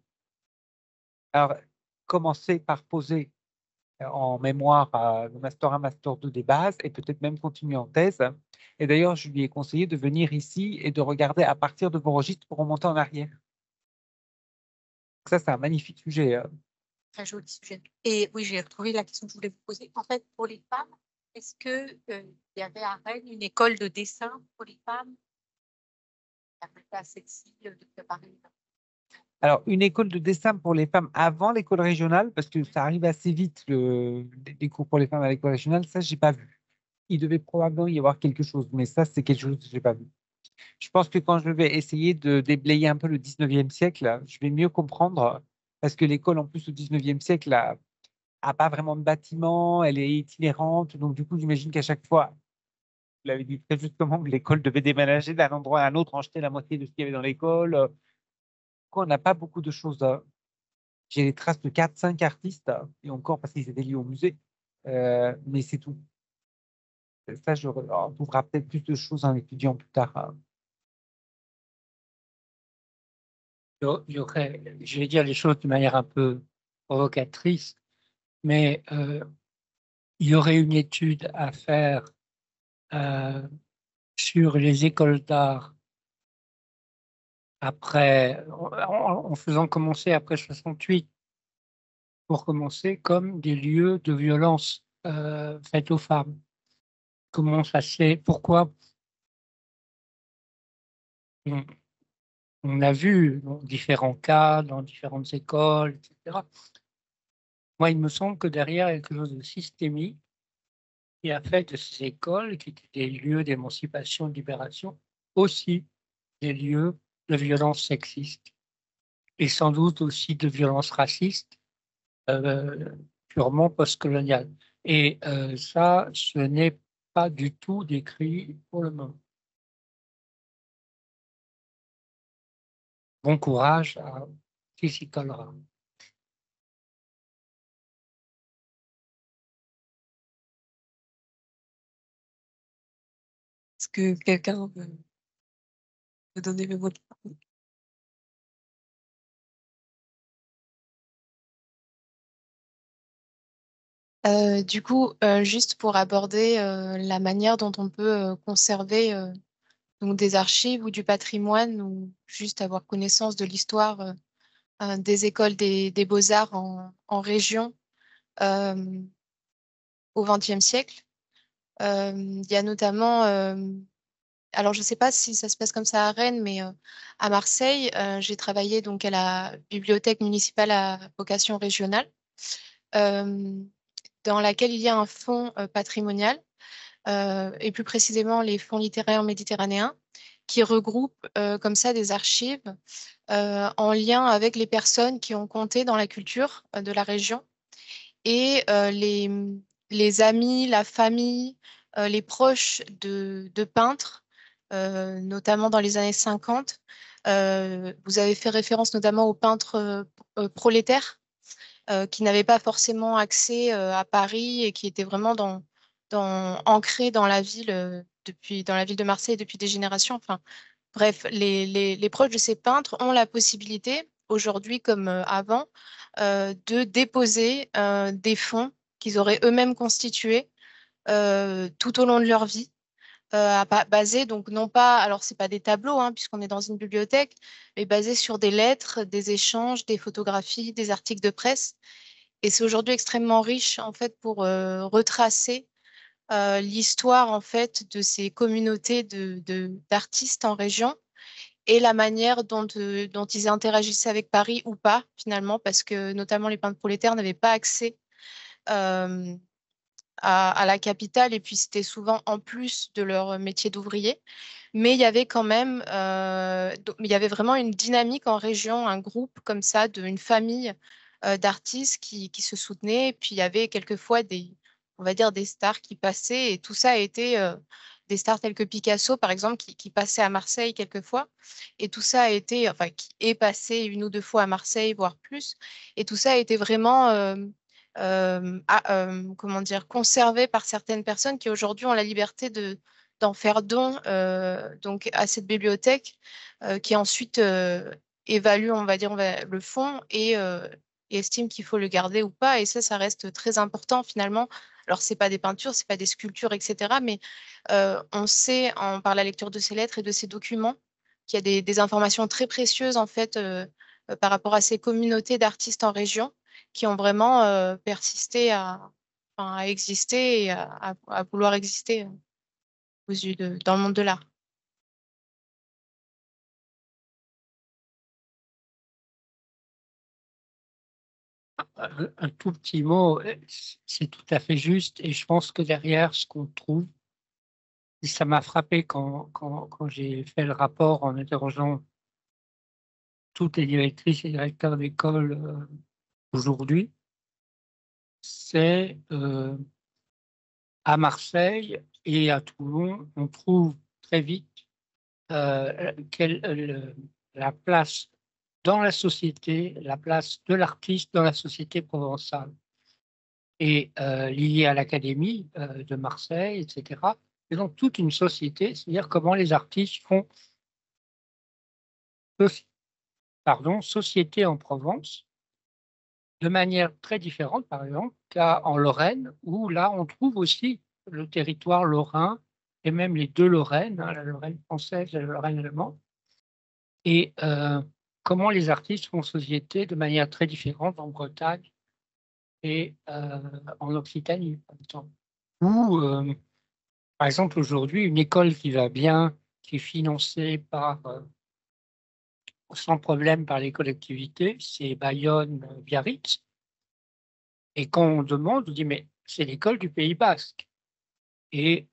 Alors, commencer par poser en mémoire le Master 1, Master 2 des bases et peut-être même continuer en thèse. Et d'ailleurs, je lui ai conseillé de venir ici et de regarder à partir de vos registres pour remonter en arrière. Ça, c'est un magnifique sujet. Très joli sujet. Et oui, j'ai retrouvé la question que je voulais vous poser. En fait, pour les femmes, est-ce que il y avait à Rennes une école de dessin pour les femmes? C'était assez accessible de préparer. Alors, une école de dessin pour les femmes avant l'école régionale, parce que ça arrive assez vite, les cours pour les femmes à l'école régionale, ça, je n'ai pas vu. Il devait probablement y avoir quelque chose, mais ça, c'est quelque chose que je n'ai pas vu. Je pense que quand je vais essayer de déblayer un peu le 19e siècle, je vais mieux comprendre, parce que l'école, en plus, au 19e siècle, n'a pas vraiment de bâtiment, elle est itinérante, donc du coup, j'imagine qu'à chaque fois, vous l'avez dit très justement, que l'école devait déménager d'un endroit à un autre, en jeter la moitié de ce qu'il y avait dans l'école. On n'a pas beaucoup de choses. J'ai les traces de 4-5 artistes, et encore parce qu'ils étaient liés au musée, mais c'est tout. Ça, on trouvera peut-être plus de choses en étudiant plus tard. Il y aurait, je vais dire les choses de manière un peu provocatrice, mais il y aurait une étude à faire sur les écoles d'art après, en faisant commencer après 68, pour commencer comme des lieux de violence faites aux femmes. Comment ça se fait? Pourquoi? On a vu dans différents cas, dans différentes écoles, etc. Moi, il me semble que derrière, il y a quelque chose de systémique qui a fait de ces écoles, qui étaient des lieux d'émancipation, de libération, aussi des lieux de violence sexiste et sans doute aussi de violence raciste, purement postcoloniale. Et ça, ce n'est pas du tout décrit pour le moment. Bon courage à qui s'y collera. Est-ce que quelqu'un veut donner le mot de parole? Du coup, juste pour aborder la manière dont on peut conserver donc des archives ou du patrimoine ou juste avoir connaissance de l'histoire des écoles des beaux-arts en région au XXe siècle. Il y a notamment, alors je ne sais pas si ça se passe comme ça à Rennes, mais à Marseille, j'ai travaillé donc à la bibliothèque municipale à vocation régionale. dans laquelle il y a un fonds patrimonial, et plus précisément les fonds littéraires méditerranéens, qui regroupent comme ça des archives en lien avec les personnes qui ont compté dans la culture de la région et les amis, la famille, les proches de peintres, notamment dans les années 50. Vous avez fait référence notamment aux peintres prolétaires qui n'avaient pas forcément accès à Paris et qui étaient vraiment ancrés dans la ville dans la ville de Marseille depuis des générations. Enfin, bref, les proches de ces peintres ont la possibilité, aujourd'hui comme avant, de déposer des fonds qu'ils auraient eux-mêmes constitués tout au long de leur vie, basés, donc non pas, alors c'est pas des tableaux, hein, puisqu'on est dans une bibliothèque, mais basés sur des lettres, des échanges, des photographies, des articles de presse. Et c'est aujourd'hui extrêmement riche, en fait, pour retracer l'histoire, en fait, de ces communautés d'artistes en région et la manière dont ils interagissaient avec Paris ou pas, finalement, parce que notamment les peintres prolétaires n'avaient pas accès à la capitale, et puis c'était souvent en plus de leur métier d'ouvrier. Mais il y avait quand même, il y avait vraiment une dynamique en région, un groupe comme ça, une famille d'artistes qui se soutenaient. Et puis il y avait quelquefois on va dire des stars qui passaient, et tout ça a été des stars telles que Picasso, par exemple, qui passait à Marseille quelquefois. Et tout ça a été, enfin, qui est passé une ou deux fois à Marseille, voire plus. Et tout ça a été vraiment comment dire, conservé par certaines personnes qui aujourd'hui ont la liberté d'en faire don donc à cette bibliothèque qui ensuite évalue, on va dire, le fonds et estime qu'il faut le garder ou pas. Et ça reste très important finalement. Alors, c'est pas des peintures, c'est pas des sculptures, etc. Mais on sait par la lecture de ces lettres et de ces documents qu'il y a des informations très précieuses en fait par rapport à ces communautés d'artistes en région qui ont vraiment persisté à exister et à vouloir exister dans le monde de l'art. Un tout petit mot, c'est tout à fait juste, et je pense que derrière ce qu'on trouve, et ça m'a frappé quand j'ai fait le rapport en interrogeant toutes les directrices et directeurs d'école aujourd'hui, c'est à Marseille et à Toulon, on trouve très vite la place dans la société, la place de l'artiste dans la société provençale et liée à l'académie de Marseille, etc. Et donc toute une société, c'est-à-dire comment les artistes font société en Provence de manière très différente, par exemple, qu'en Lorraine, où là, on trouve aussi le territoire lorrain et même les deux Lorraines, hein, la Lorraine française et la Lorraine allemande, et comment les artistes font société de manière très différente en Bretagne et en Occitanie, par exemple. Ou, par exemple, aujourd'hui, une école qui va bien, qui est financée sans problème par les collectivités, c'est Bayonne-Biarritz. Et quand on demande, on dit, mais c'est l'école du Pays Basque. Et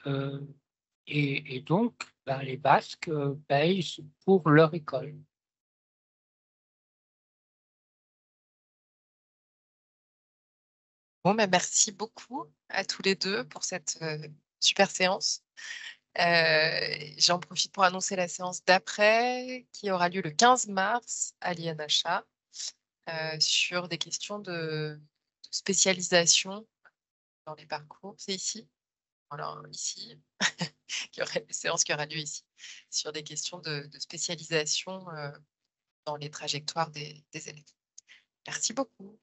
donc, les Basques payent pour leur école. Bon, merci beaucoup à tous les deux pour cette super séance. J'en profite pour annoncer la séance d'après qui aura lieu le 15 mars à l'INHA sur des questions de spécialisation dans les parcours. C'est ici. Alors, ici, il y aura une séance qui aura lieu ici sur des questions de spécialisation dans les trajectoires des élèves. Merci beaucoup.